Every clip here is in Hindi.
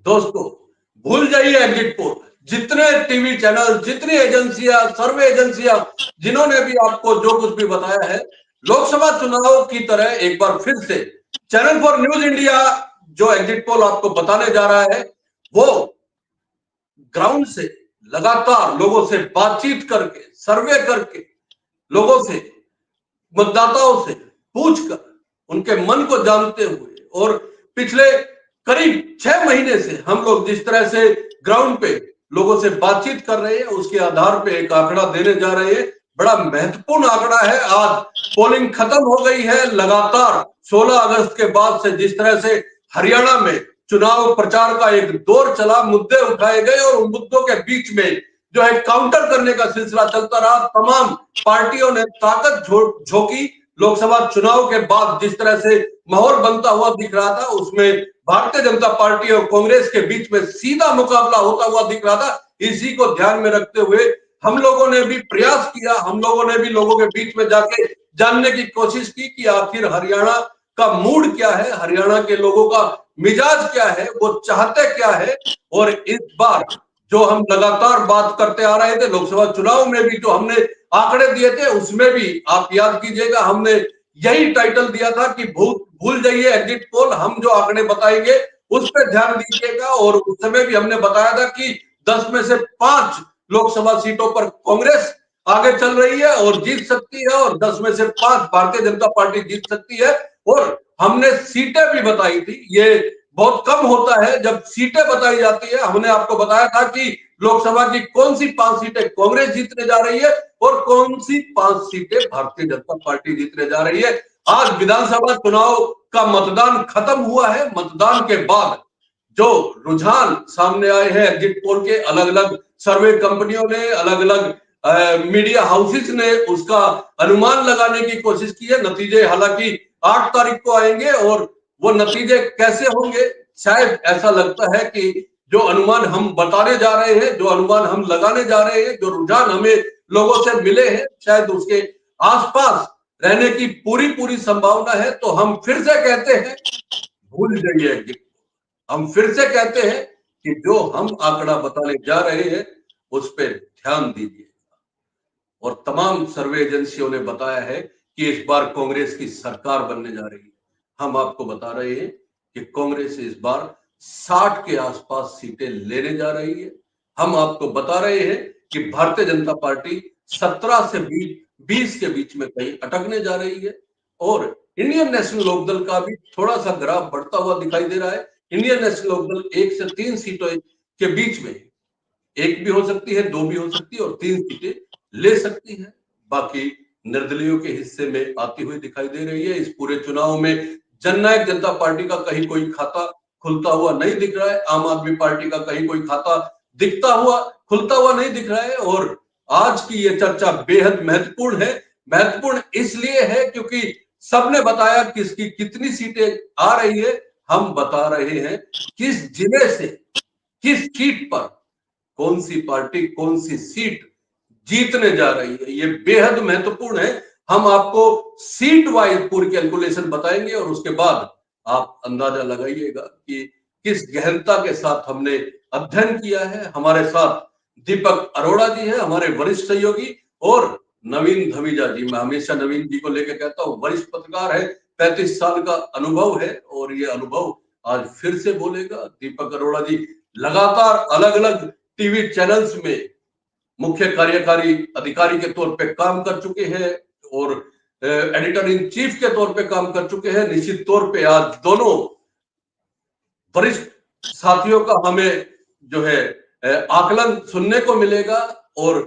दोस्तों, भूल जाइए एग्जिट पोल। जितने टीवी चैनल, जितनी एजेंसियां, सर्वे एजेंसियां, जिन्होंने भी आपको जो कुछ भी बताया है, लोकसभा चुनाव की तरह एक बार फिर से चैनल फॉर न्यूज इंडिया जो एग्जिट पोल आपको बताने जा रहा है, वो ग्राउंड से लगातार लोगों से बातचीत करके, सर्वे करके, लोगों से, मतदाताओं से पूछकर, उनके मन को जानते हुए, और पिछले करीब 6 महीने से हम लोग जिस तरह से ग्राउंड पे लोगों से बातचीत कर रहे हैं, उसके आधार पे एक आंकड़ा देने जा रहे हैं। बड़ा महत्वपूर्ण आंकड़ा है। आज पोलिंग खत्म हो गई है। लगातार 16 अगस्त के बाद से जिस तरह से हरियाणा में चुनाव प्रचार का एक दौर चला, मुद्दे उठाए गए और उन मुद्दों के बीच में जो है काउंटर करने का सिलसिला चलता रहा। तमाम पार्टियों ने ताकत झोंकी। लोकसभा चुनाव के बाद जिस तरह से माहौल बनता हुआ दिख रहा था, उसमें भारतीय जनता पार्टी और कांग्रेस के बीच में सीधा मुकाबला होता हुआ दिख रहा था। इसी को ध्यान में रखते हुए हम लोगों ने भी प्रयास किया, हम लोगों ने भी लोगों के बीच में जाके जानने की कोशिश की कि आखिर हरियाणा का मूड क्या है, हरियाणा के लोगों का मिजाज क्या है, वो चाहते क्या है। और इस बार जो हम लगातार बात करते आ रहे थे, लोकसभा चुनाव में भी जो हमने आंकड़े दिए थे, उसमें भी आप याद कीजिएगा, हमने यही टाइटल दिया था कि भूल जाइए एग्जिट पोल, हम जो आंकड़े बताएंगे उस पर ध्यान दीजिएगा। और उस समय भी हमने बताया था कि 10 में से 5 लोकसभा सीटों पर कांग्रेस आगे चल रही है और जीत सकती है, और 10 में से 5 भारतीय जनता पार्टी जीत सकती है। और हमने सीटें भी बताई थी। ये बहुत कम होता है जब सीटें बताई जाती है। हमने आपको बताया था कि लोकसभा की कौन सी 5 सीटें कांग्रेस जीतने जा रही है और कौन सी 5 सीटें भारतीय जनता पार्टी जीतने जा रही है। आज विधानसभा चुनाव का मतदान खत्म हुआ है। मतदान के बाद जो रुझान सामने आए हैं एग्जिट पोल के, अलग अलग सर्वे कंपनियों ने, अलग अलग मीडिया हाउसेस ने उसका अनुमान लगाने की कोशिश की है। नतीजे हालांकि 8 तारीख को आएंगे, और वो नतीजे कैसे होंगे, शायद ऐसा लगता है कि जो अनुमान हम बताने जा रहे हैं, जो अनुमान हम लगाने जा रहे हैं, जो रुझान हमें लोगों से मिले हैं, शायद उसके आसपास रहने की पूरी पूरी संभावना है। तो हम फिर से कहते हैं, भूल जाइए एग्जिट। हम फिर से कहते हैं कि जो हम आंकड़ा बताने जा रहे हैं उस पर ध्यान दीजिए। और तमाम सर्वे एजेंसियों ने बताया है कि इस बार कांग्रेस की सरकार बनने जा रही है। हम आपको बता रहे हैं कि कांग्रेस इस बार 60 के आसपास सीटें लेने जा रही है। हम आपको बता रहे हैं कि भारतीय जनता पार्टी 17 से 20 के बीच में कहीं अटकने जा रही है। और इंडियन नेशनल लोकदल का भी थोड़ा सा ग्राफ बढ़ता हुआ दिखाई दे रहा है। इंडियन नेशनल लोकदल 1 से 3 सीटों के बीच में, एक भी हो सकती है, 2 भी हो सकती है, और 3 सीटें ले सकती है। बाकी निर्दलीयों के हिस्से में आती हुई दिखाई दे रही है। इस पूरे चुनाव में जननायक जनता पार्टी का कहीं कोई खाता खुलता हुआ नहीं दिख रहा है। आम आदमी पार्टी का कहीं कोई खाता दिखता हुआ खुलता हुआ नहीं दिख रहा है। और आज की ये चर्चा बेहद महत्वपूर्ण है। महत्वपूर्ण इसलिए है क्योंकि सबने बताया किसकी कितनी सीटें आ रही है। हम बता रहे हैं किस जिले से, किस सीट पर कौन सी पार्टी कौन सी सीट जीतने जा रही है। ये बेहद महत्वपूर्ण है। हम आपको सीट वाइज पूरी कैलकुलेशन बताएंगे और उसके बाद आप अंदाजा लगाइएगा कि किस गहनता के साथ हमने अध्ययन किया है। हमारे साथ दीपक अरोड़ा जी है, हमारे वरिष्ठ सहयोगी, और नवीन धमीजा जी। मैं हमेशा नवीन जी को लेकर कहता हूं, वरिष्ठ पत्रकार है, 35 साल का अनुभव है, और ये अनुभव आज फिर से बोलेगा। दीपक अरोड़ा जी लगातार अलग अलग टीवी चैनल्स में मुख्य कार्यकारी अधिकारी के तौर पे काम कर चुके हैं और एडिटर इन चीफ के तौर पे काम कर चुके हैं। निश्चित तौर पे आज दोनों वरिष्ठ साथियों का हमें जो है आकलन सुनने को मिलेगा, और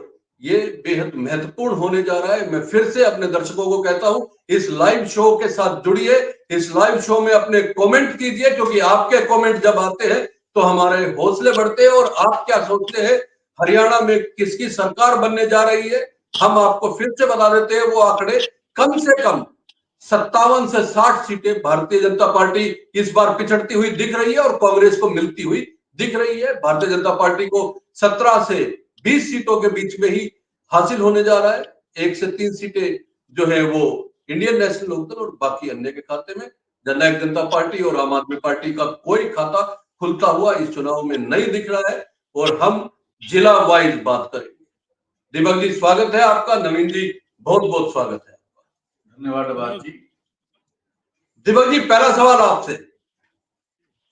ये बेहद महत्वपूर्ण होने जा रहा है। मैं फिर से अपने दर्शकों को कहता हूं, इस लाइव शो के साथ जुड़िए, इस लाइव शो में अपने कमेंट कीजिए, क्योंकि आपके कमेंट जब आते हैं तो हमारे हौसले बढ़ते हैं। और आप क्या सोचते हैं, हरियाणा में किसकी सरकार बनने जा रही है? हम आपको फिर से बता देते हैं वो आंकड़े। कम से कम 57 से 60 सीटें भारतीय जनता पार्टी इस बार पिछड़ती हुई दिख रही है और कांग्रेस को मिलती हुई दिख रही है। भारतीय जनता पार्टी को 17 से 20 सीटों के बीच में ही हासिल होने जा रहा है। 1 से 3 सीटें जो है वो इंडियन नेशनल लोकदल और बाकी अन्य के खाते में। जननायक जनता पार्टी और आम आदमी पार्टी का कोई खाता खुलता हुआ इस चुनाव में नहीं दिख रहा है और हम जिला वाइज बात करेंगे। दीपक जी स्वागत है आपका, नवीन जी बहुत बहुत स्वागत है आपका। धन्यवाद डबाज जी। दीपक जी पहला सवाल आपसे,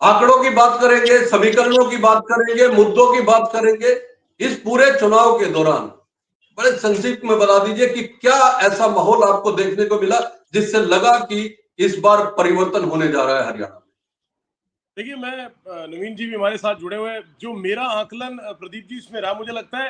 आंकड़ों की बात करेंगे, समीकरणों की बात करेंगे, मुद्दों की बात करेंगे। इस पूरे चुनाव के दौरान बड़े संक्षिप्त में बता दीजिए कि क्या ऐसा माहौल आपको देखने को मिला जिससे लगा कि इस बार परिवर्तन होने जा रहा है हरियाणा में। देखिए, मैं नवीन जी भी हमारे साथ जुड़े हुए हैं। जो मेरा आकलन प्रदीप जी इसमें रहा, मुझे लगता है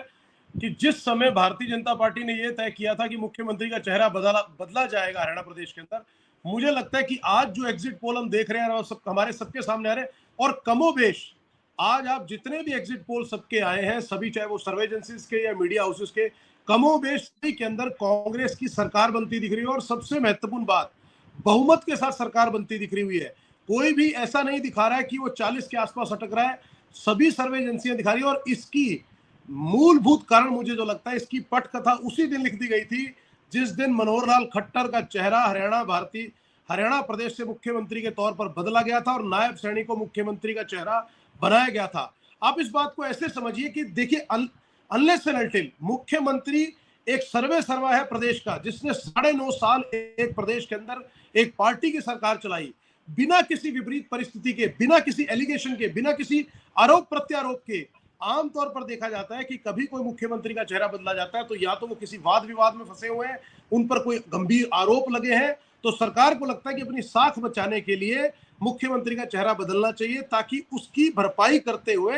कि जिस समय भारतीय जनता पार्टी ने यह तय किया था कि मुख्यमंत्री का चेहरा बदला जाएगा हरियाणा प्रदेश के अंदर, मुझे लगता है कि आज जो एग्जिट पोल हम देख रहे हैं और हमारे सबके सामने आ रहे हैं, और कमोबेश आज आप जितने भी एग्जिट पोल सबके आए हैं, सभी चाहे वो सर्वे एजेंसीज के या मीडिया हाउसेस के, कमोबेश के अंदर कांग्रेस की सरकार बनती दिख रही है। और सबसे महत्वपूर्ण बात, बहुमत के साथ सरकार बनती दिख रही हुई है। कोई भी ऐसा नहीं दिखा रहा है कि वो 40 के आसपास अटक रहा है, सभी सर्वे एजेंसियां दिखा रही है। और इसकी मूलभूत कारण मुझे जो लगता है, इसकी पटकथा उसी दिन लिख दी गई थी जिस दिन मनोहर लाल खट्टर का चेहरा हरियाणा प्रदेश से मुख्यमंत्री के तौर पर बदला गया था और नायब सैनी को मुख्यमंत्री का चेहरा बनाया गया था। आप इस बात को ऐसे समझिए कि देखिए, अनलेस एंड अनटिल मुख्यमंत्री एक सर्वा है प्रदेश का, जिसने 9.5 साल एक प्रदेश के अंदर एक पार्टी की सरकार चलाई, बिना किसी विपरीत परिस्थिति के, बिना किसी एलिगेशन के, बिना किसी आरोप प्रत्यारोप के। आमतौर पर देखा जाता है कि कभी कोई मुख्यमंत्री का चेहरा बदला जाता है तो या तो वो किसी वाद विवाद में फंसे हुए हैं, उन पर कोई गंभीर आरोप लगे हैं, तो सरकार को लगता है कि अपनी साख बचाने के लिए मुख्यमंत्री का चेहरा बदलना चाहिए ताकि उसकी भरपाई करते हुए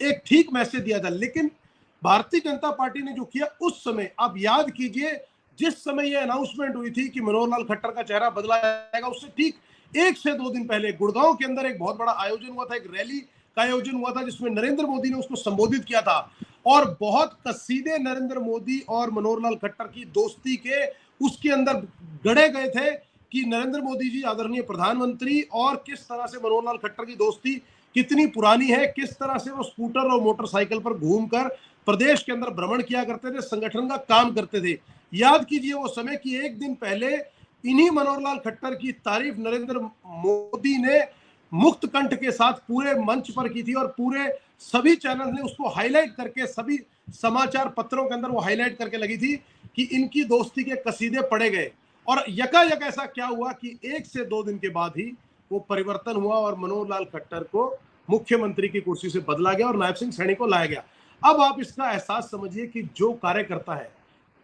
एक ठीक मैसेज दिया जाए। लेकिन भारतीय जनता पार्टी ने जो किया उस समय, आप याद कीजिए, जिस समय यह अनाउंसमेंट हुई थी कि मनोहर लाल खट्टर का चेहरा बदला जाएगा, उससे ठीक 1 से 2 दिन पहले गुड़गांव के अंदर एक बहुत बड़ा आयोजन हुआ था, एक रैली का आयोजन हुआ था जिसमें नरेंद्र मोदी ने उसको संबोधित किया था। और बहुत कसीदे नरेंद्र मोदी और मनोहर लाल खट्टर की दोस्ती के उसके अंदर गढ़े गए थे कि नरेंद्र मोदी जी आदरणीय प्रधानमंत्री और किस तरह से मनोहर लाल खट्टर की दोस्ती कितनी पुरानी है, किस तरह से वो स्कूटर और मोटरसाइकिल पर घूमकर प्रदेश के अंदर भ्रमण किया करते थे, संगठन का काम करते थे। याद कीजिए वो समय कि 1 दिन पहले इन्हीं मनोहर लाल खट्टर की तारीफ नरेंद्र मोदी ने मुक्त कंठ के साथ पूरे मंच पर की थी और पूरे सभी चैनल ने उसको हाईलाइट करके, सभी समाचार पत्रों के अंदर वो हाईलाइट करके लगी थी कि इनकी दोस्ती के कसीदे पढ़े गए। और यकायक ऐसा क्या हुआ कि 1 से 2 दिन के बाद ही वो परिवर्तन हुआ और मनोहर लाल खट्टर को मुख्यमंत्री की कुर्सी से बदला गया और नायब सिंह सैनी को लाया गया। अब आप इसका एहसास समझिए कि जो कार्यकर्ता है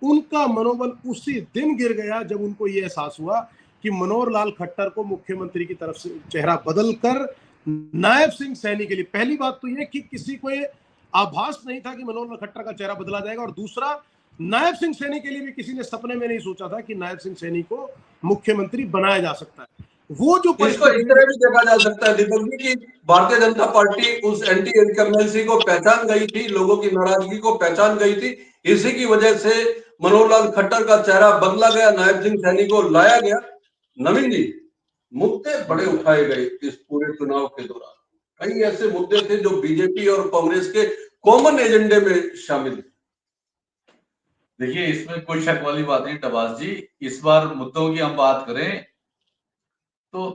उनका मनोबल उसी दिन गिर गया जब उनको यह एहसास हुआ कि मनोहर लाल खट्टर को मुख्यमंत्री की तरफ से चेहरा बदलकर नायब सिंह सैनी के लिए, पहली बात तो यह कि किसी को ये आभास नहीं था कि मनोहर लाल खट्टर का चेहरा बदला जाएगा, और दूसरा, नायब सिंह सैनी के लिए भी किसी ने सपने में नहीं सोचा था कि नायब सिंह सैनी को मुख्यमंत्री बनाया जा सकता है। वो जो इसको इस तरह भी देखा जा सकता है दीपक जी कि भारतीय जनता पार्टी उस एंटी इनकम्बेंसी को पहचान गई थी, लोगों की नाराजगी को पहचान गई थी, इसी की वजह से मनोहर लाल खट्टर का चेहरा बदला गया, नायब सिंह सैनी को लाया गया। नवीन जी, मुद्दे बड़े उठाए गए इस पूरे चुनाव के दौरान, कई ऐसे मुद्दे थे जो बीजेपी और कांग्रेस के कॉमन एजेंडे में शामिल थे। देखिए, इसमें कोई शक वाली बात नहीं टबास जी। इस बार मुद्दों की हम बात करें तो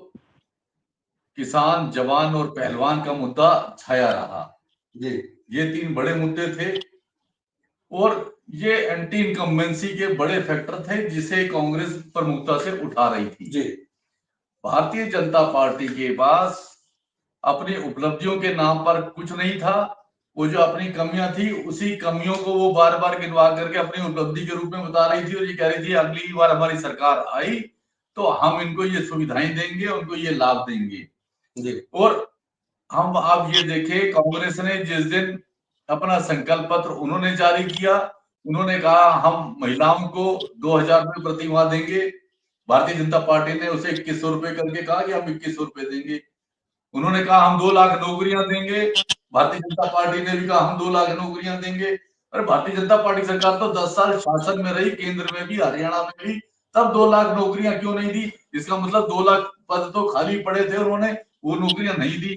किसान, जवान और पहलवान का मुद्दा छाया रहा जी। ये 3 बड़े मुद्दे थे और ये एंटी इनकम्बेंसी के बड़े फैक्टर थे जिसे कांग्रेस प्रमुखता से उठा रही थी जी। भारतीय जनता पार्टी के पास अपनी उपलब्धियों के नाम पर कुछ नहीं था। वो जो अपनी कमियां थी उसी कमियों को वो बार बार गिनवा करके अपनी उपलब्धि के रूप में बता रही थी और ये कह रही थी अगली बार हमारी सरकार आई तो हम इनको ये सुविधाएं देंगे, उनको ये लाभ देंगे जी। और हम आप ये देखें, कांग्रेस ने जिस दिन अपना संकल्प पत्र उन्होंने जारी किया, उन्होंने कहा हम महिलाओं को 2000 रुपए प्रति माह देंगे। भारतीय जनता पार्टी ने उसे 2100 रुपए करके कहा कि हम 2100 रुपए देंगे। उन्होंने कहा हम 2 लाख नौकरियां देंगे। भारतीय जनता पार्टी ने भी कहा हम 2 लाख नौकरियां देंगे। अरे भारतीय जनता पार्टी सरकार तो 10 साल शासन में रही, केंद्र में भी, हरियाणा में भी, तब 2 लाख नौकरियां क्यों नहीं दी? इसका मतलब 2 लाख पद तो खाली पड़े थे, उन्होंने वो नौकरियां नहीं दी।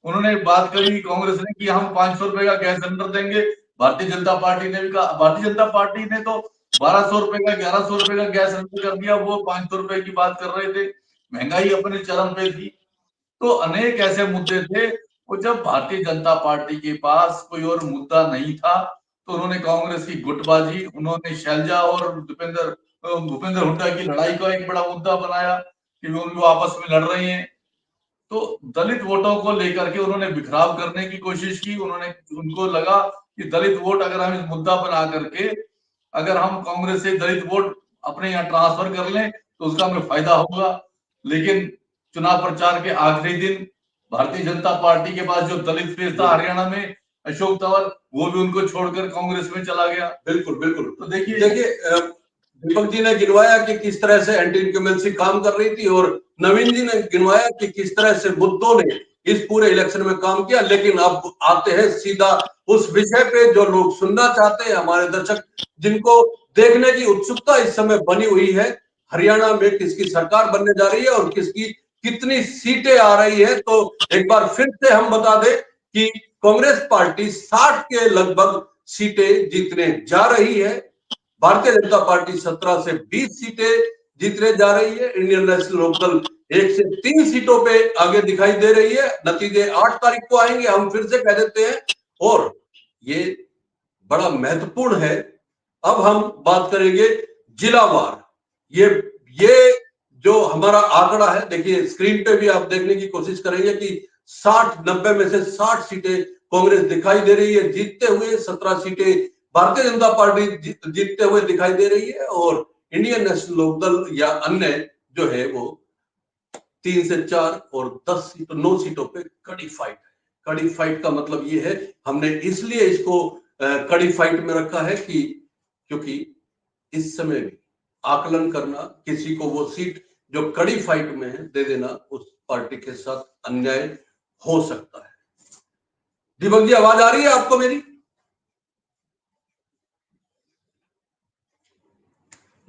उन्होंने बात करी कांग्रेस ने कि हम 500 रुपए का गैस सिलेंडर देंगे। भारतीय जनता पार्टी ने भी कहा, भारतीय जनता पार्टी ने तो 1200 रुपए का, 1100 रुपए का गैस सिलेंडर कर दिया, वो 500 रुपए की बात कर रहे थे। महंगाई अपने चरम पे थी। तो अनेक ऐसे मुद्दे थे और जब भारतीय जनता पार्टी के पास कोई और मुद्दा नहीं था तो उन्होंने कांग्रेस की गुटबाजी, उन्होंने शैलजा और भूपेंद्र हुड्डा की लड़ाई को एक बड़ा मुद्दा बनाया कि वो आपस में लड़ रहे हैं। तो दलित वोटों को लेकर के उन्होंने बिखराव करने की कोशिश की। उनको लगा कि दलित वोट अगर हम इस मुद्दा बना करके अगर हम कांग्रेस से दलित वोट अपने यहाँ ट्रांसफर कर लें तो उसका हमें फायदा होगा। लेकिन चुनाव प्रचार के आखिरी दिन भारतीय जनता पार्टी के पास जो दलित फेस था हरियाणा में, अशोक तंवर, वो भी उनको छोड़कर कांग्रेस में चला गया। बिल्कुल बिल्कुल। तो देखिए दीपक जी ने गिनवाया कि किस तरह से एंटी इनकम्बेंसी काम कर रही थी और नवीन जी ने गिनवाया कि किस तरह से मुद्दों ने इस पूरे इलेक्शन में काम किया। लेकिन अब आते हैं सीधा उस विषय पे जो लोग सुनना चाहते हैं, हमारे दर्शक जिनको देखने की उत्सुकता इस समय बनी हुई है, हरियाणा में किसकी सरकार बनने जा रही है और किसकी कितनी सीटें आ रही है। तो एक बार फिर से हम बता दें कि कांग्रेस पार्टी 60 के लगभग सीटें जीतने जा रही है, भारतीय जनता पार्टी 17 से 20 सीटें जीतने जा रही है, इंडियन नेशनल लोकदल 1 से 3 सीटों पे आगे दिखाई दे रही है। नतीजे 8 तारीख को आएंगे, हम फिर से कह देते हैं, और ये बड़ा महत्वपूर्ण है। अब हम बात करेंगे जिलावार। ये जो हमारा आंकड़ा है, देखिए स्क्रीन पे भी आप देखने की कोशिश करेंगे कि 60-90 में से 60 सीटें कांग्रेस दिखाई दे रही है जीतते हुए, 17 सीटें भारतीय जनता पार्टी जीतते हुए दिखाई दे रही है, और इंडियन नेशनल लोकदल या अन्य जो है वो 3 से 4 और 9 सीटों पे कड़ी फाइट है। कड़ी फाइट का मतलब ये है, हमने इसलिए इसको कड़ी फाइट में रखा है कि क्योंकि इस समय भी आकलन करना, किसी को वो सीट जो कड़ी फाइट में है दे देना, उस पार्टी के साथ अन्याय हो सकता है। दीपक जी, आवाज आ रही है आपको मेरी?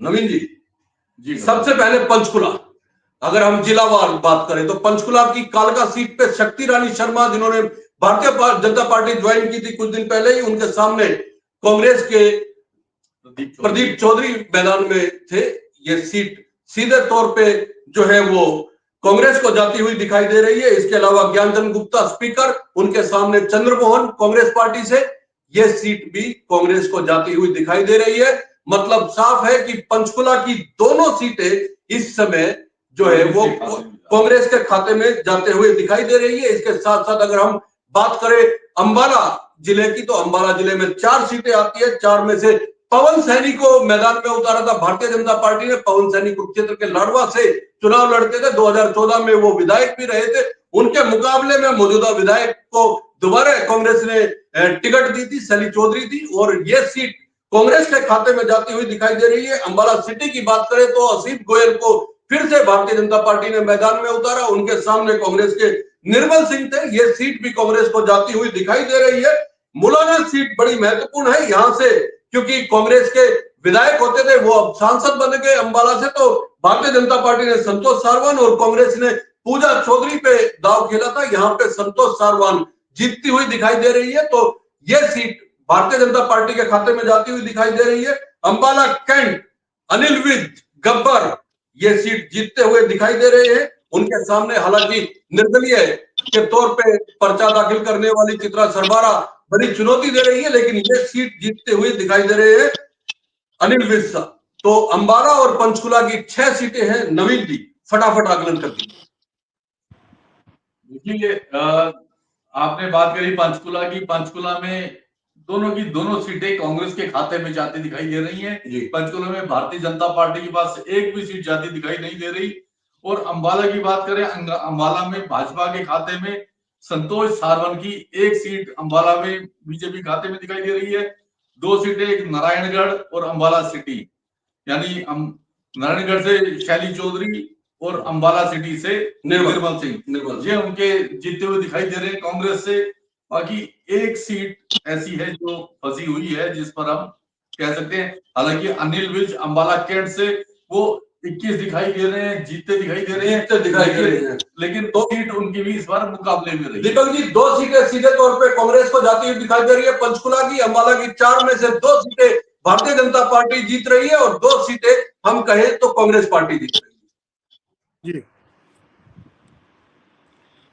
नवीन जी, सबसे पहले पंचकुला, अगर हम जिलावार बात करें तो पंचकुला की कालका सीट पे शक्ति रानी शर्मा, जिन्होंने भारतीय जनता पार्टी ज्वाइन की थी कुछ दिन पहले ही, उनके सामने कांग्रेस के प्रदीप चौधरी मैदान में थे। ये सीट सीधे तौर पे जो है वो कांग्रेस को जाती हुई दिखाई दे रही है। इसके अलावा ज्ञानचंद गुप्ता स्पीकर, उनके सामने चंद्रमोहन कांग्रेस पार्टी से, यह सीट भी कांग्रेस को जाती हुई दिखाई दे रही है। मतलब साफ है कि पंचकुला की दोनों सीटें इस समय जो है वो कांग्रेस के खाते में जाते हुए दिखाई दे रही है। इसके साथ साथ अगर हम बात करें अंबाला जिले की, तो अंबाला जिले में 4 सीटें आती है। 4 में से पवन सैनी को मैदान में उतारा था भारतीय जनता पार्टी ने। पवन सैनी कुरुक्षेत्र के लाडवा से चुनाव लड़ते थे, 2014 में वो विधायक भी रहे थे। उनके मुकाबले में मौजूदा विधायक को दोबारा कांग्रेस ने टिकट दी थी, शैली चौधरी थी, और ये सीट कांग्रेस के खाते में जाती हुई दिखाई दे रही है। अंबाला सिटी की बात करें तो असीम गोयल को फिर से भारतीय जनता पार्टी ने मैदान में उतारा, उनके सामने कांग्रेस के निर्मल सिंह थे। ये सीट भी कांग्रेस को जाती हुई दिखाई दे रही है। मुलाना सीट बड़ी महत्वपूर्ण है यहां से, क्योंकि कांग्रेस के विधायक होते थे, वो अब सांसद बन गए अंबाला से। तो भारतीय जनता पार्टी ने संतोष सारवान और कांग्रेस ने पूजा चौधरी पे दाव खेला था। यहाँ पे संतोष सारवान जीतती हुई दिखाई दे रही है, तो यह सीट भारतीय जनता पार्टी के खाते में जाती हुई दिखाई दे रही है। अंबाला कैंट अनिल विज गब्बर ये सीट जीतते हुए दिखाई दे रहे हैं। उनके सामने हालांकि निर्दलीय के तौर पे पर्चा दाखिल करने वाली चित्रा सरबारा बड़ी चुनौती दे रही है, लेकिन ये सीट जीतते हुए दिखाई दे रहे हैं अनिल विज। तो अंबाला और पंचकुला की 6 सीटें हैं। नवीन जी, फटाफट आकलन कर दीजिए। देखिए, आपने बात करी पंचकुला की। पंचकुला में दोनों सीटें कांग्रेस के खाते में जाती दिखाई दे रही हैं। पंचकुला में भारतीय जनता पार्टी के पास एक भी सीट जाती दिखाई नहीं दे रही। और अंबाला की बात करें, अंबाला में भाजपा के खाते में संतोष सारवन की एक सीट अंबाला में बीजेपी खाते में दिखाई दे रही है। 2 सीटें, एक नारायणगढ़ और अंबाला सिटी, यानी नारायणगढ़ से शैली चौधरी और अंबाला सिटी से निर्मल सिंह, ये उनके जीतते हुए दिखाई दे रहे हैं कांग्रेस से। बाकी एक सीट ऐसी है जो फंसी हुई है, जिस पर हम कह सकते हैं, हालांकि अनिल विज अंबाला कैंट से वो 21 दिखाई दे रहे हैं, जीतते दिखाई दे रहे हैं, लेकिन 2 सीट उनकी भी इस बार मुकाबले में रही। दीपक जी, 2 सीटें सीधे तौर पे कांग्रेस को जाती हुई दिखाई दे रही है पंचकुला की। अंबाला की 4 में से 2 सीटें भारतीय जनता पार्टी जीत रही है और 2 सीटें हम कहें तो कांग्रेस पार्टी जीत रही है। जी,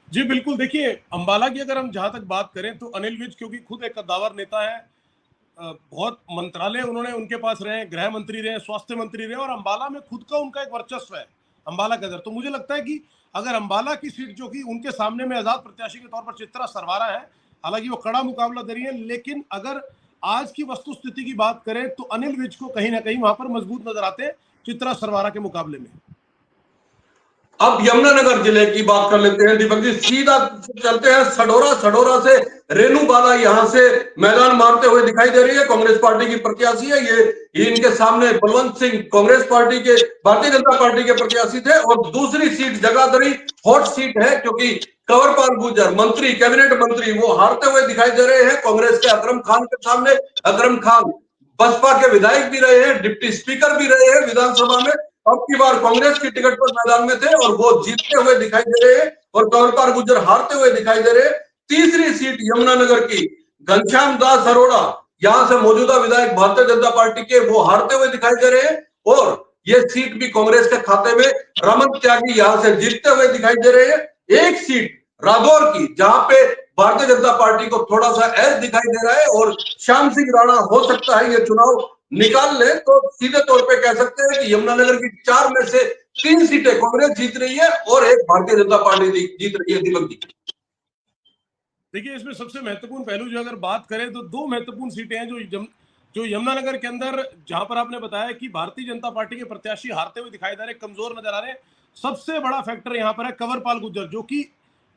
जी बिल्कुल, देखिए अंबाला की अगर हम जहां तक बात करें तो अनिल विज क्योंकि खुद एक कद्दावर नेता है, बहुत मंत्रालय उन्होंने उनके पास रहे, गृह मंत्री रहे, स्वास्थ्य मंत्री रहे और अंबाला में खुद का उनका एक वर्चस्व है अंबाला के अंदर। तो मुझे लगता है कि अगर अंबाला की सीट जो कि उनके सामने में आजाद प्रत्याशी के तौर पर चित्रा सरवारा है, हालांकि वो कड़ा मुकाबला दे रही है, लेकिन अगर आज की वस्तु स्थिति की बात करें तो अनिल विज को कहीं ना कहीं वहां पर मजबूत नजर आते हैं चित्रा सरवारा के मुकाबले में। अब यमुनानगर जिले की बात कर लेते हैं दीपक जी, सीधा चलते हैं सडोरा। सडोरा से रेणु बाला यहां से मैदान मारते हुए दिखाई दे रही है, कांग्रेस पार्टी की प्रत्याशी है ये इनके सामने बलवंत सिंह कांग्रेस पार्टी के, भारतीय जनता पार्टी के प्रत्याशी थे। और दूसरी सीट जगाधरी हॉट सीट है क्योंकि कंवरपाल गुर्जर मंत्री, कैबिनेट मंत्री, वो हारते हुए दिखाई दे रहे हैं कांग्रेस के अकरम खान के सामने। अकरम खान बसपा के विधायक भी रहे हैं, डिप्टी स्पीकर भी रहे हैं विधानसभा में, अब की बार कांग्रेस की टिकट पर मैदान में थे और वो जीतते हुए दिखाई दे रहे हैं और कंवरपाल गुर्जर हारते हुए दिखाई दे रहे हैं। तीसरी सीट यमुनानगर की घनश्याम दास अरोड़ा, यहां से मौजूदा विधायक भारतीय जनता पार्टी के, वो हारते हुए दिखाई दे रहे हैं और ये सीट भी कांग्रेस के खाते में। रमन त्यागी यहां से जीतते हुए दिखाई दे रहे हैं। एक सीट रादौर की जहां पे भारतीय जनता पार्टी को थोड़ा सा एज दिखाई दे रहा है और श्याम सिंह राणा हो सकता है ये चुनाव निकाल ले, तो सीधे तौर पे कह सकते हैं कि यमुनानगर की 4 में से 3 सीटें कांग्रेस जीत रही है और एक भारतीय जनता पार्टी जीत रही है। दीपक जी, देखिए इसमें सबसे महत्वपूर्ण पहलू जो अगर बात करें तो दो महत्वपूर्ण सीटें हैं जो यमुनानगर के अंदर, जहां पर आपने बताया कि भारतीय जनता पार्टी के प्रत्याशी हारते हुए दिखाई दे रहे, कमजोर नजर आ रहे हैं। सबसे बड़ा फैक्टर यहां पर है कंवरपाल गुर्जर, जो कि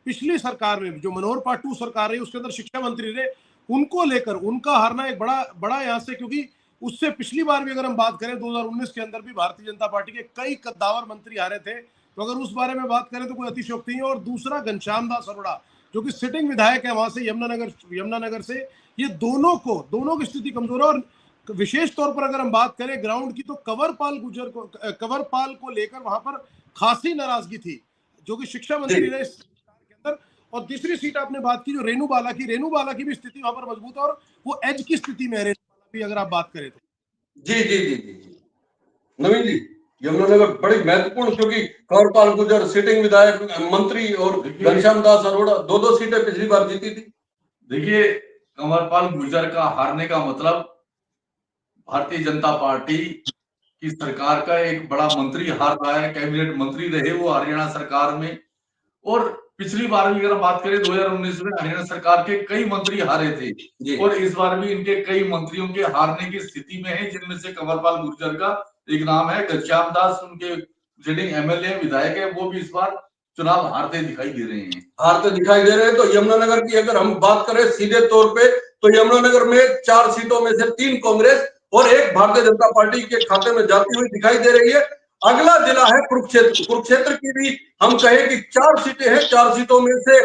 पिछली सरकार में जो मनोहर पाटू सरकार रही उसके अंदर शिक्षा मंत्री रहे, उनको लेकर उनका हारना एक बड़ा बड़ा यहां से, क्योंकि उससे पिछली बार भी अगर हम बात करें 2019 के अंदर भी भारतीय जनता पार्टी के कई कद्दावर मंत्री हारे थे, तो अगर उस बारे में बात करें तो कोई अतिशयोक्ति नहीं है। और दूसरा घनश्याम दास अरोड़ा जो कि सिटिंग विधायक है वहां से यमुनानगर से, ये दोनों की स्थिति कमजोर है। और विशेष तौर पर अगर हम बात करें ग्राउंड की तो कंवरपाल को लेकर वहां पर खासी नाराजगी थी, जो कि शिक्षा मंत्री रहे इस सरकार के अंदर। और तीसरी सीट आपने बात की जो रेणु बाला की भी स्थिति वहां पर मजबूत है और वो एज की स्थिति में है रेणु बाला भी, अगर आप बात करें तो। जी जी जी जी जी नवीन जी, यमुनानगर बड़ी महत्वपूर्ण, क्योंकि कंवरपाल गुर्जर सिटिंग विधायक मंत्री और घनश्याम दास अरोड़ा दो सीटें पिछली बार जीती थी। देखिए कंवरपाल गुर्जर का हारने का मतलब भारतीय जनता पार्टी की सरकार का एक बड़ा मंत्री हार रहा है, कैबिनेट मंत्री रहे वो हरियाणा सरकार में। और पिछली बार भी अगर हम बात करें 2019 में हरियाणा सरकार के कई मंत्री हारे थे और इस बार भी इनके कई मंत्रियों के हारने की स्थिति में है, जिनमें से कंवरपाल गुर्जर का एक नाम है। घनश्याम दास उनके सिटिंग एमएलए विधायक है, वो भी इस बार चुनाव हारते दिखाई दे रहे हैं। तो यमुनानगर की अगर हम बात करें सीधे तौर पे, तो यमुनानगर में 4 सीटों में से 3 कांग्रेस और एक भारतीय जनता पार्टी के खाते में जाती हुई दिखाई दे रही है। अगला जिला है कुरुक्षेत्र। कुरुक्षेत्र की भी हम कहें कि 4 सीटें हैं, 4 सीटों में से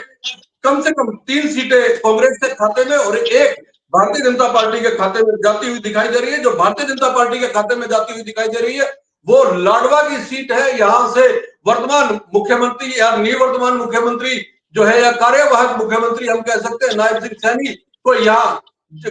कम 3 सीटें कांग्रेस के खाते में और एक भारतीय जनता पार्टी के खाते में जाती हुई दिखाई दे रही है। जो भारतीय जनता पार्टी के खाते में जाती हुई दिखाई दे रही है वो लाडवा की सीट है। यहां से वर्तमान मुख्यमंत्री या निवर्तमान मुख्यमंत्री जो है, या कार्यवाहक मुख्यमंत्री हम कह सकते हैं, नायब सिंह सैनी को यहाँ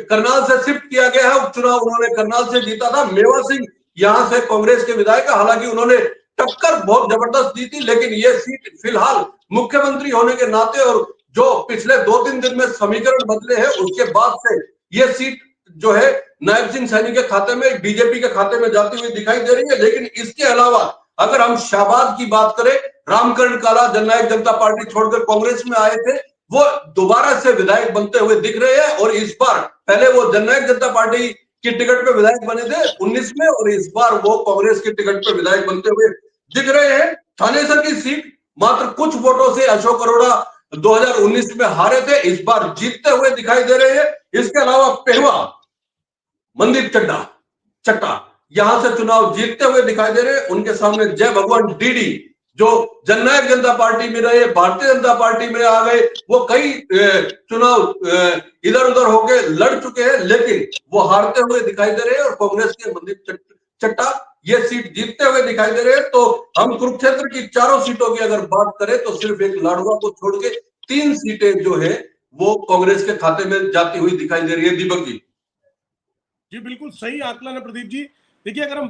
करनाल से शिफ्ट किया गया है। उपचुनाव उन्होंने करनाल से जीता था। मेवा सिंह यहां से कांग्रेस के विधायक, हालांकि उन्होंने टक्कर बहुत जबरदस्त दी थी, लेकिन ये सीट फिलहाल मुख्यमंत्री होने के नाते और जो पिछले 2-3 दिन में समीकरण बदले हैं उसके बाद से ये सीट जो है नायब सिंह सैनी के खाते में, बीजेपी के खाते में जाती हुई दिखाई दे रही है। लेकिन इसके अलावा अगर हम शाहबाद की बात करें, रामकरण काला जननायक जनता पार्टी छोड़कर कांग्रेस में आए थे, वो दोबारा से विधायक बनते हुए दिख रहे हैं। और इस बार, पहले वो जननायक जनता पार्टी की टिकट पे विधायक बने थे 19 में और इस बार वो कांग्रेस की टिकट पे विधायक बनते हुए दिख रहे हैं। थानेसर की सीट मात्र कुछ वोटों से अशोक अरोड़ा 2019 में हारे थे, इस बार जीतते हुए दिखाई दे रहे हैं। इसके अलावा पेहवा मंदीप चट्टा यहां से चुनाव जीतते हुए दिखाई दे रहे हैं। उनके सामने जय भगवान डीडी जो जननायक जनता पार्टी में रहे, भारतीय जनता पार्टी में आ गए, वो कई चुनाव इधर उधर होके लड़ चुके हैं, लेकिन वो हारते हुए दिखाई दे रहे हैं और कांग्रेस के मंदीप चट्टा ये सीट जीतते हुए दिखाई दे रहे हैं। तो हम कुरुक्षेत्र की 4 सीटों की अगर बात करें तो सिर्फ एक लाडवा को छोड़ के 3 सीटें जो है वो कांग्रेस के खाते में जाती हुई दिखाई दे रही है। दीपक जी, जी बिल्कुल सही आकलन है प्रदीप जी। देखिए, अगर हम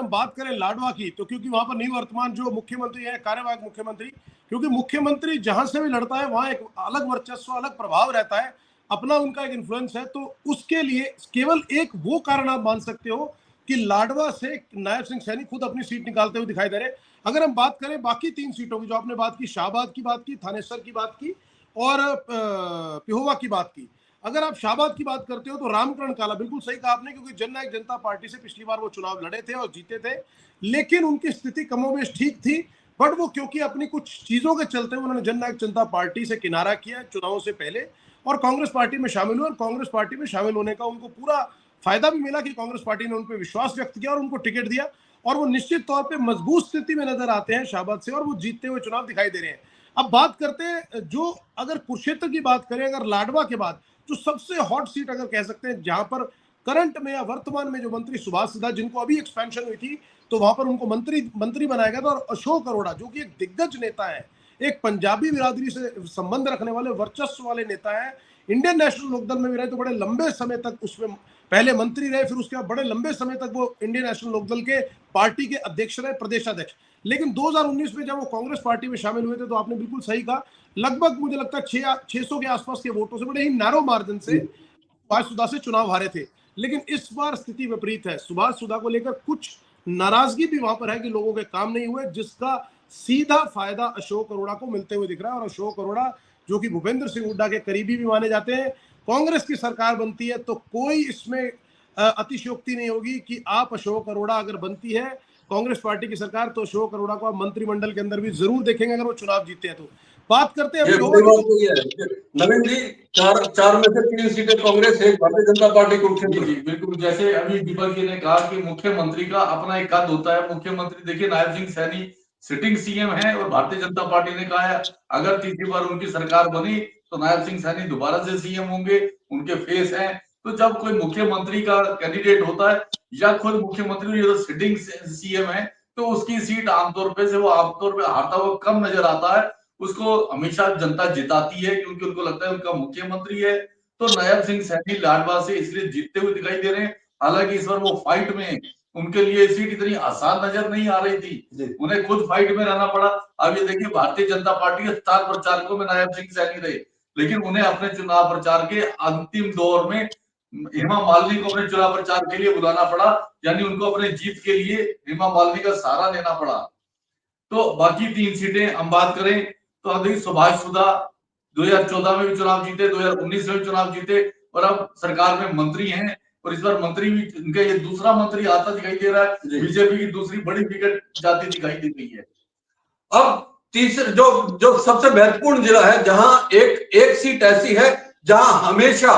बात करें लाडवा की, तो क्योंकि वहां पर निवर्तमान जो मुख्यमंत्री है, कार्यवाहक मुख्यमंत्री, क्योंकि मुख्यमंत्री जहां से भी लड़ता है वहां एक अलग वर्चस्व, अलग प्रभाव रहता है, अपना उनका एक इन्फ्लुएंस है, तो उसके लिए केवल एक वो कारण आप मान सकते हो कि लाडवा से नायब सिंह सैनी खुद अपनी सीट निकालते हुए दिखाई दे रहे। अगर हम बात करें बाकी 3 सीटों की, जो आपने बात की, शाहबाद की बात की, थानेसर की बात की और पिहोवा की बात की, अगर आप शाहबाद की बात करते हो तो रामकरण काला, बिल्कुल सही कहा आपने, क्योंकि जननायक जनता पार्टी से पिछली बार वो चुनाव लड़े थे और जीते थे, लेकिन उनकी स्थिति कमोबेश ठीक थी, बट वो क्योंकि अपनी कुछ चीजों के चलते उन्होंने जननायक जनता पार्टी से किनारा किया चुनावों से पहले और कांग्रेस पार्टी में शामिल हुए, और कांग्रेस पार्टी में शामिल होने का उनको पूरा फायदा भी मिला कि कांग्रेस पार्टी ने उन पर विश्वास व्यक्त किया और उनको टिकट दिया, और वो निश्चित तौर पर मजबूत स्थिति में नजर आते हैं शाहबाद से, और वो जीतते हुए चुनाव दिखाई दे रहे हैं। अब बात करते हैं जो, अगर कुरुक्षेत्र की बात करें, अगर लाडवा के बाद जो सबसे हॉट सीट अगर कह सकते हैं, जहां पर करंट में या वर्तमान में जो मंत्री सुभाष सिद्धा, जिनको अभी एक्सपेंशन हुई थी तो वहां पर उनको मंत्री बनाया गया था, और अशोक अरोड़ा जो कि एक दिग्गज नेता है, एक पंजाबी बिरादरी से संबंध रखने वाले वर्चस्व वाले नेता है, इंडियन नेशनल लोकदल में भी रहे, तो बड़े लंबे समय तक उसमें पहले मंत्री रहे, फिर उसके बाद बड़े लंबे समय तक वो इंडियन नेशनल लोकदल के पार्टी के अध्यक्ष रहे, प्रदेशाध्यक्ष। लेकिन 2019 में जब वो कांग्रेस पार्टी में शामिल हुए थे, तो आपने बिल्कुल सही कहा, लगभग मुझे लगता है 600 के आसपास के वोटों से, बड़े ही नैरो मार्जिन से सुभाष सुधा से चुनाव हारे थे। लेकिन इस बार स्थिति विपरीत है, सुभाष सुधा को लेकर कुछ नाराजगी भी वहां पर है कि लोगों के काम नहीं हुए, जिसका सीधा फायदा अशोक अरोड़ा को मिलते हुए दिख रहा है। और अशोक अरोड़ा जो कि भूपेंद्र सिंह हुड्डा के करीबी भी माने जाते हैं, कांग्रेस की सरकार बनती है तो कोई इसमें अतिशयोक्ति नहीं होगी कि आप अशोक अरोड़ा अगर बनती है कांग्रेस पार्टी की सरकार, तो अशोक अरोड़ा को आप मंत्रिमंडल के अंदर भी जरूर देखेंगे अगर वो चुनाव जीते हैं तो। बात करते हैं नवीन जी, चार में से 3 सीटें कांग्रेस, एक भारतीय जनता पार्टी को। जी बिल्कुल, जैसे अभी दीपक जी ने कहा कि मुख्यमंत्री का अपना एक कद होता है। मुख्यमंत्री देखिए, नायब सिंह सैनी सिटिंग सीएम है और भारतीय जनता पार्टी ने कहा है अगर तीसरी बार उनकी सरकार बनी तो नायब सिंह सैनी दोबारा से सीएम होंगे, उनके फेस हैं। तो जब कोई मुख्यमंत्री का कैंडिडेट होता है या खुद मुख्यमंत्री जो सिटिंग सीएम है, तो उसकी सीट आमतौर पे वो आमतौर पे हारता हुआ कम नजर आता है। उसको हमेशा जनता जिताती है क्योंकि उनको लगता है उनका मुख्यमंत्री है। तो नायब सिंह सैनी लाडवा से इसलिए जीतते हुए दिखाई दे रहे हैं। हालांकि इस बार वो फाइट में उनके लिए सीट इतनी आसान नजर नहीं आ रही थी, उन्हें खुद फाइट में रहना पड़ा। अब ये देखिए, भारतीय जनता पार्टी के स्टार प्रचारकों में नायब सिंह सैनी रहे, लेकिन उन्हें अपने चुनाव प्रचार के अंतिम दौर में हेमा मालिनी को अपने चुनाव प्रचार के लिए बुलाना पड़ा, यानी उनको अपने जीत के लिए हेमा मालिनी का सहारा लेना पड़ा। तो बाकी 3 सीटें हम बात करें तो अभी सुभाष सुधा 2014 में भी चुनाव जीते, 2019 में भी चुनाव जीते और अब सरकार में मंत्री हैं, और इस बार मंत्री भी इनका ये दूसरा मंत्री आता दिखाई दे रहा है। बीजेपी की दूसरी बड़ी विकेट जाती दिखाई दे रही है। अब तीसरे जो सबसे महत्वपूर्ण जिला है, जहां एक सीट ऐसी है जहां हमेशा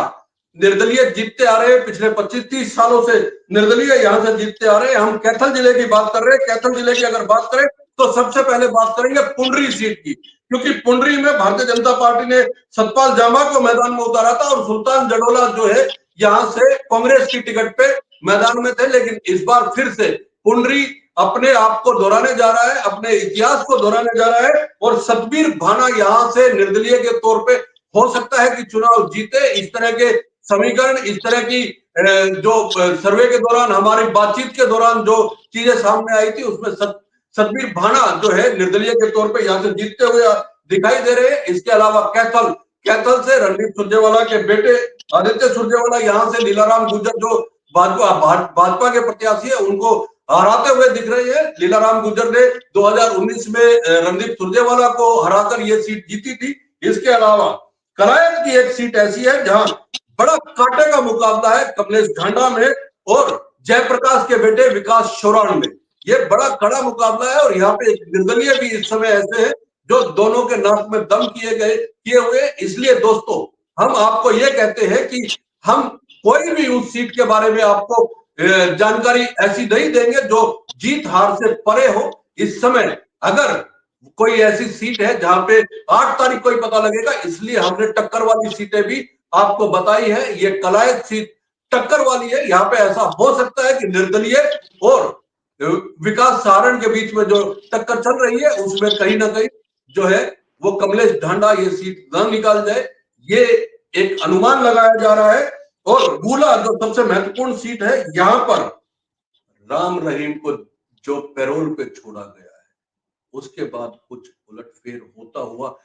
निर्दलीय जीतते आ रहे हैं, पिछले 25-30 सालों से निर्दलीय यहां से जीतते आ रहे हैं। हम कैथल जिले की बात कर रहे हैं। कैथल जिले की अगर बात करें तो सबसे पहले बात करेंगे पुंडरी सीट की, क्योंकि पुंडरी में भारतीय जनता पार्टी ने सतपाल जामा को मैदान में उतारा था और सुल्तान जडोला जो है यहां से कांग्रेस की टिकट पे मैदान में थे। लेकिन इस बार फिर से पुंडरी अपने आप को दोहराने जा रहा है, अपने इतिहास को दोहराने जा रहा है, और सतबीर भाना यहां से निर्दलीय के तौर पे हो सकता है कि चुनाव जीते। इस तरह के समीकरण, इस तरह की जो सर्वे के दौरान, हमारी बातचीत के दौरान जो चीजें सामने आई थी, उसमें सतबीर भाना जो है निर्दलीय के तौर पे यहां से जीतते हुए दिखाई दे रहे हैं। इसके अलावा कैथल से रणदीप सुरजेवाला के बेटे आदित्य सुरजेवाला, यहां से लीलाराम गुर्जर जो भाजपा के प्रत्याशी है, उनको हराते हुए दिख रहे हैं। लीलाराम गुर्जर ने 2019 में रणदीप सुरजेवाला को हराकर यह सीट जीती थी। इसके अलावा करायत की एक सीट ऐसी है जहां बड़ा कांटे का मुकाबला है कमलेश ढांडा में और जयप्रकाश के बेटे विकास शोराण में। यह बड़ा कड़ा मुकाबला है और यहाँ पे निर्दलीय भी इस समय ऐसे हैं जो दोनों के नाक में दम किए हुए। इसलिए दोस्तों, हम आपको ये कहते हैं कि हम कोई भी उस सीट के बारे में आपको जानकारी ऐसी नहीं देंगे जो जीत हार से परे हो। इस समय अगर कोई ऐसी सीट है जहां पे 8 तारीख को ही पता लगेगा, इसलिए हमने टक्कर वाली सीटें भी आपको बताई है। ये कलायत सीट टक्कर वाली है। यहाँ पे ऐसा हो सकता है कि निर्दलीय और विकास सहारण के बीच में जो टक्कर चल रही है, उसमें कहीं ना कहीं जो है वो कमलेश ढांडा ये सीट न निकाल जाए, ये एक अनुमान लगाया जा रहा है। और बूला जो सबसे महत्वपूर्ण सीट है, यहाँ पर राम रहीम को जो पैरोल पे छोड़ा गया है, उसके बाद कुछ उलटफेर होता हुआ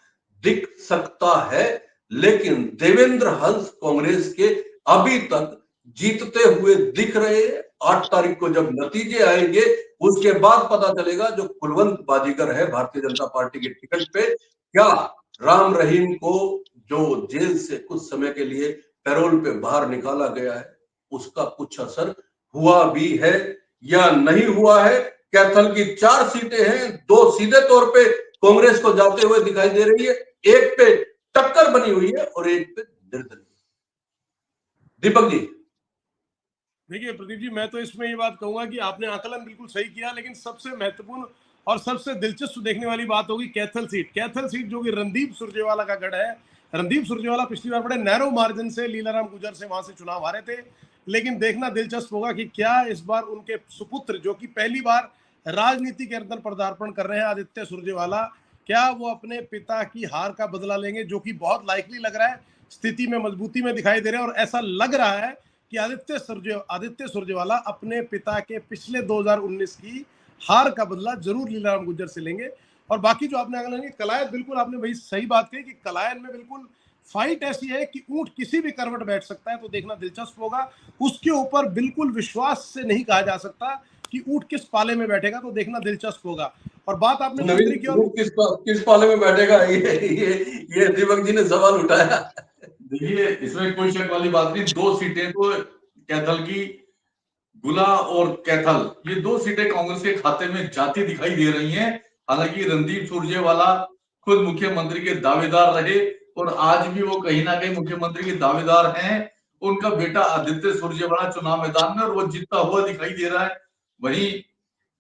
दिख सकता है, लेकिन देवेंद्र हंस कांग्रेस के अभी तक जीतते हुए दिख रहे हैं। 8 तारीख को जब नतीजे आएंगे उसके बाद पता चलेगा जो कुलवंत बाजीगर है भारतीय जनता पार्टी के टिकट पे, क्या राम रहीम को जो जेल से कुछ समय के लिए पैरोल पे बाहर निकाला गया है उसका कुछ असर हुआ भी है या नहीं हुआ है। कैथल की 4 सीटें हैं, 2 सीधे तौर पे कांग्रेस को जाते हुए दिखाई दे रही है, एक पे टक्कर बनी हुई है और एक पे निर्दलीय। दीपक जी। देखिए प्रदीप जी, मैं तो इसमें ये बात कहूंगा कि आपने आकलन बिल्कुल सही किया, लेकिन सबसे महत्वपूर्ण और सबसे दिलचस्प देखने वाली बात होगी कैथल सीट जो कि रणदीप सुरजेवाला का गढ़ है। रणदीप सुरजेवाला पिछली बार बड़े नैरो मार्जिन से लीलाराम गुर्जर से वहां से चुनाव हारे थे, लेकिन देखना दिलचस्प होगा कि क्या इस बार उनके सुपुत्र जो कि पहली बार राजनीति के अंदर पदार्पण कर रहे हैं, आदित्य सुरजेवाला, क्या वो अपने पिता की हार का बदला लेंगे, जो कि बहुत लाइकली लग रहा है, स्थिति में मजबूती में दिखाई दे रहे हैं। और ऐसा लग रहा है कि आदित्य सुरजेवाला अपने पिता के पिछले 2019 की हार का बदला जरूर लीलाराम गुर्जर से लेंगे। और बाकी जो आपने आकलन, कलायत, बिल्कुल आपने वही सही बात कही कि कलायत में बिल्कुल फाइट ऐसी है कि ऊंट किसी भी करवट बैठ सकता है, तो देखना दिलचस्प होगा। उसके ऊपर बिल्कुल विश्वास से नहीं कहा जा सकता कि ऊंट किस पाले में बैठेगा, तो देखना दिलचस्प होगा। और बात आपने दूसरी की, और किस पाले में बैठेगा, ये दीपक जी ने सवाल उठाया। देखिए इसमें कोई शक वाली बात नहीं, 2 सीटें तो कैथल की, गुला और कैथल, ये 2 सीटें कांग्रेस के खाते में जाती दिखाई दे रही हैं। हालांकि रणदीप सुरजेवाला खुद मुख्यमंत्री के दावेदार रहे और आज भी वो कहीं ना कहीं मुख्यमंत्री के दावेदार हैं। उनका बेटा आदित्य सुरजेवाला चुनाव मैदान में और वो जीतता हुआ दिखाई दे रहा है। वहीं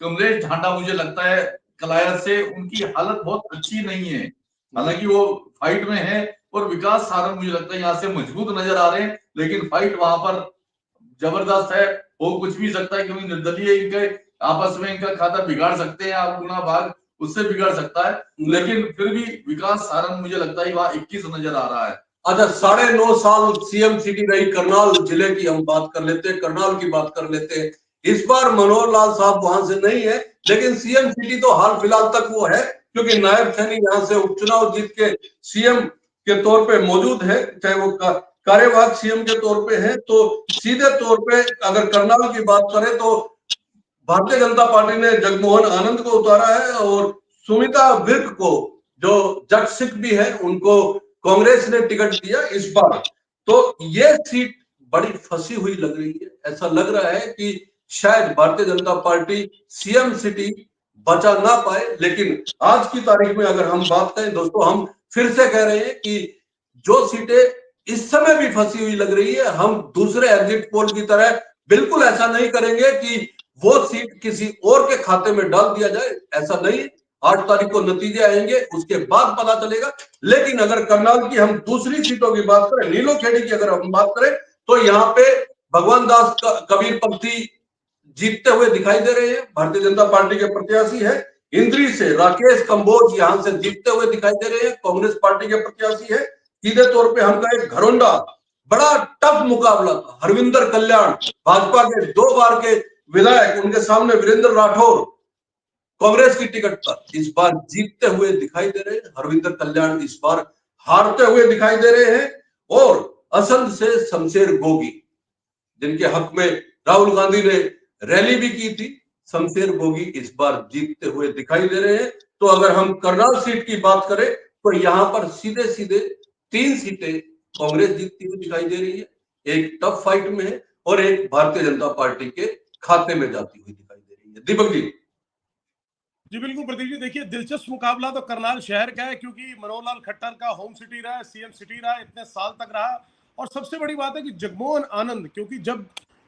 कमलेश ढांडा, मुझे लगता है कलायत से उनकी हालत बहुत अच्छी नहीं है, हालांकि वो फाइट में है। और विकास सारंग मुझे लगता है यहाँ से मजबूत नजर आ रहे हैं, लेकिन फाइट वहां पर जबरदस्त है, हो कुछ भी सकता है, क्योंकि निर्दलीय इनके आपस में इनका खाता बिगाड़ सकते हैं, आप गुना भाग उससे बिगड़ सकता है। लेकिन फिर भी विकास सारंग मुझे लगता है वहां 21 नजर आ रहा है। अच्छा, 9.5 साल सीएम सिटी रही करनाल जिले की, हम बात कर लेते हैं, करनाल की बात कर लेते हैं। इस बार मनोहर लाल साहब वहां से नहीं है, लेकिन सीएम सिटी तो हाल फिलहाल तक वो है, क्योंकि नायब सैनी यहां से उपचुनाव जीत के सीएम के तौर पे मौजूद है, चाहे वो कार्यवाहक सीएम के तौर पे है। तो सीधे तौर पे अगर करनाल की बात करें तो भारतीय जनता पार्टी ने जगमोहन आनंद को उतारा है और सुमिता विर्क को, जो जट सिख भी है, उनको कांग्रेस ने टिकट दिया इस बार। तो ये सीट बड़ी फंसी हुई लग रही है। ऐसा लग रहा है कि शायद Bharatiya Janata party CM city बचा ना पाए। लेकिन आज की तारीख में अगर हम बात करें दोस्तों, हम फिर से कह रहे हैं कि जो सीटें इस समय भी फंसी हुई लग रही है, हम दूसरे एग्जिट पोल की तरह बिल्कुल ऐसा नहीं करेंगे कि वो सीट किसी और के खाते में डाल दिया जाए, ऐसा नहीं। 8 तारीख को नतीजे आएंगे, उसके बाद पता चलेगा। लेकिन अगर करनाल की हम दूसरी सीटों की बात करें, नीलोखेड़ी की अगर हम बात करें, तो यहाँ पे भगवान दास कबीर पंथी जीतते हुए दिखाई दे रहे हैं, भारतीय जनता पार्टी के प्रत्याशी है। इंद्री से राकेश कंबोज यहां से जीतते हुए दिखाई दे रहे हैं, कांग्रेस पार्टी के प्रत्याशी है। सीधे तौर पे हम कहें घरोंडा, बड़ा टफ मुकाबला था। हरविंदर कल्याण, भाजपा के 2 बार के विधायक, उनके सामने वीरेंद्र राठौर कांग्रेस की टिकट पर इस बार जीतते हुए दिखाई दे रहे हैं। हरविंदर कल्याण इस बार हारते हुए दिखाई दे रहे हैं। और असंध से शमशेर गोगी, जिनके हक में राहुल गांधी ने रैली भी की थी, शमशेर गोगी इस बार जीतते हुए दिखाई दे रहे हैं। तो अगर हम करनाल सीट की बात करें तो यहां पर सीधे सीधे 3 सीटें कांग्रेस जीतती हुई दिखाई दे रही है, एक टफ फाइट में है और एक भारतीय जनता पार्टी के खाते में जाती हुई दिखाई दे रही है। दीपक जी। जी बिल्कुल प्रदीप जी, देखिए दिलचस्प मुकाबला तो करनाल शहर का है, क्योंकि मनोहर लाल खट्टर का होम सिटी रहा है, सीएम सिटी रहा, इतने साल तक रहा। और सबसे बड़ी बात है कि जगमोहन आनंद, क्योंकि जब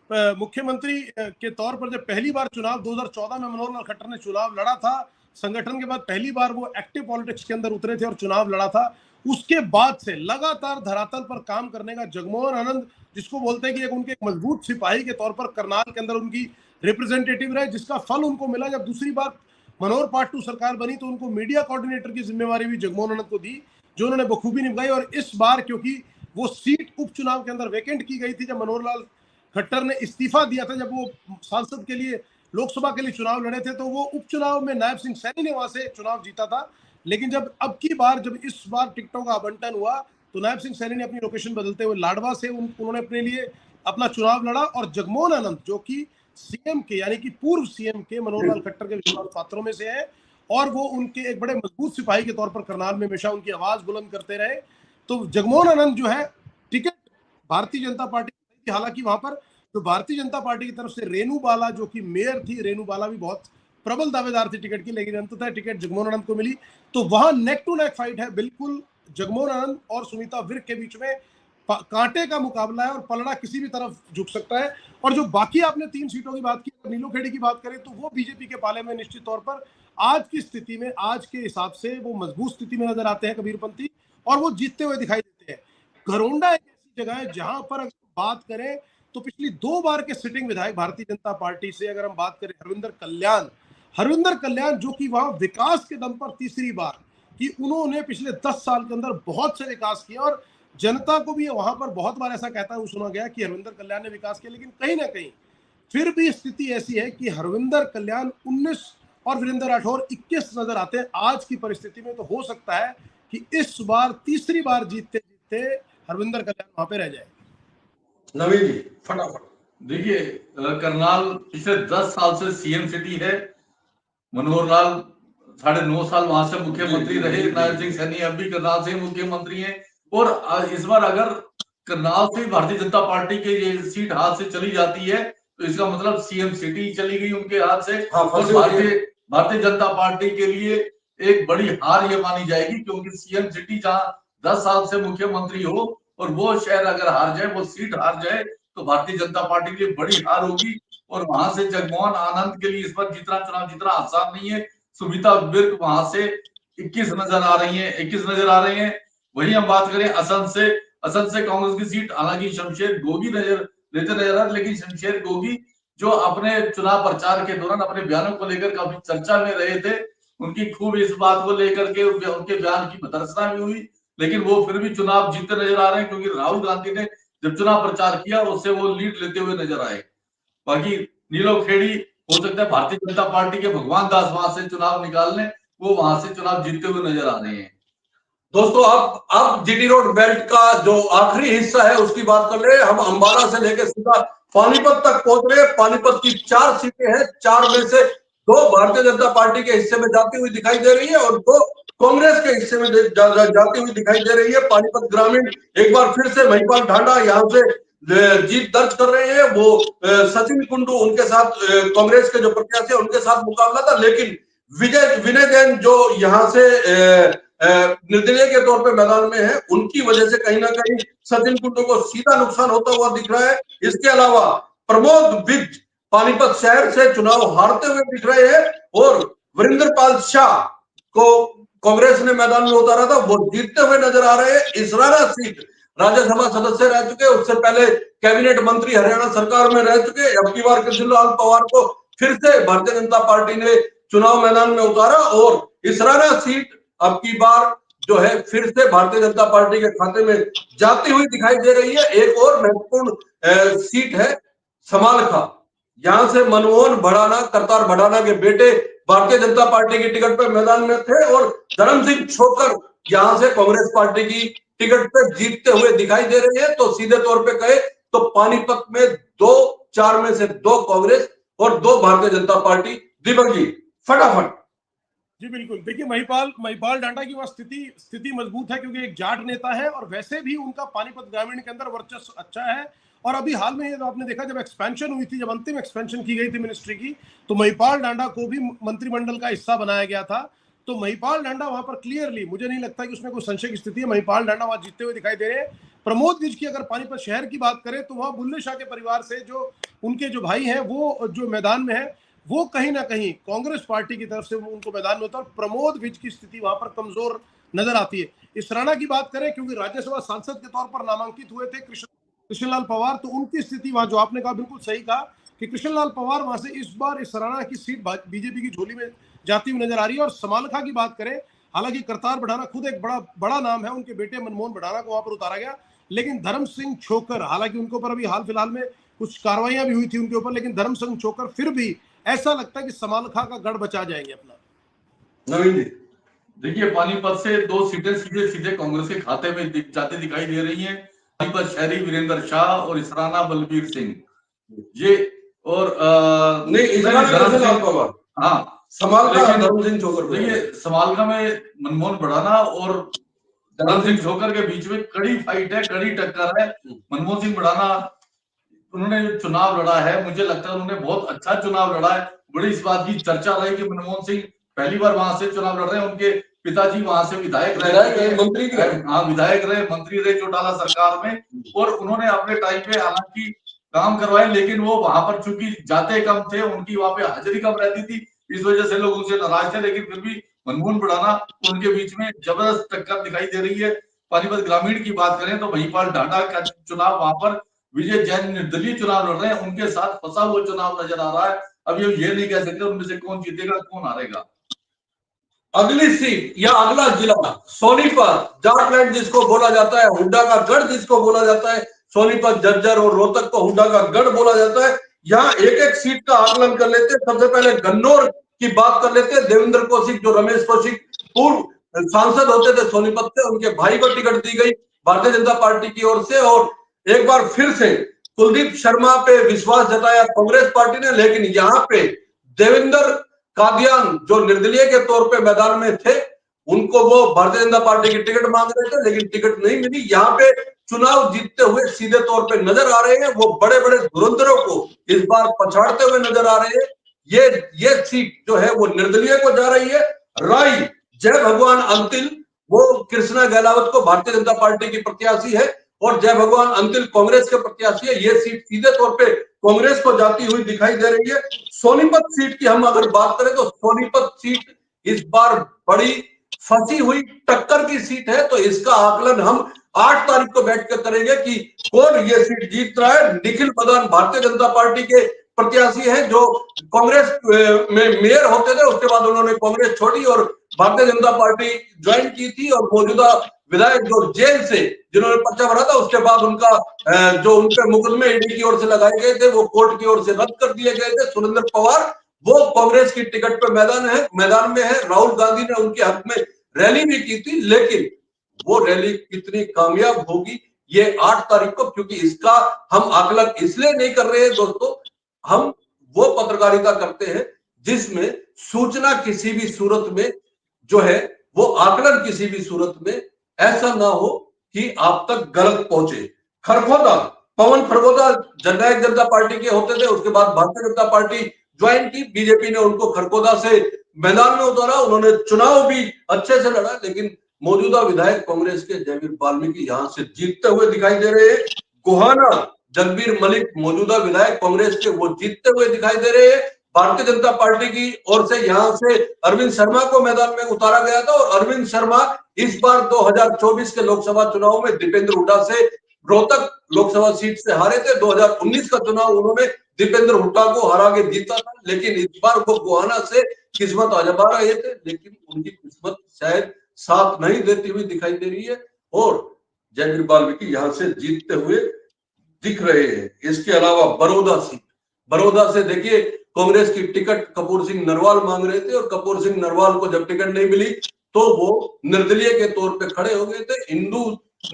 मुख्यमंत्री के तौर पर जब पहली बार चुनाव 2014 में मनोहर लाल खट्टर ने चुनाव लड़ा था, संगठन के बाद पहली बार वो एक्टिव पॉलिटिक्स के अंदर उतरे थे और चुनाव लड़ा था, उसके बाद से लगातार धरातल पर काम करने का जगमोहन आनंद, जिसको बोलते हैं कि एक उनके मजबूत सिपाही के तौर पर करनाल के अंदर उनकी रिप्रेजेंटेटिव रहे, जिसका फल उनको मिला जब दूसरी बार मनोहर पार्ट 2 सरकार बनी, तो उनको मीडिया कोऑर्डिनेटर की जिम्मेवारी भी जगमोहन आनंद को दी, जो उन्होंने बखूबी निभाई। और इस बार क्योंकि वो सीट उपचुनाव के अंदर वैकेंट की गई थी, जब मनोहर लाल खट्टर ने इस्तीफा दिया था, जब वो सांसद के लिए लोकसभा के लिए चुनाव लड़े थे, तो वो उपचुनाव में नायब सिंह सैनी ने वहां से चुनाव जीता था। लेकिन जब अब की बार जब इस बार टिकटों का आवंटन हुआ तो नायब सिंह सैनी ने अपनी लोकेशन बदलते हुए लाडवा से उन्होंने अपने लिए अपना चुनाव लड़ा, और जगमोहन आनंद जो कि सीएम के यानी कि पूर्व सीएम के मनोहर लाल खट्टर के विश्वास पात्रों में से है, और वो उनके एक बड़े मजबूत सिपाही के तौर पर करनाल में हमेशा उनकी आवाज बुलंद करते रहे। तो जगमोहन आनंद जो है टिकट भारतीय जनता पार्टी की, हालांकि वहां पर जो भारतीय जनता पार्टी की तरफ से रेणु बाला जो कि मेयर थी, रेणु बाला भी बहुत प्रबल दावेदार थी टिकट की, लेकिन अंततः टिकट जगमोहन आनंद को मिली। तो वहां नेक टू नेक फाइट है, बिल्कुल जगमोहन आनंद और सुनीता विर्क के बीच में कांटे का मुकाबला है, और पलड़ा किसी भी तरफ झुक सकता है। और जो बाकी आपने 3 सीटों की बात की, नीलोखेड़ी की बात करें तो वो बीजेपी के पाले में निश्चित तौर पर आज की स्थिति में, आज के हिसाब से वो मजबूत स्थिति में नजर आते हैं कबीरपंथी, और वो जीतते हुए दिखाई देते हैं। घरोंडा एक ऐसी जगह है जहां पर अगर बात करें तो पिछली 2 बार के सिटिंग विधायक भारतीय जनता पार्टी से अगर हम बात करें हरविंदर कल्याण जो कि वहां विकास के दम पर तीसरी बार कि उन्होंने पिछले 10 साल के अंदर बहुत से विकास किया, और जनता को भी वहां पर बहुत बार ऐसा कहता हुआ सुना गया कि हरविंदर कल्याण ने विकास किया। लेकिन कहीं ना कहीं फिर भी स्थिति ऐसी है कि हरविंदर कल्याण 19 और वीरेंद्र राठौर 21 नजर आते हैं आज की परिस्थिति में। तो हो सकता है कि इस बार तीसरी बार जीतते जीतते हरविंदर कल्याण वहां पे रह जाए। नवीन जी फटाफट। देखिए, करनाल पिछले 10 साल से सीएम सिटी है। मनोहर लाल 9.5 साल वहां से मुख्यमंत्री रहे, नायब सिंह सैनी अब भी करनाल से मुख्यमंत्री हैं। और इस बार अगर करनाल से भारतीय जनता पार्टी की ये सीट हाथ से चली जाती है तो इसका मतलब सीएम सिटी चली गई उनके हाथ से। और भारतीय जनता पार्टी के लिए एक बड़ी हार ये मानी जाएगी, क्योंकि सीएम सिटी जहां 10 साल से मुख्यमंत्री हो और वो शहर अगर हार जाए, वो सीट हार जाए, तो भारतीय जनता पार्टी के लिए बड़ी हार होगी। और वहां से जगमोहन आनंद के लिए इस बार चुनाव जितना आसान नहीं है। सुनीता विर्क वहां से 21 नजर आ रही हैं। वही हम बात करें असम से कांग्रेस की सीट, हालांकि शमशेर गोगी नजर आ रहा, लेकिन शमशेर गोगी जो अपने चुनाव प्रचार के दौरान अपने बयानों को लेकर काफी चर्चा में रहे थे, उनकी खूब इस बात को लेकर के उनके बयान की प्रदर्शना भी हुई, लेकिन वो फिर भी चुनाव जीतते नजर आ रहे हैं, क्योंकि राहुल गांधी ने जब चुनाव प्रचार किया उससे वो लीड लेते हुए नजर आए। बाकी नीलोखेड़ी हो सकता है भारतीय जनता पार्टी के भगवान दास वहां से चुनाव निकाल लें, वो वहां से चुनाव जीतते हुए नजर आ रहे हैं। दोस्तों अब जीटी रोड बेल्ट का जो आखिरी हिस्सा है उसकी बात कर रहे हैं हम। अंबाला से लेकर सीधा पानीपत तक पहुंच रहे हैं। पानीपत की 4 सीटें हैं, 4 में से 2 भारतीय जनता पार्टी के हिस्से में जाती हुई दिखाई दे रही है और 2 कांग्रेस के हिस्से में जाती हुई दिखाई दे रही है। पानीपत ग्रामीण एक बार फिर से महिपाल ढांडा यहां से जीत दर्ज कर रहे हैं। वो सचिन कुंडू उनके साथ कांग्रेस के जो प्रत्याशी है उनके साथ मुकाबला था, लेकिन विनय जैन जो यहाँ से निर्दलीय के तौर पे मैदान में है, उनकी वजह से कहीं ना कहीं सचिन कुंडू को सीधा नुकसान होता हुआ दिख रहा है। इसके अलावा प्रमोद विज पानीपत शहर से चुनाव हारते हुए दिख रहे हैं और वीरेंद्र पाल शाह को कांग्रेस ने मैदान में उतारा था, वो जीतते हुए नजर आ रहे हैं। इसरारा सीट राज्यसभा सदस्य रह चुके, उससे पहले कैबिनेट मंत्री हरियाणा सरकार में रह चुके। अब की बार कृष्णलाल पवार को फिर से भारतीय जनता पार्टी ने चुनाव मैदान में उतारा और इसरारा सीट अब की बार जो है फिर से भारतीय जनता पार्टी के खाते में जाती हुई दिखाई दे रही है। एक और महत्वपूर्ण सीट है समालखा, यहां से मनमोहन भड़ाना, करतार भड़ाना के बेटे भारतीय जनता पार्टी की टिकट पर मैदान में थे और धर्म सिंह छोकर यहां से कांग्रेस पार्टी की टिकट पर जीतते हुए दिखाई दे रहे हैं। तो सीधे तौर पे कहे तो पानीपत में 4 में से 2 कांग्रेस और 2 भारतीय जनता पार्टी। दीपक जी फटाफट। जी बिल्कुल, देखिए महिपाल डांडा की वहां स्थिति मजबूत है, क्योंकि एक जाट नेता है और वैसे भी उनका पानीपत ग्रामीण के अंदर वर्चस्व अच्छा है। और अभी हाल में जो आपने देखा, जब एक्सपेंशन हुई थी, जब अंतिम एक्सपेंशन की गई थी मिनिस्ट्री की, तो महिपाल डांडा को भी मंत्रिमंडल का हिस्सा बनाया गया था। तो महिपाल डांडा वहां पर क्लियरली, मुझे नहीं लगता कि उसमें कोई संशय की स्थिति है, महिपाल डांडा वहां जीतते हुए दिखाई दे रहे हैं। प्रमोद विज की अगर पानीपत शहर की बात करें तो वहां बुल्ले शाह के परिवार से जो उनके जो भाई हैं वो जो मैदान में है, वो कहीं ना कहीं कांग्रेस पार्टी की तरफ से वो उनको मैदान में होता है। प्रमोद विज की स्थिति वहां पर कमजोर नजर आती है। इसराना की बात करें, क्योंकि राज्यसभा सांसद के तौर पर नामांकित हुए थे कृष्णलाल पवार, तो उनकी स्थिति वहां, जो आपने कहा बिल्कुल सही कहा कि कृष्णलाल पवार वहां से इस बार इसराना की सीट बीजेपी की झोली में जाती हुई नजर आ रही है। और समालखा की बात करें, हालांकि करतार भड़ाना खुद एक बड़ा नाम है, उनके बेटे मनमोहन भड़ाना को वहां पर उतारा गया, लेकिन धर्म सिंह छोकर, हालांकि उनके ऊपर अभी हाल फिलहाल में कुछ कार्रवाइयां भी हुई थी उनके ऊपर, लेकिन धर्म सिंह छोकर फिर भी ऐसा लगता है कि समालखा का गढ़ बचा जाएंगे अपना। नवीन जी, देखिए, पानीपत से 2 सीटें सीधे सीधे कांग्रेस के खाते में जाती दिखाई दे रही हैं। पानीपत शहरी वीरेंद्र शाह और इसराना बलबीर सिंह, ये और नहीं इतना धर्म सिंह, हाँ समालखा लेकिन धर्म सिंह छोकर देखिए समालखा में मनमोहन बढ़ाना और धर्म सिंह छोकर के बीच में कड़ी फाइट है, कड़ी टक्कर है। मनमोहन सिंह बढ़ाना उन्होंने जो चुनाव लड़ा है, मुझे लगता है उन्होंने बहुत अच्छा चुनाव लड़ा है। बड़ी इस बात की चर्चा रही कि मनमोहन सिंह पहली बार वहां से चुनाव लड़ रहे हैं। उनके पिताजी वहां से विधायक रहे, मंत्री रहे, हाँ विधायक रहे, मंत्री रहे चौटाला सरकार में, और उन्होंने अपने टाइम पे हालांकि काम करवाए, लेकिन वो वहां पर चूंकि जाते कम थे, उनकी वहां पे हाजिरी कम रहती थी, इस वजह से लोग उनसे नाराज थे। लेकिन फिर भी मनमोहन बढ़ाना उनके बीच में जबरदस्त टक्कर दिखाई दे रही है। पानीपत ग्रामीण की बात करें तो महिपाल ढांडा का चुनाव, वहां पर विजय जैन निर्दलीय चुनाव लड़ रहे हैं, उनके साथ फंसा हुआ चुनाव नजर आ रहा है। अब ये नहीं कह सकते उनमें से कौन जीतेगा कौन हारेगा। अगली सीट या अगला जिला सोनीपत, जाटलैंड जिसको बोला जाता है, हुड्डा का गढ़ जिसको बोला जाता है, सोनीपत, झज्जर और रोहतक को हुड्डा का गढ़ बोला जाता है। यहाँ एक एक सीट का आकलन कर लेते हैं। सबसे पहले गन्नौर की बात कर लेते हैं। देवेंद्र कौशिक, जो रमेश कौशिक पूर्व सांसद होते थे सोनीपत से, उनके भाई को टिकट दी गई भारतीय जनता पार्टी की ओर से, और एक बार फिर से कुलदीप शर्मा पे विश्वास जताया कांग्रेस पार्टी ने। लेकिन यहाँ पे देवेंद्र कादियान, जो निर्दलीय के तौर पे मैदान में थे, उनको वो भारतीय जनता पार्टी की टिकट मांग रहे थे, लेकिन टिकट नहीं मिली। यहाँ पे चुनाव जीतते हुए सीधे तौर पे नजर आ रहे हैं। वो बड़े बड़े धुरंधरों को इस बार पछाड़ते हुए नजर आ रहे हैं। ये सीट जो है वो निर्दलीय को जा रही है। राई जय भगवान अंतिल, वो कृष्णा गहलावत को भारतीय जनता पार्टी की प्रत्याशी है, और जय भगवान अंतिल कांग्रेस के प्रत्याशी है। ये सीट सीधे तौर पे कांग्रेस को जाती हुई दिखाई दे रही है। सोनीपत सीट की हम अगर बात करें तो सोनीपत सीट इस बार बड़ी फंसी हुई टक्कर की सीट है। तो इसका आकलन हम 8 तारीख को बैठकर करेंगे कि कौन ये सीट जीत रहा है। निखिल मदान भारतीय जनता पार्टी के प्रत्याशी हैं, जो कांग्रेस में मेयर होते थे, उसके बाद उन्होंने कांग्रेस छोड़ी और भारतीय जनता पार्टी ज्वाइन की थी। और मौजूदा विधायक जो जेल से जिन्होंने पर्चा भरा था, उसके बाद उनका जो उनके मुकदमे ईडी की ओर से लगाए गए थे, वो कोर्ट की ओर से रद्द कर दिए गए थे। सुरेंद्र पवार वो कांग्रेस की टिकट पे मैदान में है। राहुल गांधी ने उनके हक में रैली भी की थी, लेकिन वो रैली कितनी कामयाब होगी ये 8 तारीख को, क्योंकि इसका हम आकलन इसलिए नहीं कर रहे हैं दोस्तों, हम वो पत्रकारिता करते हैं जिसमें सूचना किसी भी सूरत में जो है, वो आकलन किसी भी सूरत में ऐसा ना हो कि आप तक गलत पहुंचे। खरखोदा, पवन खरखोदा जननायक जनता पार्टी के होते थे, उसके बाद भारतीय जनता पार्टी ज्वाइन की, बीजेपी ने उनको खरखोदा से मैदान में उतारा। उन्होंने चुनाव भी अच्छे से लड़ा, लेकिन मौजूदा विधायक कांग्रेस के जयवीर वाल्मीकि यहां से जीतते हुए दिखाई दे रहे हैं। गोहाना जगबीर मलिक मौजूदा विधायक कांग्रेस के, वो जीतते हुए दिखाई दे रहे हैं। भारतीय जनता पार्टी की ओर से यहां से अरविंद शर्मा को मैदान में उतारा गया था, और अरविंद शर्मा इस बार 2024 के लोकसभा चुनाव में दीपेंद्र हुड्डा से रोहतक लोकसभा सीट से हारे थे। 2019 का चुनाव उन्होंने दीपेंद्र हुड्डा को हरा के जीता था, लेकिन इस बार वो गोहाना से किस्मत आजमा रहे थे, लेकिन उनकी किस्मत शायद साथ नहीं देती हुई दिखाई दे रही है, और जयवीर वाल्मीकि यहां से जीतते हुए दिख रहे हैं। इसके अलावा बड़ौदा से देखिए, कांग्रेस की टिकट कपूर सिंह नरवाल मांग रहे थे, और कपूर सिंह नरवाल को जब टिकट नहीं मिली तो वो निर्दलीय के तौर पे खड़े हो गए थे। इंदू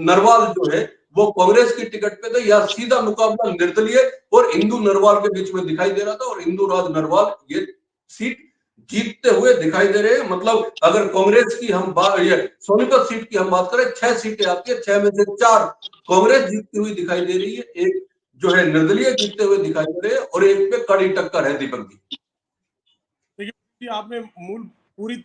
नरवाल जो है वो कांग्रेस की टिकट पे थे। या सीधा मुकाबला निर्दलीय और इंदू नरवाल के बीच में दिखाई दे रहा था, और इंदू राज नरवाल ये सीट जीतते हुए दिखाई दे रहे हैं। मतलब अगर कांग्रेस की हम बात, ये सोनीपत सीट की हम बात करें, 6 सीटें आती है, 6 में से 4 कांग्रेस जीतती हुई दिखाई दे रही है, एक जो है निर्दलीय जीतते हुए दिखाई दे रहे हैं, और एक पे कड़ी टक्कर है। दीपक जी, देखिए आपने पूरी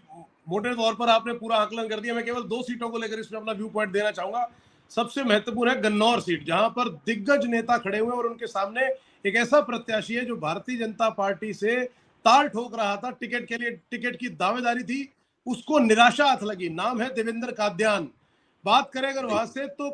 मोटे तौर पर आपने पूरा आकलन कर दिया। मैं केवल 2 सीटों को लेकर इसमें अपना व्यू पॉइंट देना चाहूंगा। सबसे महत्वपूर्ण है गन्नौर सीट, जहां पर दिग्गज नेता खड़े हुए और उनके सामने एक ऐसा प्रत्याशी है जो भारतीय जनता पार्टी से ताल ठोक रहा था, टिकट के लिए टिकट की दावेदारी थी, उसको निराशा हाथ लगी। नाम है देवेंद्र कादियान। बात करें अगर वहां से तो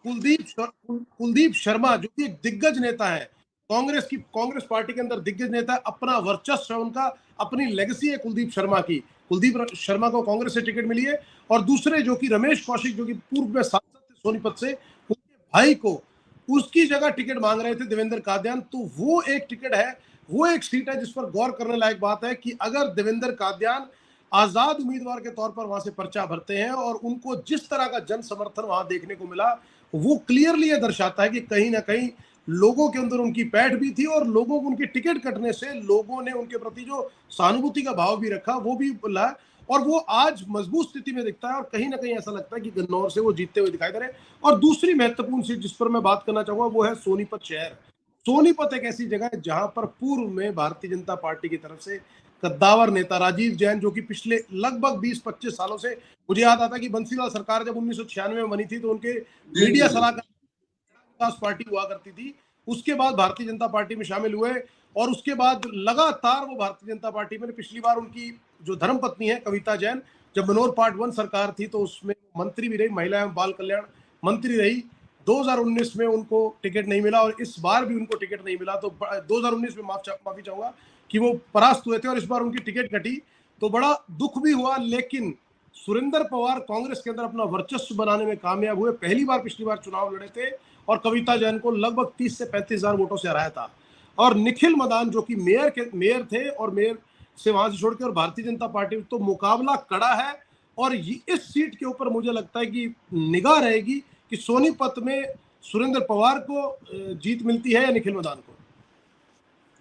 कुलदीप शर्मा, जो कि एक दिग्गज नेता है, कांग्रेस पार्टी के अंदर दिग्गज नेता है, अपना वर्चस्व है उनका, अपनी लेगेसी है कुलदीप शर्मा की। कुलदीप शर्मा को कांग्रेस से टिकट मिली है, और दूसरे जो कि रमेश कौशिक, जो कि पूर्व में सांसद थे सोनीपत से, उनके भाई को उसकी जगह टिकट मांग रहे थे देवेंद्र कादियान। तो वो एक टिकट है, वो एक सीट है जिस पर गौर करने लायक बात है कि अगर देवेंद्र कादियान आजाद उम्मीदवार के तौर पर वहां से पर्चा भरते हैं और उनको जिस तरह का जन समर्थन वहां देखने को मिला, वो क्लियरली ये दर्शाता है कि कहीं ना कहीं लोगों के अंदर उनकी पैठ भी थी और लोगों को उनकी टिकट कटने से लोगों ने उनके प्रति जो सहानुभूति का भाव भी रखा वो भी बोला, और वो आज मजबूत स्थिति में दिखता है और कहीं ना कहीं ऐसा लगता है कि गन्नौर से वो जीतते हुए दिखाई दे रहे हैं। और दूसरी महत्वपूर्ण सीट जिस पर मैं बात करना चाहूंगा वो है सोनीपत शहर। सोनीपत एक ऐसी जगह है जहां पर पूर्व में भारतीय जनता पार्टी की तरफ से कद्दावर नेता राजीव जैन, जो कि पिछले लगभग 20-25 सालों से, मुझे याद आता है कि बंसीलाल सरकार जब 1996 में बनी थी तो उनके मीडिया सलाहकार विकास पार्टी हुआ करती थी, उसके बाद भारतीय जनता पार्टी में शामिल हुए और उसके बाद लगातार वो भारतीय जनता पार्टी में, पिछली बार उनकी जो धर्मपत्नी है कविता जैन, जब मनोहर पार्ट 1 सरकार थी तो उसमें मंत्री भी रही, महिला एवं बाल कल्याण मंत्री रही। 2019 में उनको टिकट नहीं मिला और इस बार भी उनको टिकट नहीं मिला, तो 2019 में माफी चाहूंगा कि वो परास्त हुए थे और इस बार उनकी टिकट कटी तो बड़ा दुख भी हुआ। लेकिन सुरेंद्र पवार कांग्रेस के अंदर अपना वर्चस्व बनाने में कामयाब हुए, पहली बार पिछली बार चुनाव लड़े थे और कविता जैन को लगभग 30 से 35 हजार वोटों से हराया था। और निखिल मदान जो कि मेयर थे और मेयर से वहां से छोड़ के और भारतीय जनता पार्टी, तो मुकाबला कड़ा है और इस सीट के ऊपर मुझे लगता है कि निगाह रहेगी कि सोनीपत में सुरेंद्र पवार को जीत मिलती है या निखिल मदान को।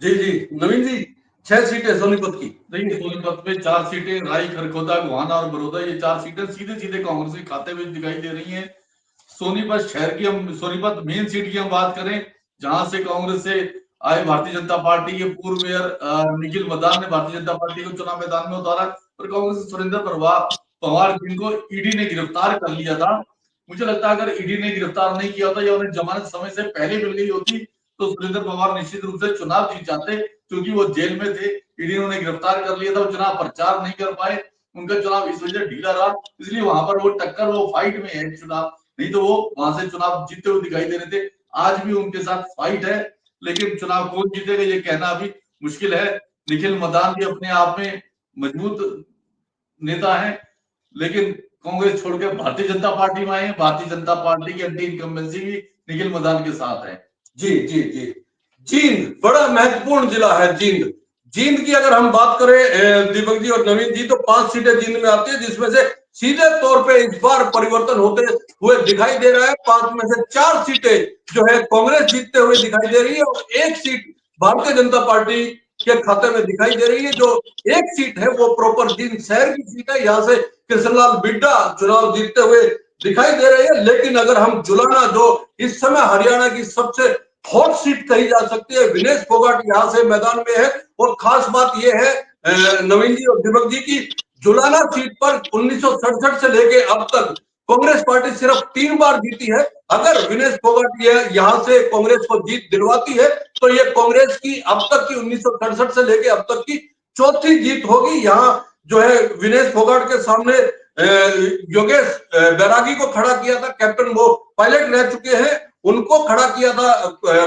जी जी नवीन जी, 6 सीटें सोनीपत की। देखिए सोनीपत में 4 सीटें, राई, खरखोदा, गोहाना और बड़ौदा, ये 4 सीटें सीधे सीधे कांग्रेस के खाते में दिखाई दे रही हैं। सोनीपत शहर की हम, सोनीपत मेन सीट की हम बात करें, जहां से कांग्रेस से आए भारतीय जनता पार्टी के पूर्व मेयर निखिल मदान ने भारतीय जनता पार्टी को चुनाव मैदान में उतारा और कांग्रेस से सुरेंद्र पवार जिनको ईडी ने गिरफ्तार कर लिया था। मुझे लगता है अगर ईडी ने गिरफ्तार नहीं किया होता या उन्हें जमानत समय से पहले मिल गई होती तो सुरेंद्र पवार निश्चित रूप से चुनाव जीत जाते, क्योंकि वो जेल में थे, ईडी ने उन्हें गिरफ्तार कर लिया था, वो चुनाव प्रचार नहीं कर पाए, उनका चुनाव इस वजह से ढीला रहा, इसलिए वहां पर वो टक्कर, वो फाइट में है चुनाव, नहीं तो वो वहां से चुनाव जीतते हुए दिखाई दे रहे थे। आज भी उनके साथ फाइट है, लेकिन चुनाव कौन जीतेगा ये कहना अभी मुश्किल है। निखिल मदान भी अपने आप में मजबूत नेता है, लेकिन कांग्रेस छोड़कर भारतीय जनता पार्टी में आए हैं, भारतीय जनता पार्टी की एंटी इनकम्बेंसी भी निखिल मदान के साथ है। जी जी जी, जींद बड़ा महत्वपूर्ण जिला है। जींद की अगर हम बात करें दीपक जी और नवीन जी, तो 5 सीटें जींद में आती है, जिसमें से सीधे तौर पे इस बार परिवर्तन होते हुए दिखाई दे रहा है। 5 में से 4 सीटें जो है कांग्रेस जीतते हुए दिखाई दे रही है और 1 सीट भारतीय जनता पार्टी के खाते में दिखाई दे रही है। जो 1 सीट है वो प्रॉपर जींद शहर की सीट है, यहाँ से कृष्णलाल बिड्डा चुनाव जीतते हुए दिखाई दे रहे हैं। लेकिन अगर हम जुलाना, जो इस समय हरियाणा की सबसे हॉट सीट कही जा सकती है, विनेश फोगाट यहाँ से मैदान में है। और खास बात यह है नवीन जी और दीपक जी की, जुलाना सीट पर 1967 से लेके अब तक कांग्रेस पार्टी सिर्फ 3 बार जीती है। अगर विनेश फोगाट यहाँ से कांग्रेस को जीत दिलवाती है तो ये कांग्रेस की अब तक की 1967 से लेके अब तक की 4थी जीत होगी। यहाँ जो है विनेश फोगाट के सामने योगेश बैरागी को खड़ा किया था, कैप्टन, वो पायलट रह चुके हैं, उनको खड़ा किया था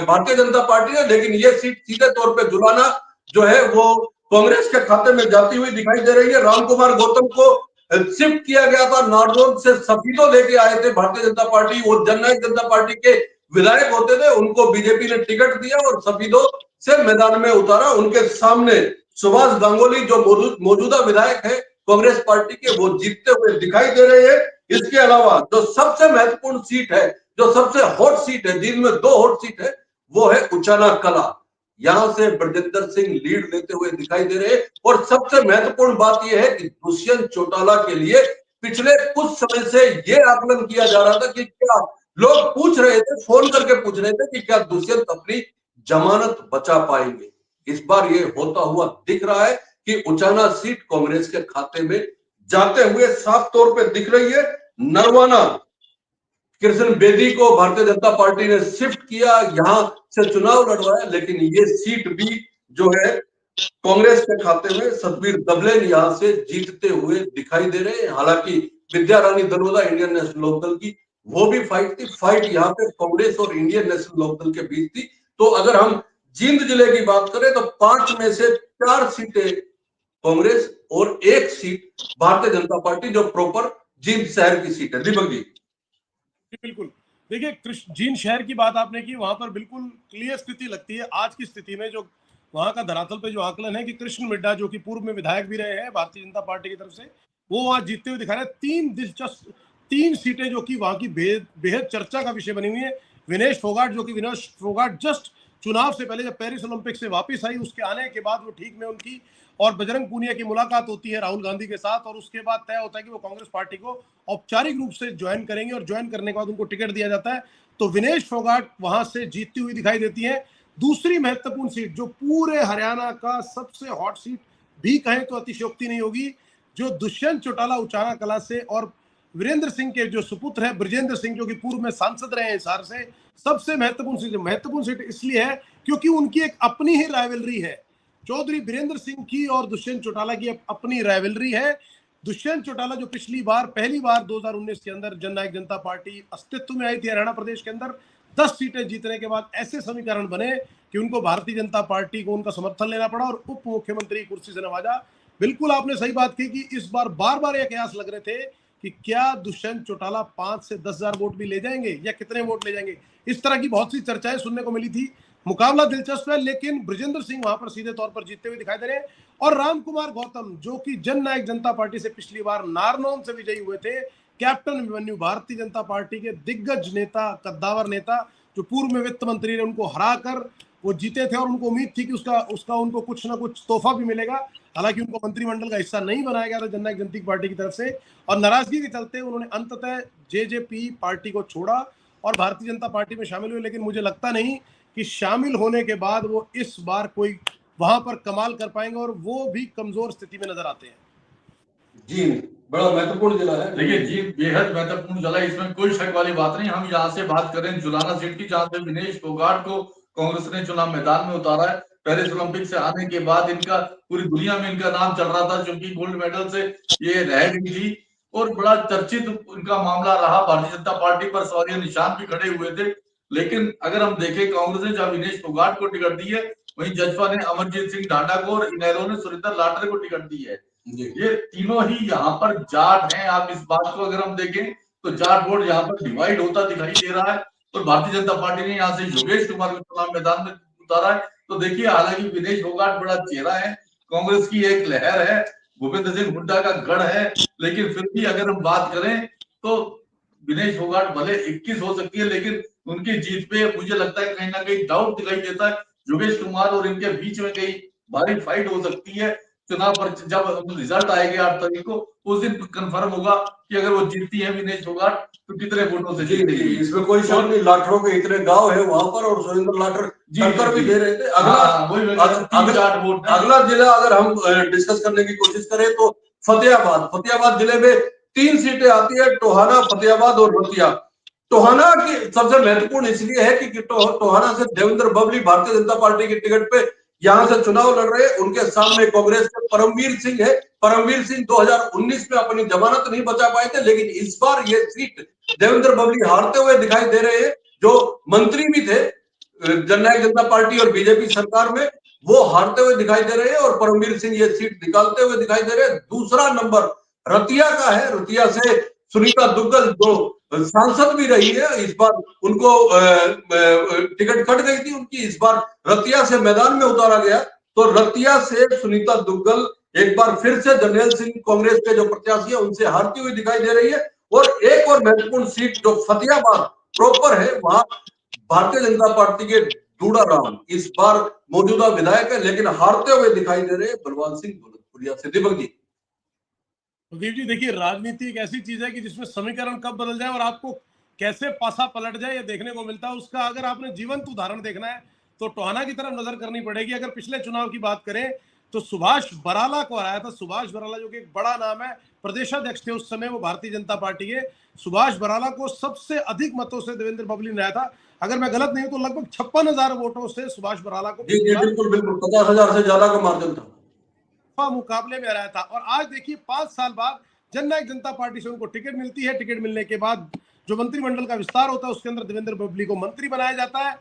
भारतीय जनता पार्टी ने। लेकिन ये सीट सीधे तौर पे जुलाना जो है वो कांग्रेस के खाते में जाती हुई दिखाई दे रही है। रामकुमार गौतम को शिफ्ट किया गया था, नारनौल से सफीदो लेके आए थे भारतीय जनता पार्टी, वो जननायक जनता पार्टी के विधायक होते थे, उनको बीजेपी ने टिकट दिया और सफीदो से मैदान में उतारा। उनके सामने सुभाष गांगुली जो मौजूदा विधायक है कांग्रेस पार्टी के, वो जीतते हुए दिखाई दे रहे हैं। इसके अलावा जो सबसे महत्वपूर्ण सीट है, जो सबसे हॉट सीट है, जिनमें 2 हॉट सीट है, वो है उचाना कला। यहां से ब्रजेंद्र सिंह लीड लेते हुए दिखाई दे रहे हैं। और सबसे महत्वपूर्ण बात यह है कि दुष्यंत चौटाला के लिए पिछले कुछ समय से यह आकलन किया जा रहा था कि क्या, लोग पूछ रहे थे, फोन करके पूछ रहे थे कि क्या दुष्यंत अपनी जमानत बचा पाएंगे। इस बार ये होता हुआ दिख रहा है कि उचाना सीट कांग्रेस के खाते में जाते हुए साफ तौर पे दिख रही है। नरवाना कृष्ण बेदी को भारतीय जनता पार्टी ने शिफ्ट किया, यहां से चुनाव लड़वाया, लेकिन ये सीट भी जो है कांग्रेस के खाते में सतबीर दबलेन यहां से जीतते हुए दिखाई दे रहे हैं। हालांकि विद्या रानी दलोदा इंडियन नेशनल लोकदल की, वो भी फाइट थी, फाइट यहाँ पे कांग्रेस और इंडियन नेशनल लोकदल के बीच थी। तो अगर हम जींद जिले की बात करें तो 5 में से 4 सीटें कांग्रेस और 1 सीट भारतीय जनता पार्टी, जो प्रॉपर जींद शहर की सीट है। दीपक जी। बिल्कुल, देखिए जींद शहर की बात आपने की, वहां पर बिल्कुल क्लियर स्थिति लगती है आज की स्थिति में। जो वहां का धरातल पे जो आकलन है कि कृष्ण मिड्ढा, जो कि पूर्व में विधायक भी रहे हैं भारतीय जनता पार्टी की तरफ से, वो वहां जीतते हुए दिखा रहे हैं। 3 सीटें जो कि वहां की बेहद चर्चा का विषय बनी हुई है। विनेश फोगाट जस्ट चुनाव से पहले जब पेरिस ओलंपिक से वापस आई, उसके आने के बाद वो ठीक में उनकी और बजरंग पूनिया की मुलाकात होती है राहुल गांधी के साथ, और उसके बाद तय होता है कि वो कांग्रेस पार्टी को औपचारिक रूप से ज्वाइन करेंगे, और ज्वाइन करने के बाद उनको टिकट दिया जाता है। तो विनेश फोगाट वहां से जीतती हुई दिखाई देती है। दूसरी महत्वपूर्ण सीट, जो पूरे हरियाणा का सबसे हॉट सीट भी कहें तो अतिशयोक्ति नहीं होगी, जो दुष्यंत चौटाला उचाना कला से और वीरेंद्र सिंह के जो सुपुत्र है ब्रजेंद्र सिंह, जो कि पूर्व में सांसद रहे हैं हिसार से, सबसे महत्वपूर्ण सीट इसलिए है क्योंकि उनकी एक अपनी ही राइवलरी है। चौधरी बीरेंद्र सिंह की और दुष्यंत चौटाला की अपनी राइवलरी है। दुष्यंत चौटाला जो पहली बार 2019 के अंदर जननायक जनता पार्टी अस्तित्व में आई थी हरियाणा प्रदेश के अंदर, 10 सीटें जीतने के बाद ऐसे समीकरण बने कि उनको भारतीय जनता पार्टी को उनका समर्थन लेना पड़ा और उप मुख्यमंत्री कुर्सी से नवाजा। बिल्कुल आपने सही बात की कि इस बार बार ये कयास लग रहे थे कि क्या दुष्यंत चौटाला 5 से 10,000 वोट भी ले जाएंगे या कितने वोट ले जाएंगे, इस तरह की बहुत सी चर्चाएं सुनने को मिली थी। मुकाबला दिलचस्प है, लेकिन ब्रजेंद्र सिंह वहां पर सीधे तौर पर जीतते हुए दिखाई दे रहे हैं। और रामकुमार गौतम, जो कि जननायक जनता पार्टी से पिछली बार नारनौल से विजयी हुए थे, कैप्टन अभिमन्यु, भारतीय जनता पार्टी के दिग्गज नेता, कद्दावर नेता, जो पूर्व में वित्त मंत्री ने, उनको हराकर वो जीते थे और उनको उम्मीद थी कि उसका उनको कुछ ना कुछ तोहफा भी मिलेगा। हालांकि उनको मंत्रिमंडल का हिस्सा नहीं बनाया गया था जननायक जनता पार्टी की तरफ से, और नाराजगी के चलते उन्होंने अंततः जेजेपी पार्टी को छोड़ा और भारतीय जनता पार्टी में शामिल हुए। लेकिन मुझे लगता नहीं कि शामिल होने के बाद वो इस बार कोई वहां पर कमाल कर पाएंगे, और वो भी कमजोर स्थिति में नजर आते हैं। जी, बड़ा महत्वपूर्ण जिला है। देखिए जी, बेहद महत्वपूर्ण जिला, इसमें कोई शक वाली बात नहीं। हम यहाँ से बात करें जुलाना सीट की, जहां से विनेश फोगाट को कांग्रेस ने चुनाव मैदान में उतारा है। पेरिस ओलंपिक से आने के बाद इनका पूरी दुनिया में इनका नाम चल रहा था, क्योंकि गोल्ड मेडल से ये रह गई थी और बड़ा चर्चित इनका मामला रहा। भारतीय जनता पार्टी पर सवालिया निशान भी खड़े हुए थे। लेकिन अगर हम देखें, कांग्रेस ने जहां विनेश फोगाट को टिकट दी है, वहीं जजपा ने अमरजीत सिंह ढांडा को और इनेलो ने सुरेंद्र लाटरे को टिकट दी है। ये तीनों ही यहाँ पर जाट हैं। आप इस बात को अगर हम देखें तो जाट वोट यहाँ पर डिवाइड होता दिखाई दे रहा है, और भारतीय जनता पार्टी ने यहाँ से योगेश कुमार को चुनाव मैदान में उतारा है। तो देखिए, हालांकि विनेश फोगाट बड़ा चेहरा है, कांग्रेस की एक लहर है, भूपेंद्र सिंह हुड्डा का गढ़ है, लेकिन फिर भी अगर हम बात करें तो विनेश फोगाट भले 21 हो सकती है, लेकिन उनकी जीत पे मुझे लगता है कहीं ना कहीं डाउट दिखाई देता है। योगेश कुमार और इनके बीच में कहीं भारी फाइट हो सकती है। चुनाव पर जब रिजल्ट आएगा 8 तारीख को, उस दिन कंफर्म होगा कि अगर वो जीतती है विनेश फोगाट तो कितने वोटों से जीतती है। इसमें कोई शक नहीं, लाठरों के इतने गांव है वहां पर, और सुरेंद्र लाठर टक्कर भी दे रहे थे। अगला जिला अगर हम डिस्कस करने की कोशिश करें तो फतेहाबाद जिले में 3 सीटें आती है, टोहाना, फतेहाबाद और रतिया। टोहाना की सबसे महत्वपूर्ण इसलिए है कि टोहाना से देवेंद्र बबली भारतीय जनता पार्टी की टिकट पे यहां से चुनाव लड़ रहे हैं। उनके सामने कांग्रेस के परमवीर सिंह है। परमवीर सिंह 2019 में अपनी जमानत नहीं बचा पाए थे, लेकिन इस बार ये सीट देवेंद्र बबली हारते हुए दिखाई दे रहे हैं। जो मंत्री भी थे जननायक जनता पार्टी और बीजेपी सरकार में, वो हारते हुए दिखाई दे रहे हैं और परमवीर सिंह ये सीट निकालते हुए दिखाई दे रहे हैं। दूसरा नंबर रतिया का है। रतिया से सुनीता दुग्गल जो सांसद भी रही है, इस बार उनको टिकट कट गई थी उनकी, इस बार रतिया से मैदान में उतारा गया। तो रतिया से सुनीता दुग्गल एक बार फिर से जर्नैल सिंह कांग्रेस के जो प्रत्याशी है उनसे हारती हुई दिखाई दे रही है। और एक और महत्वपूर्ण सीट जो फतेहाबाद प्रॉपर है, वहां भारतीय जनता पार्टी के डूडा राम इस बार मौजूदा विधायक है, लेकिन हारते हुए दिखाई दे रहे हैं बलवान सिंह गोलखपुरिया से। दीपक जी। कुलदीप जी, देखिए, राजनीति एक ऐसी चीज है कि जिसमें समीकरण कब बदल जाए और आपको कैसे पासा पलट जाए, ये देखने को मिलता है। उसका अगर आपने जीवंत उदाहरण देखना है तो टोहाना की तरफ नजर करनी पड़ेगी। अगर पिछले चुनाव की बात करें तो सुभाष बराला को हराया था। सुभाष बराला जो कि एक बड़ा नाम है, प्रदेशाध्यक्ष थे उस समय वो भारतीय जनता पार्टी के। सुभाष बराला को सबसे अधिक मतों से देवेंद्र बबली ने हराया था। अगर मैं गलत नहीं हूं तो लगभग 56,000 वोटों से सुभाष बराला को बिल्कुल 50,000 से ज्यादा का मार्जिन था, मुकाबले में हराया था। और आज देखिए, 5 साल बाद जननायक जनता पार्टी से उनको टिकट मिलती है। टिकट मिलने के बाद जो मंत्रिमंडल का विस्तार होता है उसके अंदर देवेंद्र बबली को मंत्री बनाया जाता है।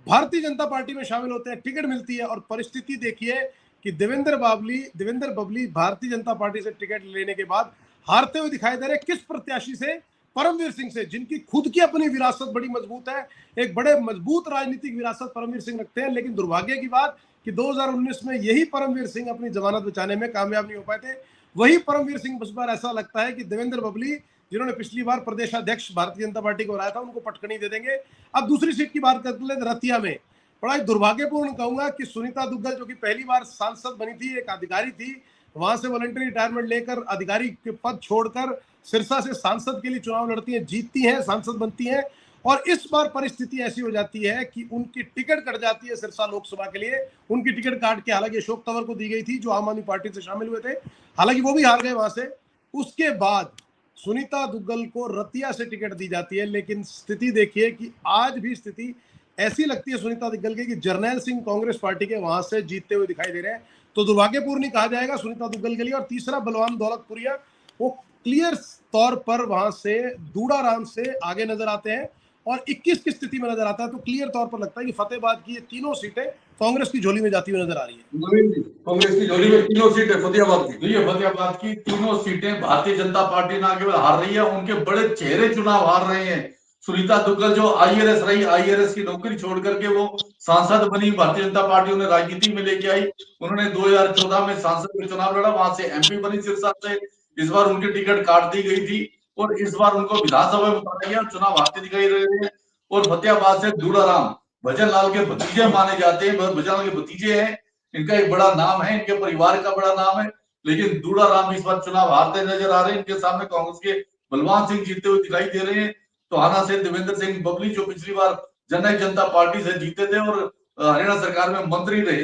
भारतीय जनता पार्टी में शामिल होते हैं, टिकट मिलती है, और परिस्थिति देखिए कि देवेंद्र बबली भारतीय जनता पार्टी से टिकट लेने के बाद हारते हुए दिखाई दे रहे। किस प्रत्याशी से? परमवीर सिंह से, जिनकी खुद की अपनी विरासत बड़ी मजबूत है, एक बड़े मजबूत राजनीतिक विरासत परमवीर सिंह रखते हैं, लेकिन दुर्भाग्य की बात कि 2019 में यही परमवीर सिंह अपनी जमानत बचाने में कामयाब नहीं हो पाए थे। वही परमवीर सिंह इस बार ऐसा लगता है कि देवेंद्र बबली, जिन्होंने पिछली बार प्रदेशाध्यक्ष भारतीय जनता पार्टी को बनाया था, उनको पटकनी दे देंगे। अब दूसरी सीट की बात करते हैं रतिया में। बड़ा ही दुर्भाग्यपूर्ण कहूंगा कि सुनीता दुग्गल, जो कि पहली बार सांसद बनी थी, एक अधिकारी थी, वहां से वॉलंटरी रिटायरमेंट लेकर अधिकारी के पद छोड़कर सिरसा से सांसद के लिए चुनाव लड़ती हैं, जीतती हैं, सांसद बनती हैं, और इस बार परिस्थिति ऐसी हो जाती है कि उनकी टिकट कट जाती है सिरसा लोकसभा के लिए। उनकी टिकट काट के हालांकि अशोक तंवर को दी गई थी, जो आम आदमी पार्टी से शामिल हुए थे, हालांकि वो भी हार गए वहां से। उसके बाद सुनीता दुग्गल को रतिया से टिकट दी जाती है, लेकिन स्थिति देखिए कि आज भी स्थिति ऐसी लगती है सुनीता दुग्गल की कि जर्नैल सिंह कांग्रेस पार्टी के वहां से जीतते हुए दिखाई दे रहे हैं। तो दुर्भाग्यपूर्ण ही कहा जाएगा सुनीता दुग्गल के लिए। और तीसरा बलवान दौलतपुरिया, वो क्लियर तौर पर वहां से दूड़ाराम से आगे नजर आते हैं और 21 की स्थिति में नजर आता है। तो क्लियर तौर पर लगता है कि फतेहाबाद की ये तीनों सीटें कांग्रेस की झोली में जाती हुई नजर आ रही है। नवीन जी, कांग्रेस की झोली में तीनों सीटें फतेहाबाद की। देखिए, फतेहाबाद की तीनों सीटें भारतीय जनता पार्टी ना केवल हार रही है, उनके बड़े चेहरे चुनाव हार रहे हैं। सुनीता दुग्गल जो आईआरएस रही, आईआरएस की नौकरी छोड़ करके वो सांसद बनी, भारतीय जनता पार्टी उन्हें राजनीति में लेके आई। उन्होंने 2014 में सांसद में चुनाव लड़ा, वहां से एमपी बनी सिरसा से। इस बार उनकी टिकट काट दी गई थी और इस बार उनको विधानसभा में उतारा गया, चुनाव हारते दिखाई दे रहे हैं। और फतेहाबाद से दूड़ाराम भजन लाल के भतीजे माने जाते हैं, भजन लाल के भतीजे हैं, इनका एक बड़ा नाम है, इनके परिवार का बड़ा नाम है, लेकिन दूड़ाराम इस बार चुनाव हारते नजर आ रहे हैं। इनके सामने कांग्रेस के बलवान सिंह जीतते हुए दिखाई दे रहे हैं। टोहाना से देवेंद्र सिंह बबली, जो पिछली बार जननायक जनता पार्टी से जीते थे और हरियाणा सरकार में मंत्री रहे,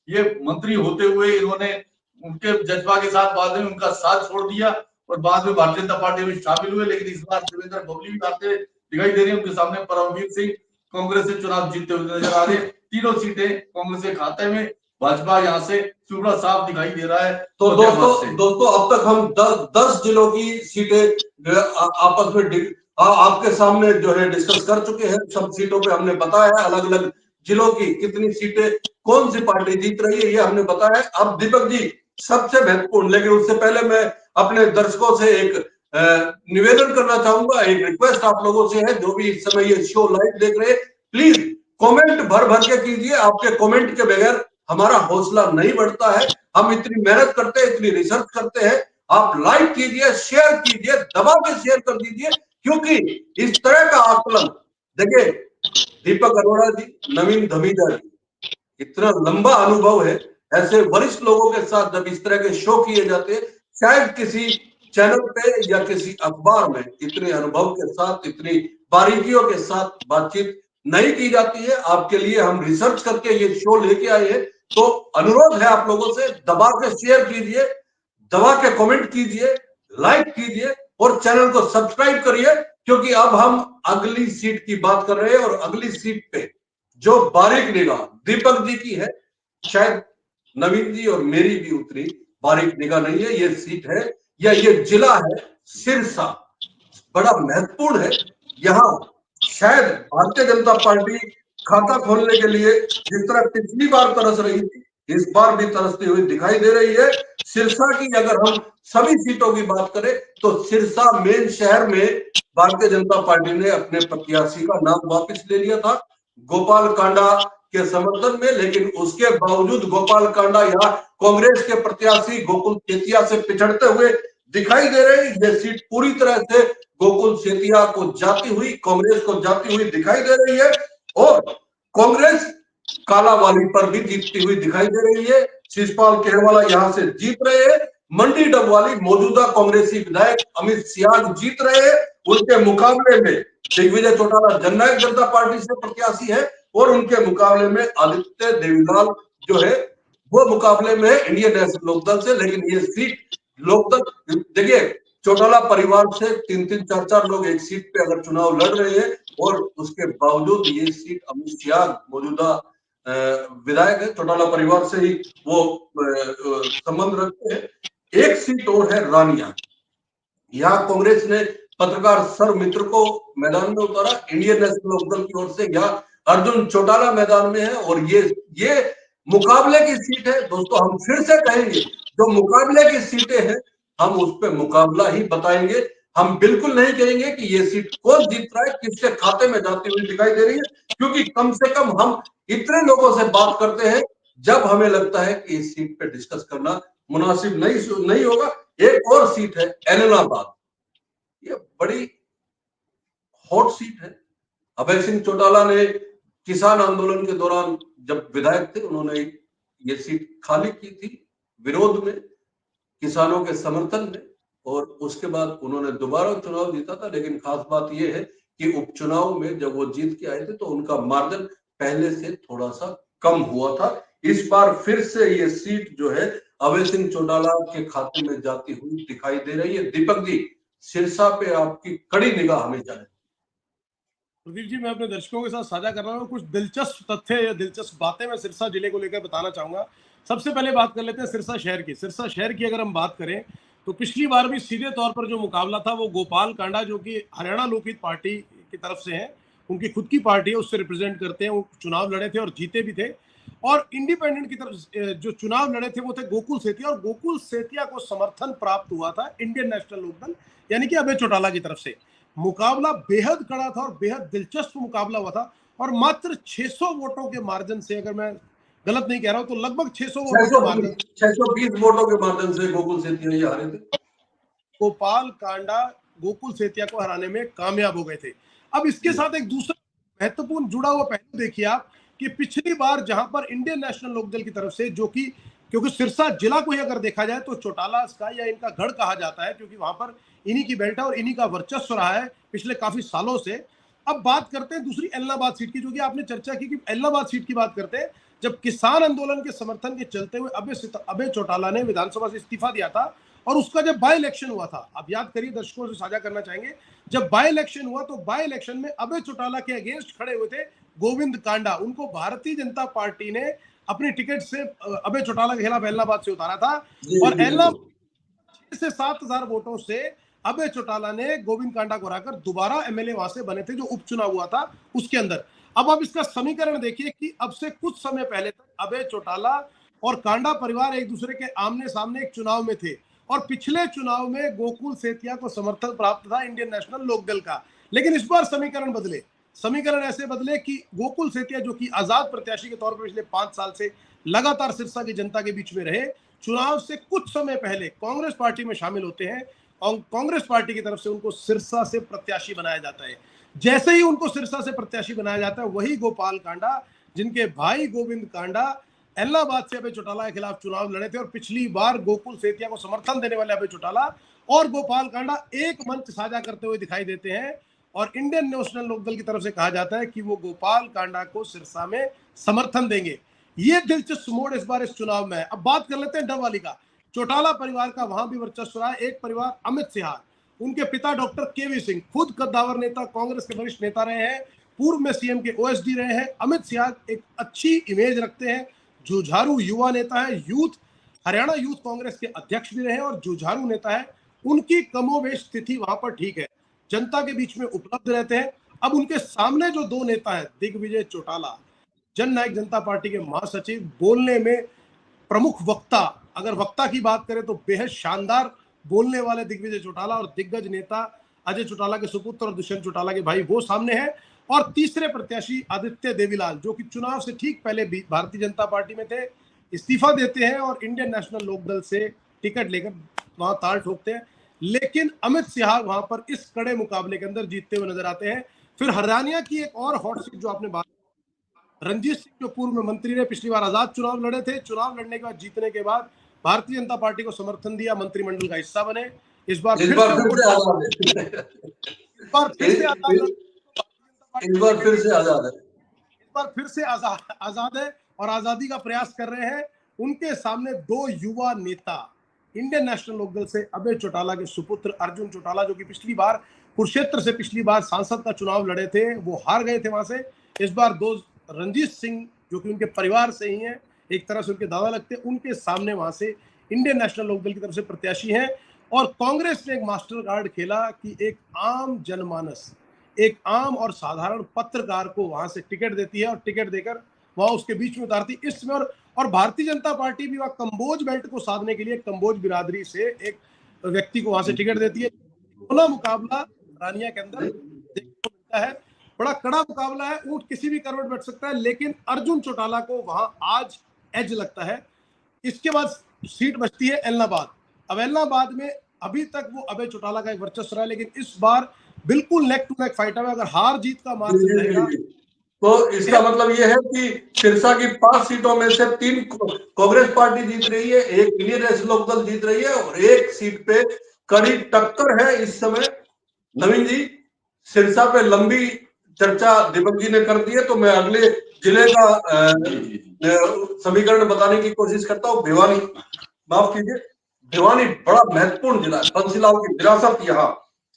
ये मंत्री होते हुए इन्होंने उनके जज्बा के साथ बाद में उनका साथ छोड़ दिया और बाद में भारतीय जनता पार्टी में शामिल हुए। लेकिन इस बार देवेंद्र बबली भी आते दिखाई दे रहे हैं, उनके सामने परमवीर सिंह कांग्रेस से चुनाव जीतते हुए नजर आ रहे हैं। तीनों सीटें कांग्रेस के खाते में, भाजपा यहाँ से चूड़ा साफ दिखाई दे रहा है। तो दोस्तों अब तक हम 10 जिलों की सीटें आपस में आपके सामने जो है डिस्कस कर चुके हैं। सब सीटों पे हमने बताया है अलग अलग जिलों की कितनी सीटें कौन सी पार्टी जीत रही है, ये हमने बताया है। अब दीपक जी, सबसे महत्वपूर्ण, लेकिन उससे पहले मैं अपने दर्शकों से एक निवेदन करना चाहूंगा, एक रिक्वेस्ट आप लोगों से है, जो भी इस समय ये शो लाइव देख रहे हैं, प्लीज कमेंट भर भर के कीजिए। आपके कमेंट के बगैर हमारा हौसला नहीं बढ़ता है। हम इतनी मेहनत करते हैं, इतनी रिसर्च करते हैं। आप लाइक कीजिए, शेयर कीजिए, दबा के शेयर कर दीजिए, क्योंकि इस तरह का आकलन, देखिए दीपक अरोड़ा जी, नवीन धमीजा जी, इतना लंबा अनुभव है। ऐसे वरिष्ठ लोगों के साथ जब इस तरह के शो किए जाते हैं, शायद किसी चैनल पे या किसी अखबार में इतने अनुभव के साथ, इतनी बारीकियों के साथ बातचीत नहीं की जाती है। आपके लिए हम रिसर्च करके ये शो लेके आए हैं, तो अनुरोध है आप लोगों से, दबा के शेयर कीजिए, दबा के कमेंट कीजिए, लाइक कीजिए और चैनल को सब्सक्राइब करिए, क्योंकि अब हम अगली सीट की बात कर रहे हैं। और अगली सीट पे जो बारीक निगाह दीपक जी की है, शायद नवीन जी और मेरी भी उतनी बारीक निगाह नहीं है। ये सीट है या ये जिला है सिरसा, बड़ा महत्वपूर्ण है। यहाँ शायद भारतीय जनता पार्टी खाता खोलने के लिए जिस तरह पिछली बार तरस रही थी, इस बार भी तरसती हुई दिखाई दे रही है। सिरसा की अगर हम सभी सीटों की बात करें तो सिरसा मेन शहर में भारतीय जनता पार्टी ने अपने प्रत्याशी का नाम वापस ले लिया था गोपाल कांडा के समर्थन में, लेकिन उसके बावजूद गोपाल कांडा यहाँ कांग्रेस के प्रत्याशी गोकुल सेतिया से पिछड़ते हुए दिखाई दे रहे हैं। यह सीट पूरी तरह से गोकुल सेतिया को जाती हुई, कांग्रेस को जाती हुई दिखाई दे रही है और कांग्रेस कालावाली पर भी जीतती हुई दिखाई दे रही है। शिषपाल खेरवाला यहां से जीत रहे हैं। मंडी डबवाली मौजूदा कांग्रेसी विधायक अमित सियाग जीत रहे हैं। उनके मुकाबले में दिग्विजय चौटाला जननायक जनता पार्टी से प्रत्याशी है और उनके मुकाबले में आदित्य देवीलाल जो है वो मुकाबले में इंडियन नेशनल लोकदल से। लेकिन ये सीट लोकदल, देखिए चौटाला परिवार से 3-3, 4-4 लोग एक सीट पे अगर चुनाव लड़ रहे हैं और उसके बावजूद ये सीट अमित सियाग मौजूदा विधायक है, चौटाला परिवार से ही वो संबंध रखते हैं। एक सीट और है रानिया, यहाँ कांग्रेस ने पत्रकार सर मित्र को मैदान में उतारा, इंडियन नेशनल लोकदल की ओर से यहाँ अर्जुन चौटाला मैदान में है और ये मुकाबले की सीट है। दोस्तों हम फिर से कहेंगे, जो मुकाबले की सीटें हैं हम उस पर मुकाबला ही बताएंगे। हम बिल्कुल नहीं कहेंगे कि ये सीट कौन जीत रहा है, किसके खाते में जाती हुई दिखाई दे रही है, क्योंकि कम से कम हम इतने लोगों से बात करते हैं जब हमें लगता है कि इस सीट पे डिस्कस करना मुनासिब नहीं होगा। एक और सीट है एलनाबाद, ये बड़ी हॉट सीट है। अभय सिंह चौटाला ने किसान आंदोलन के दौरान जब विधायक थे, उन्होंने ये सीट खाली की थी विरोध में, किसानों के समर्थन में, और उसके बाद उन्होंने दोबारा चुनाव जीता था। लेकिन खास बात यह है कि उपचुनाव में जब वो जीत के आए थे तो उनका मार्जिन पहले से थोड़ा सा कम हुआ था। इस बार फिर से ये सीट जो है अभय सिंह चौटाला के खाते में जाती हुई दिखाई दे रही है। दीपक जी, सिरसा पे आपकी कड़ी निगाह हमेशा है। प्रदीप जी, मैं अपने दर्शकों के साथ साझा कर रहा हूँ कुछ दिलचस्प तथ्य या दिलचस्प बातें मैं सिरसा जिले को लेकर बताना चाहूंगा। सबसे पहले बात कर लेते हैं सिरसा शहर की। सिरसा शहर की अगर हम बात करें तो पिछली बार भी सीधे तौर पर जो मुकाबला था वो गोपाल कांडा, जो कि हरियाणा लोकहित पार्टी की तरफ से है, उनकी खुद की पार्टी है, उससे रिप्रेजेंट करते हैं, वो चुनाव लड़े थे और जीते भी थे। और इंडिपेंडेंट की तरफ जो चुनाव लड़े थे वो थे गोकुल सेतिया, और गोकुल सेतिया को समर्थन प्राप्त हुआ था इंडियन नेशनल लोकदल यानी कि अभय चौटाला की तरफ से। मुकाबला बेहद कड़ा था और बेहद दिलचस्प मुकाबला हुआ था, और मात्र 600 वोटों के मार्जिन से, अगर मैं गलत नहीं कह रहा हूं तो लगभग 600 वोटों के मार्जिन, 620 वोटों के मार्जिन से गोकुल सेतिया ये हारे थे। गोपाल कांडा गोकुल सेतिया को हराने में कामयाब हो गए थे। अब इसके साथ एक दूसरा महत्वपूर्ण जुड़ा हुआ पहलू देखिए आप, कि पिछली बार जहां पर इंडियन नेशनल लोकदल की तरफ से, जो कि क्योंकि सिरसा जिला को ही अगर देखा जाए तो चौटाला का या इनका गढ़ कहा जाता है, क्योंकि वहां पर इन्हीं की बेल्ट है और इन्हीं का वर्चस्व रहा है पिछले काफी सालों से। अब बात करते हैं दूसरी एलनाबाद सीट की, जो कि आपने चर्चा की कि एलनाबाद सीट की बात करते हैं। जब किसान आंदोलन के समर्थन के चलते हुए अभय चौटाला ने विधानसभा से इस्तीफा दिया था, और उसका जब बाय इलेक्शन हुआ था, आप याद करिए, दर्शकों से साझा करना चाहेंगे, जब बाय इलेक्शन हुआ तो बाय इलेक्शन में अभय चौटाला के अगेंस्ट खड़े हुए थे गोविंद कांडा। उनको भारतीय जनता पार्टी ने अपनी टिकट से अभय चौटाला के खिलाफ एलनाबाद से उतारा था, और एलनाबाद से 7,000 वोटों से अभय चौटाला ने गोविंद कांडा को हराकर दोबारा एमएलए वहां से बने थे, जो उपचुनाव हुआ था उसके अंदर। अब आप इसका समीकरण देखिए कि अब से कुछ समय पहले तक अभय चौटाला और कांडा परिवार एक दूसरे के आमने सामने एक चुनाव में थे, और पिछले चुनाव में गोकुल सेतिया को समर्थन प्राप्त था इंडियन नेशनल लोकदल का। लेकिन इस बार समीकरण बदले, समीकरण ऐसे बदले कि गोकुल सेतिया, जो कि आजाद प्रत्याशी के तौर पर पिछले 5 साल से लगातार सिरसा की जनता के बीच में रहे, चुनाव से कुछ समय पहले कांग्रेस पार्टी में शामिल होते हैं, और कांग्रेस पार्टी की तरफ से उनको सिरसा से प्रत्याशी बनाया जाता है। जैसे ही उनको सिरसा से प्रत्याशी बनाया जाता है, वही गोपाल कांडा, जिनके भाई गोविंद कांडा एलनाबाद से अभय चौटाला के खिलाफ चुनाव लड़े थे, और पिछली बार गोकुल सेतिया को समर्थन देने वाले अभय चौटाला और गोपाल कांडा एक मंच साझा करते हुए दिखाई देते हैं, और इंडियन नेशनल लोकदल की तरफ से कहा जाता है कि वो गोपाल कांडा को सिरसा में समर्थन देंगे। ये दिलचस्प मोड़ इस बार इस चुनाव में है। अब बात कर लेते हैं डबवाली का। चौटाला परिवार का वहां भी वर्चस्व रहा है। एक परिवार अमित सिहार, उनके पिता डॉक्टर केवी सिंह खुद कद्दावर नेता, कांग्रेस के वरिष्ठ नेता रहे हैं, पूर्व में सीएम के ओएसडी रहे हैं। अमित सिहार एक अच्छी इमेज रखते हैं, जुझारू युवा नेता है, हरियाणा यूथ कांग्रेस के अध्यक्ष भी रहे और जुझारू नेता है। उनकी कमोबेश स्थिति वहां पर ठीक है, जनता के बीच में उपलब्ध रहते हैं। अब उनके सामने जो दो नेता हैं, दिग्विजय चौटाला, जननायक जनता पार्टी के महासचिव, बोलने में प्रमुख वक्ता, अगर वक्ता की बात करें तो बेहद शानदार बोलने वाले दिग्विजय चौटाला, और दिग्गज नेता अजय चौटाला के सुपुत्र और दुष्यंत चौटाला के भाई वो सामने हैं। और तीसरे प्रत्याशी आदित्य देवीलाल, जो कि चुनाव से ठीक पहले भी भारतीय जनता पार्टी में थे, इस्तीफा देते हैं और इंडियन नेशनल लोकदल से टिकट लेकर वहां ताल ठोकते हैं। लेकिन अमित सिहार वहां पर इस कड़े मुकाबले के अंदर जीतते हुए नजर आते हैं। फिर हरियाणा की एक और हॉट सीट जो आपने बात, रणजीत सिंह जो पूर्व मंत्री रहे, पिछली बार आजाद चुनाव लड़े थे, चुनाव लड़ने के बाद जीतने के बाद भारतीय जनता पार्टी को समर्थन दिया, मंत्रिमंडल का हिस्सा बने। इस बार फिर से आजाद है और आजादी का प्रयास कर रहे हैं। उनके सामने दो युवा नेता, इंडियन नेशनल लोकदल से अभय चौटाला के सुपुत्र अर्जुन चौटाला, जो कि पिछली बार कुरुक्षेत्र से पिछली बार सांसद का चुनाव लड़े थे, वो हार गए थे वहां से। इस बार दो रणजीत सिंह, जो कि उनके परिवार से ही हैं, एक तरह से उनके दादा लगते हैं, उनके सामने वहां से इंडियन नेशनल लोकदल की तरफ से प्रत्याशी हैं। और कांग्रेस ने एक मास्टर कार्ड खेला कि एक आम जनमानस, एक आम और साधारण पत्रकार को वहां से टिकट देती है और टिकट देकर वहां उसके बीच में उतारती इसमें। और भारतीय जनता पार्टी भी वहां कंबोज बेल्ट को साधने के लिए कंबोज बिरादरी से एक व्यक्ति को वहां से टिकट देती है। खुला मुकाबला रानिया के अंदर देखने को मिलता है। बड़ा कड़ा मुकाबला है, ऊंट किसी भी करवट बैठ सकता है, लेकिन अर्जुन चौटाला को वहां आज एज लगता है। इसके बाद सीट बचती है एलनाबाद। अब एलनाबाद में अभी तक वो अभय चौटाला का एक वर्चस्व रहा है, लेकिन इस बार बिल्कुल नेक टू नेक फाइट है। अगर हार जीत का मार्जिन रहेगा तो इसका मतलब ये है कि सिरसा की 5 सीटों में से 3 कांग्रेस पार्टी जीत रही है, 1 इंडियन नेशनल लोकदल जीत रही है और 1 सीट पे कड़ी टक्कर है इस समय। नवीन जी, सिरसा पे लंबी चर्चा दीपक जी ने कर दी है, तो मैं अगले जिले का समीकरण बताने की कोशिश करता हूं। भिवानी, माफ कीजिए, भिवानी बड़ा महत्वपूर्ण जिला है, बंसीलाल की विरासत। यहाँ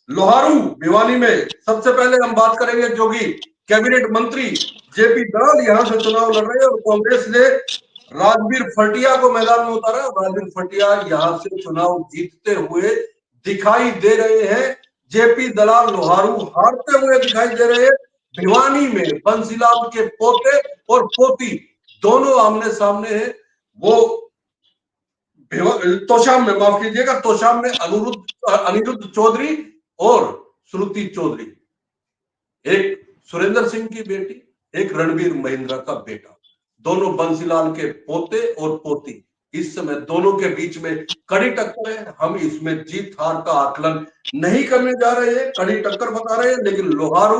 लोहारू भिवानी में सबसे पहले हम बात करेंगे, जो कि कैबिनेट मंत्री जेपी दलाल यहां से चुनाव लड़ रहे हैं और कांग्रेस ने राजवीर फटिया को मैदान में उतारा। राजवीर फटिया यहां से चुनाव जीतते हुए दिखाई दे रहे हैं। जेपी दलाल लोहारू हारते हुए दिखाई दे रहे हैं। भिवानी में बंसीलाल के पोते और पोती दोनों आमने सामने हैं। वो तोशाम में, माफ कीजिएगा, तोशाम में अनिरुद्ध चौधरी और श्रुति चौधरी, एक सुरेंद्र सिंह की बेटी, एक रणवीर महिंद्रा का बेटा, दोनों बंसीलाल के पोते और पोती। इस समय दोनों के बीच में कड़ी टक्कर है। हम इसमें जीत हार का आकलन नहीं करने जा रहे हैं, कड़ी टक्कर बता रहे हैं, लेकिन लोहारू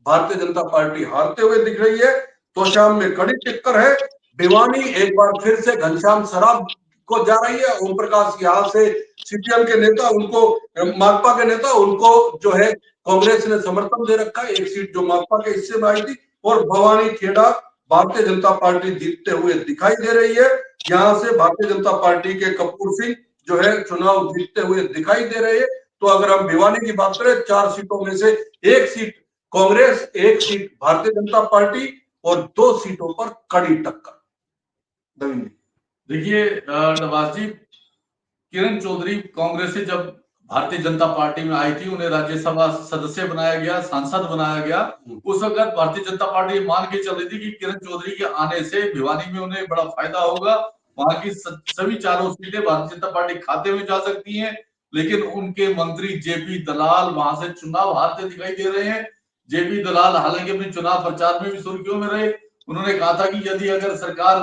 भारतीय जनता पार्टी हारते हुए दिख रही है। तोशाम में कड़ी टक्कर है। भिवानी एक बार फिर से घनश्याम सराफ को जा रही है। ओम प्रकाश यहाँ से सीपीएम के नेता, उनको माकपा के नेता, उनको जो है कांग्रेस ने समर्थन दे रखा है। एक सीट जो माकपा के हिस्से में आई थी। और भवानी खेड़ा भारतीय जनता पार्टी जीतते हुए दिखाई दे रही है। यहाँ से भारतीय जनता पार्टी के कपूर सिंह जो है चुनाव जीतते हुए दिखाई दे रहे हैं। तो अगर हम भिवानी की बात करें, 4 सीटों में से 1 seat Congress, 1 seat Bharatiya Janata party और 2 सीटों पर कड़ी टक्कर। देखिए नवाज जी, किरण चौधरी कांग्रेस से जब भारतीय जनता पार्टी में आई थी, उन्हें राज्यसभा सदस्य बनाया गया, सांसद बनाया गया। उस वक्त भारतीय जनता पार्टी मान के चल रही थी कि किरण चौधरी के आने से भिवानी में उन्हें बड़ा फायदा होगा, वहां की सभी 4 सीटें भारतीय जनता पार्टी खाते में जा सकती है। लेकिन उनके मंत्री जेपी दलाल वहां से चुनाव हारते दिखाई दे रहे हैं। जेपी दलाल हालांकि अपने चुनाव प्रचार में भी सुर्खियों में रहे। उन्होंने कहा था कि यदि अगर सरकार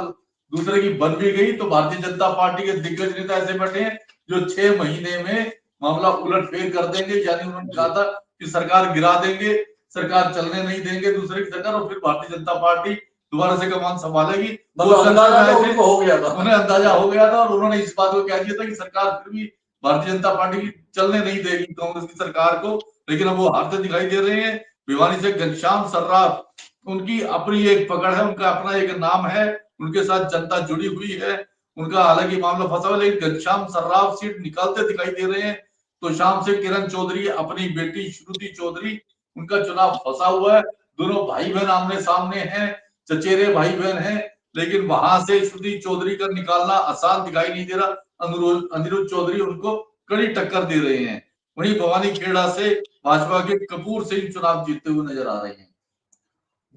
दूसरे की बन भी गई तो भारतीय जनता पार्टी के दिग्गज नेता ऐसे बैठे हैं जो 6 महीने में मामला उलटफेर कर देंगे। यानी उन्होंने कहा था कि सरकार गिरा देंगे, सरकार चलने नहीं देंगे दूसरे की सरकार, और फिर भारतीय जनता पार्टी दोबारा से कमान संभालेगी। अंदाजा उनको हो गया था, उन्हें अंदाजा हो गया था और उन्होंने इस बात को कह दिया था कि सरकार फिर भी भारतीय जनता पार्टी चलने नहीं देगी कांग्रेस की सरकार को। लेकिन अब वो हारते दिखाई दे रहे हैं। भिवानी से घनश्याम सर्राफ, उनकी अपनी एक पकड़ है, उनका अपना एक नाम है, उनके साथ जनता जुड़ी हुई है। उनका हालांकि मामला फंसा हुआ, लेकिन घनश्याम सर्राफ सीट निकालते दिखाई दे रहे हैं। तो शाम से किरण चौधरी, अपनी बेटी श्रुति चौधरी, उनका चुनाव फंसा हुआ है। दोनों भाई बहन आमने सामने हैं, चचेरे भाई बहन हैं, लेकिन वहां से श्रुति चौधरी का निकालना आसान दिखाई नहीं दे रहा। अनिरुद्ध चौधरी उनको कड़ी टक्कर दे रहे हैं। वहीं भवानी खेड़ा से भाजपा के कपूर सिंह चुनाव जीतते हुए नजर आ रहे हैं।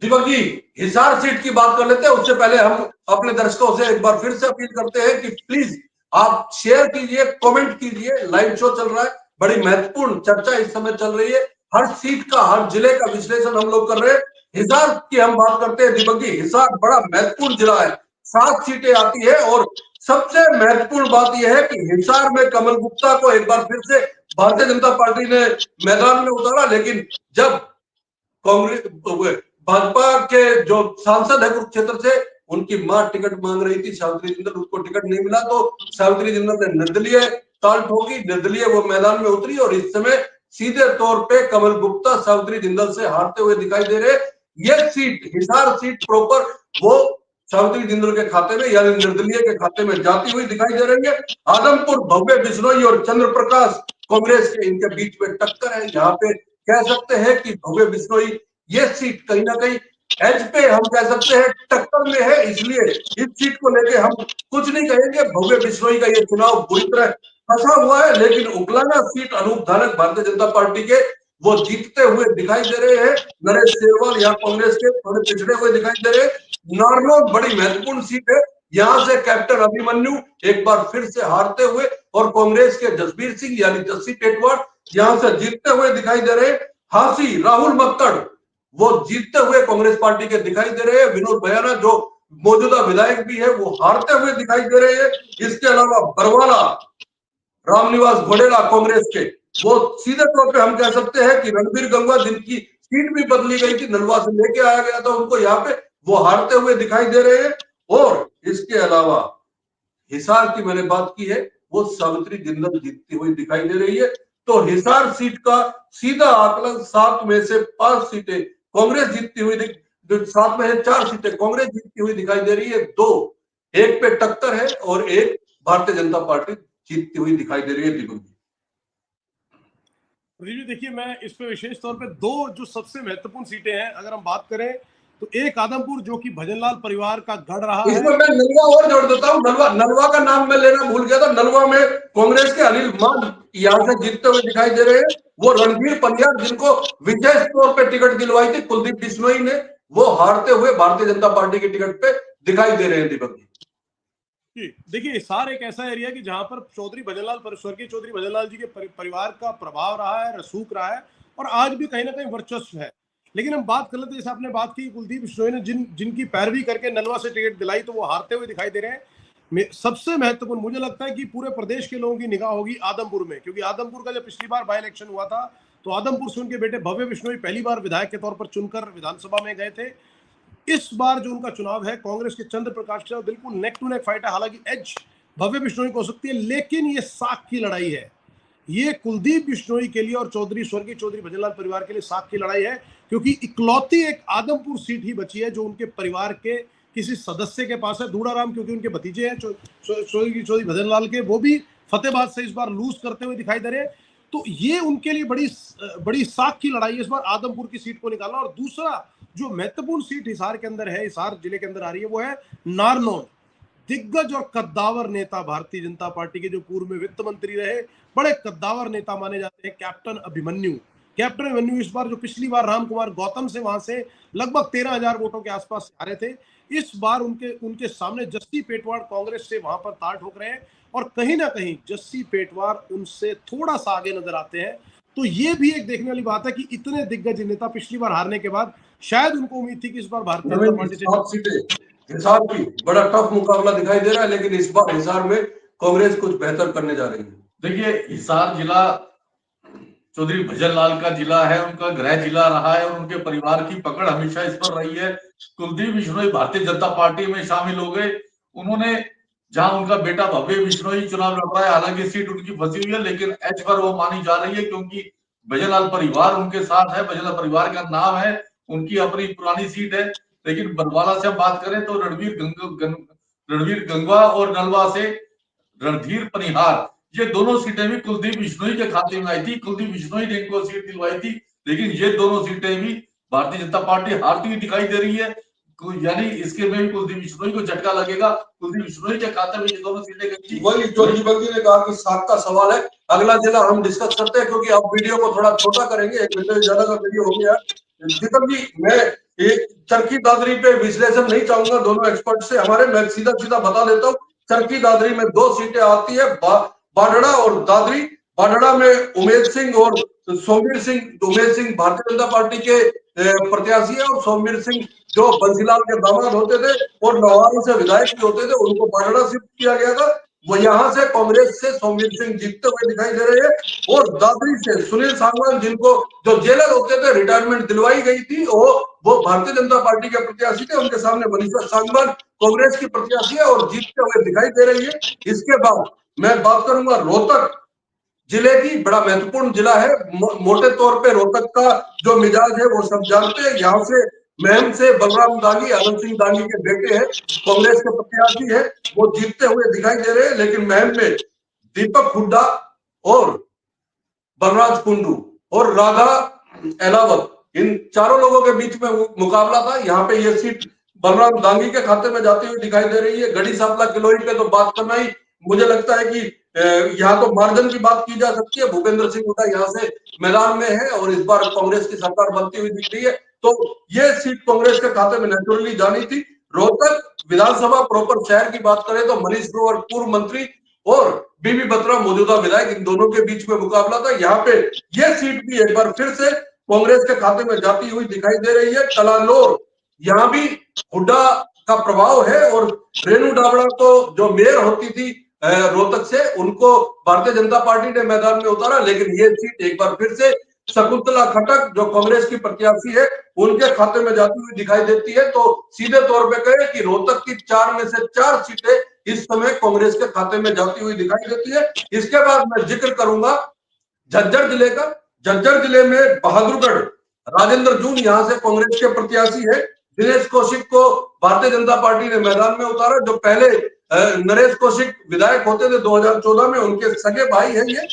दीपक जी, हिसार सीट की बात कर लेते हैं। उससे पहले हम अपने दर्शकों से एक बार फिर से अपील करते हैं कि प्लीज आप शेयर कीजिए, कमेंट कीजिए। लाइव शो चल रहा है, बड़ी महत्वपूर्ण चर्चा इस समय चल रही है। हर सीट का, हर जिले का विश्लेषण हम लोग कर रहे हैं। हिसार की हम बात करते हैं दीपक जी। हिसार बड़ा महत्वपूर्ण जिला है, 7 सीटें आती है और सबसे महत्वपूर्ण बात यह है कि हिसार में कमल गुप्ता को एक बार फिर से भारतीय जनता पार्टी ने मैदान में उतारा। लेकिन जब कांग्रेस, भाजपा के जो सांसद है कुरुक्षेत्र से, उनकी मां टिकट मांग रही थी, सावित्री जिंदल, उसको टिकट नहीं मिला तो सावित्री जिंदल ने निर्दलीय ताल ठोकी, निर्दलीय वो मैदान में उतरी और इस समय सीधे तौर पे कमल गुप्ता सावित्री जिंदल से हारते हुए दिखाई दे रहे। ये सीट, हिसार सीट प्रॉपर वो सावित्री जिंदल के खाते में, यानी निर्दलीय के खाते में जाती हुई दिखाई दे रही है। आदमपुर भव्य बिश्नोई और चंद्र प्रकाश कांग्रेस के, इनके बीच में टक्कर है। यहाँ पे कह सकते हैं कि भव्य बिश्नोई ये सीट कहीं ना कहीं एज पे, हम कह सकते हैं टक्कर में है, इसलिए इस सीट को लेके हम कुछ नहीं कहेंगे। भव्य बिश्नोई का ये चुनाव बुरी तरह फंसा हुआ है, लेकिन उकलाना सीट अनूप धानक भारतीय जनता पार्टी के, वो जीतते हुए दिखाई दे रहे हैं। नरेश सेरवाल यहाँ कांग्रेस के थोड़े पिछड़े हुए दिखाई दे रहे हैं। नारनौल बड़ी महत्वपूर्ण सीट है, यहां से कैप्टन अभिमन्यु एक बार फिर से हारते हुए और कांग्रेस के जसबीर सिंह यानी जस्सी टेटवाड़ यहां से जीतते हुए दिखाई दे रहे हैं। हांसी राहुल मक्कड़ वो जीतते हुए कांग्रेस पार्टी के दिखाई दे रहे हैं। विनोद भयाना जो मौजूदा विधायक भी है वो हारते हुए दिखाई दे रहे हैं। इसके अलावा बरवाला रामनिवास घोडेला कांग्रेस के वो सीधे तौर पे हम कह सकते हैं कि रणबीर गंगवा जिनकी सीट भी बदली गई थी, नलवा से लेके आया गया था उनको, यहाँ पे वो हारते हुए दिखाई दे रहे हैं। और इसके अलावा हिसार की मैंने बात की है, वो सावित्री जिंदल जीतती हुई दिखाई दे रही है। तो हिसार सीट का सीधा आकलन 7 में से 5 सीटें कांग्रेस जीतती हुई 7 में से 4 सीटें कांग्रेस जीतती हुई दिखाई दे रही है। 2 एक पे टक्कर है और एक भारतीय जनता पार्टी जीतती हुई दिखाई दे रही है। दीपक जी, प्रदीप जी देखिए, मैं इस पे विशेष तौर पे 2 जो सबसे महत्वपूर्ण सीटें हैं अगर हम बात करें तो एक आदमपुर जो कि भजनलाल परिवार का गढ़ रहा है। इसमें मैं नलवा और जोड़ देता हूँ। नलवा का नाम मैं लेना भूल गया था। नलवा में कांग्रेस के अनिल मान यहां से जीतते हुए दिखाई दे रहे हैं। वो रणधीर पंजाब जिनको विशेष तौर पे टिकट दिलवाई थी कुलदीप बिश्नोई ने, वो हारते हुए भारतीय जनता पार्टी की टिकट पे दिखाई दे रहे हैं। दीपक जी, देखिए हिसार एक ऐसा एरिया है कि जहां पर स्वर्गीय चौधरी भजनलाल जी के परिवार का प्रभाव रहा है, रसूख रहा है और आज भी कहीं ना कहीं वर्चस्व है। लेकिन हम बात कर लेते हैं, जैसे आपने बात की कुलदीप बिश्नोई ने जिनकी पैरवी करके नलवा से टिकट दिलाई तो वो हारते हुए दिखाई दे रहे हैं। सबसे महत्वपूर्ण मुझे लगता है कि पूरे प्रदेश के लोगों की निगाह होगी आदमपुर में, क्योंकि आदमपुर का जब पिछली बार बाई इलेक्शन हुआ था तो आदमपुर से उनके बेटे भव्य बिश्नोई पहली बार विधायक के तौर पर चुनकर विधानसभा में गए थे। इस बार जो उनका चुनाव है कांग्रेस के चंद्र प्रकाश के साथ बिल्कुल नेक टू नेक फाइट है। हालांकि एज भव्य बिश्नोई को हो सकती है, लेकिन ये साख की लड़ाई है। ये कुलदीप बिश्नोई के लिए और स्वर्गीय चौधरी भजनलाल परिवार के लिए साख की लड़ाई है, क्योंकि इकलौती एक आदमपुर सीट ही बची है जो उनके परिवार के किसी सदस्य के पास है। दूड़ाराम क्योंकि उनके भतीजे हैं स्वर्गीय चौधरी भजनलाल के, वो भी फतेहाबाद से इस बार लूज करते हुए दिखाई दे रहे हैं। तो ये उनके लिए बड़ी साख की लड़ाई है इस बार आदमपुर की सीट को निकालना। और दूसरा जो महत्वपूर्ण सीट हिसार के अंदर है, हिसार जिले के अंदर आ रही है, वो है नारनौल। दिग्गज और कद्दावर नेता भारतीय जनता पार्टी के जो पूर्व में वित्त मंत्री रहे, बड़े कद्दावर नेता माने जाते हैं, कैप्टन अभिमन्यु इस बार जो पिछली बार राम कुमार गौतम से वहां से लगभग 13,000 वोटों के आसपास आ रहे थे, इस बार उनके सामने जस्सी पेटवार कांग्रेस से वहां पर ताल ठोक रहे हैं और कहीं ना कहीं जस्सी पेटवार उनसे थोड़ा सा आगे नजर आते हैं। तो ये भी एक देखने वाली बात है कि इतने दिग्गज नेता पिछली बार हारने के बाद शायद उनको उम्मीद थी कि इस बार भारतीय जनता पार्टी से हिसार की बड़ा टफ मुकाबला दिखाई दे रहा है, लेकिन इस बार हिसार में कांग्रेस कुछ बेहतर करने जा रही है। देखिए हिसार जिला चौधरी भजनलाल का जिला है, उनका गृह जिला रहा है और उनके परिवार की पकड़ हमेशा इस पर रही है। कुलदीप बिश्नोई भारतीय जनता पार्टी में शामिल हो गए। उन्होंने जहां उनका बेटा भव्य बिश्नोई चुनाव लड़ रहा है, हालांकि सीट उनकी फंसी हुई है, लेकिन एच पर वो मानी जा रही है क्योंकि भजनलाल परिवार उनके साथ है, भजनलाल परिवार का नाम है, उनकी अपनी पुरानी सीट है। लेकिन बरवाला से हम बात करें तो रणवीर गंगवा और नलवा से रणधीर पनिहार, ये दोनों सीटें भी कुलदीप बिश्नोई के खाते में आई थी। कुलदीप बिश्नोई ने इनको सीट दिलवाई थी, लेकिन ये दोनों सीटें भी भारतीय जनता पार्टी हारती हुई दिखाई दे रही है। यानी इसके में भी कुलदीप बिश्नोई को झटका लगेगा। कुलदीप बिश्नोई के खाते में ये दोनों सीटें गई थी। वही जो दीपक जी ने कहा कि साख का सवाल है, अगला जिला हम डिस्कस करते हैं क्योंकि आप वीडियो को थोड़ा छोटा करेंगे, 1 घंटे से ज्यादा का वीडियो हो गया। दीपक जी, मैं एक चरखी दादरी पे विश्लेषण नहीं चाहूंगा दोनों एक्सपर्ट से हमारे, मैं सीधा सीधा बता देता हूँ। चरखी दादरी में 2 सीटें आती है, बाढ़ड़ा और दादरी। बाढ़ड़ा में उमेश सिंह और सोमवीर सिंह। उमेश सिंह भारतीय जनता पार्टी के प्रत्याशी है और सोमवीर सिंह जो बंसीलाल के दामाद होते थे और नवारी से विधायक भी होते थे, उनको बाढ़ड़ा शिफ्ट किया गया था। वो यहां से कांग्रेस से सोमवीर सिंह जीतते हुए दिखाई दे रहे हैं। और दादरी से सुनील सांगवान, जिनको जो जेलर होते थे रिटायरमेंट दिलवाई गई थी, वो भारतीय जनता पार्टी के प्रत्याशी थे। उनके सामने मनीषा सांगवान कांग्रेस की प्रत्याशी है और जीतते हुए दिखाई दे रही है। इसके बाद मैं बात करूंगा रोहतक जिले की। बड़ा महत्वपूर्ण जिला है। मोटे तौर पे रोहतक का जो मिजाज है वो सब जानते हैं। यहाँ से महम से बलराम दांगी, आनंद सिंह दांगी के बेटे हैं, कांग्रेस के प्रत्याशी है, वो जीतते हुए दिखाई दे रहे हैं। लेकिन महम में दीपक हुड्डा और बलराज कुंडू और राधा एलावत, इन चारों लोगों के बीच में मुकाबला था। यहाँ पे ये सीट बलराम दांगी के खाते में जाती हुई दिखाई दे रही है। गढ़ी सांपला किलोई पे तो बात करना ही, मुझे लगता है कि यहाँ तो मार्जिन की बात की जा सकती है। भूपेंद्र सिंह हुड्डा यहाँ से मैदान में है और इस बार कांग्रेस की सरकार बनती हुई दिख रही है, तो ये सीट कांग्रेस के खाते में नेचुरली जानी थी। रोहतक विधानसभा प्रॉपर शहर की बात करें तो मनीष ग्रोवर पूर्व मंत्री और बीबी बत्रा मौजूदा विधायक, इन दोनों के बीच में मुकाबला था। यहाँ पे ये सीट भी एक बार फिर से कांग्रेस के खाते में जाती हुई दिखाई दे रही है। कलानौर, यहाँ भी हुड्डा का प्रभाव है और रेणु डाबड़ा को जो मेयर होती थी रोहतक से, उनको भारतीय जनता पार्टी ने मैदान में उतारा, लेकिन ये सीट एक बार फिर से शकुंतला खट्टक जो कांग्रेस की प्रत्याशी है उनके खाते में जाती हुई दिखाई देती है। तो सीधे तौर पे कहें कि रोहतक की 4 में से 4 सीटें इस समय कांग्रेस के खाते में जाती हुई दिखाई देती है। इसके बाद मैं जिक्र करूंगा झज्जर जिले का। झज्जर जिले में बहादुरगढ़, राजेंद्र जून यहाँ से कांग्रेस के प्रत्याशी है। दिनेश कौशिक को भारतीय जनता पार्टी ने मैदान में उतारा। जो पहले नरेश कौशिक विधायक होते थे 2014 में, उनके सगे भाई हैं ये,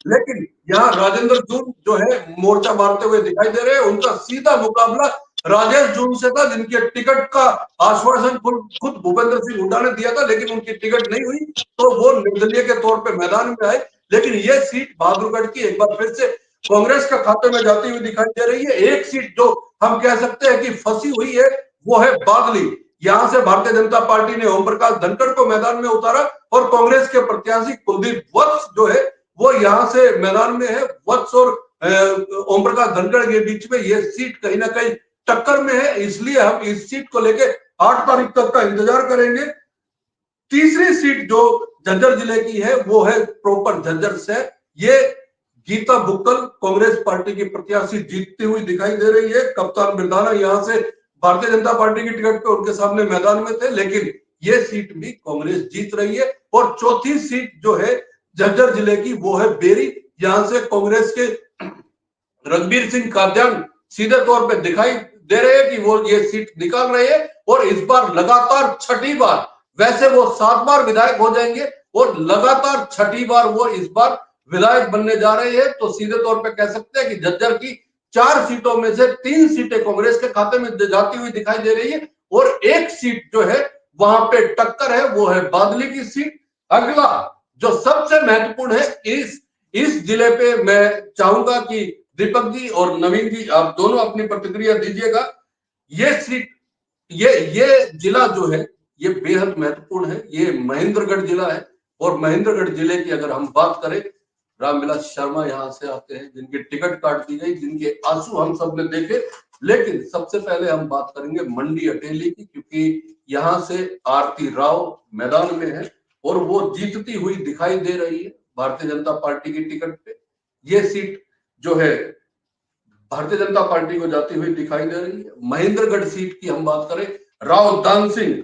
लेकिन यहाँ राजेंद्र जून जो है मोर्चा मारते हुए दिखाई दे रहे हैं। उनका सीधा मुकाबला राजेश जून से था, जिनके टिकट का आश्वासन खुद भूपेंद्र सिंह हुड्डा ने दिया था, लेकिन उनकी टिकट नहीं हुई तो वो निर्दलीय के तौर पे मैदान में आए। लेकिन ये सीट बहादुरगढ़ की एक बार फिर से कांग्रेस के खाते में जाती हुई दिखाई दे रही है। एक सीट जो हम कह सकते हैं कि फंसी हुई है वो है बादली। यहां से भारतीय जनता पार्टी ने ओम प्रकाश धनखड़ को मैदान में उतारा और कांग्रेस के प्रत्याशी कुलदीप वत्स जो है वो यहां से मैदान में है। वत्स और ओम प्रकाश धनखड़ के बीच में ये सीट कहीं ना कहीं टक्कर में है, इसलिए हम इस सीट को लेके 8 तारीख तक का इंतजार करेंगे। तीसरी सीट जो झज्जर जिले की है वो है प्रॉपर झज्जर से। ये गीता बुक्कल कांग्रेस पार्टी की प्रत्याशी जीतती हुई दिखाई दे रही है। कप्तान बिरदाना यहां से भारतीय जनता पार्टी की टिकट पे उनके सामने मैदान में थे, लेकिन ये सीट भी कांग्रेस जीत रही है। और चौथी सीट जो है झज्जर जिले की वो है बेरी। यहां से कांग्रेस के रणबीर सिंह काद्यान सीधे तौर पे दिखाई दे रहे हैं कि वो ये सीट निकाल रहे हैं और इस बार लगातार छठी बार, वैसे वो 7 बार विधायक हो जाएंगे और लगातार छठी बार वो इस बार विधायक बनने जा रहे हैं। तो सीधे तौर पे कह सकते हैं कि झज्जर की 4 सीटों में से 3 सीटें कांग्रेस के खाते में जाती हुई दिखाई दे रही है और एक सीट जो है वहां पे टक्कर है, वो है बादली की सीट। अगला जो सबसे महत्वपूर्ण है इस जिले पे मैं चाहूंगा कि दीपक जी और नवीन जी आप दोनों अपनी प्रतिक्रिया दीजिएगा। ये सीट, ये जिला जो है ये बेहद महत्वपूर्ण है। ये महेंद्रगढ़ जिला है और महेंद्रगढ़ जिले की अगर हम बात करें, रामविलास शर्मा यहां से आते हैं, जिनकी टिकट काट दी गई, जिनके आंसू हम सब ने देखे। लेकिन सबसे पहले हम बात करेंगे मंडी अटेली की, क्योंकि यहां से आरती राव मैदान में है और वो जीतती हुई दिखाई दे रही है भारतीय जनता पार्टी की टिकट पे। ये सीट जो है भारतीय जनता पार्टी को जाती हुई दिखाई दे रही है। महेंद्रगढ़ सीट की हम बात करें, राव दान सिंह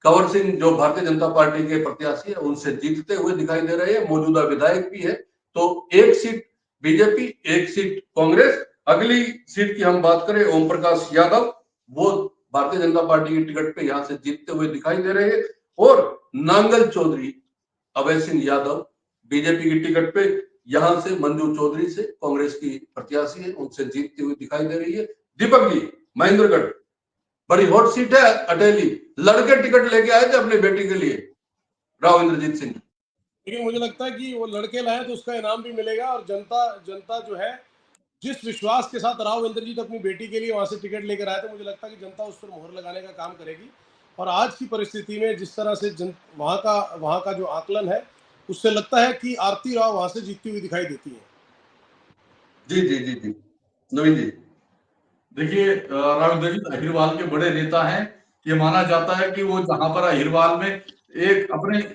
कंवर सिंह जो भारतीय जनता पार्टी के प्रत्याशी है उनसे जीतते हुए दिखाई दे रहे हैं, मौजूदा विधायक भी है। तो एक सीट बीजेपी, एक सीट कांग्रेस। अगली सीट की हम बात करें, ओम प्रकाश यादव, वो भारतीय जनता पार्टी की टिकट पे यहां से जीतते हुए दिखाई दे रहे हैं। और नांगल चौधरी अभय सिंह यादव बीजेपी की टिकट पे यहां से मंजू चौधरी से कांग्रेस की प्रत्याशी है, उनसे जीतती हुई दिखाई दे रही है। दीपक जी, महेंद्रगढ़ बड़ी हॉट सीट है। अटेली लड़के टिकट लेके आए थे अपनी बेटी के लिए, राव इंद्रजीत सिंह। लेकिन मुझे लगता है कि वो लड़के लाए तो उसका इनाम भी मिलेगा और जनता जो है जिस विश्वास के साथ राव इंद्रजीत अपनी बेटी के लिए वहां से टिकट लेकर आए थे, मुझे लगता है कि जनता उस पर मोहर लगाने का काम करेगी। और आज की परिस्थिति में जिस तरह से वहां का जो आकलन है उससे लगता है कि आरती राव वहां से जीतती हुई दिखाई देती है। जी जी जी जी नवीन जी, देखिए राव इंद्रजीत अहिरवाल के बड़े नेता हैं। ये माना जाता है कि वो जहां पर अहिरवाल में एक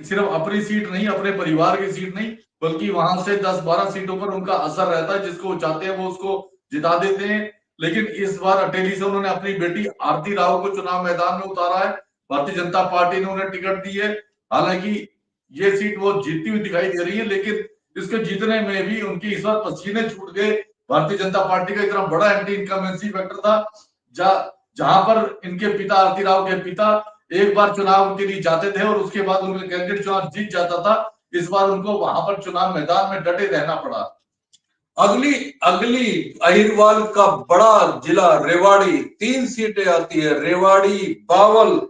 सिर्फ अपनी सीट नहीं, अपने परिवार की सीट नहीं, बल्कि वहां से 10-12 सीटों पर उनका असर रहता है। जिसको वो चाहते हैं वो उसको जिता देते हैं। लेकिन इस बार अटेली से उन्होंने अपनी बेटी आरती राव को चुनाव मैदान में उतारा है। भारतीय जनता पार्टी ने उन्हें टिकट दी है। हालांकि ये सीट वो जीतती हुई दिखाई दे रही है, लेकिन इसके जीतने में भी उनकी इस बार पसीने छूट गए। भारतीय जनता पार्टी का इतना बड़ा एंटी इनकमेंसी फैक्टर था, जहां पर इनके पिता आरती राव के पिता एक बार चुनाव के लिए जाते थे और उसके बाद उनका कैंडिडेट चुनाव जीत जाता था। इस बार उनको वहां पर चुनाव मैदान में डटे रहना पड़ा। अगली अहिरवाल का बड़ा जिला रेवाड़ी, 3 सीटें आती है, रेवाड़ी, बावल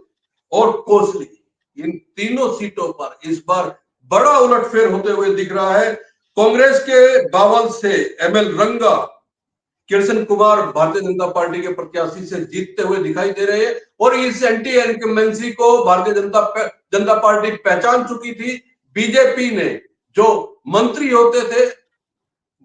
और कोसली। इन तीनों सीटों पर इस बार बड़ा उलटफेर होते हुए दिख रहा है। कांग्रेस के बावल से एमएल रंगा कृष्ण कुमार भारतीय जनता पार्टी के प्रत्याशी से जीतते हुए दिखाई दे रहे हैं और इस एंटी इनकम्बेंसी को भारतीय जनता पार्टी पहचान चुकी थी। बीजेपी ने जो मंत्री होते थे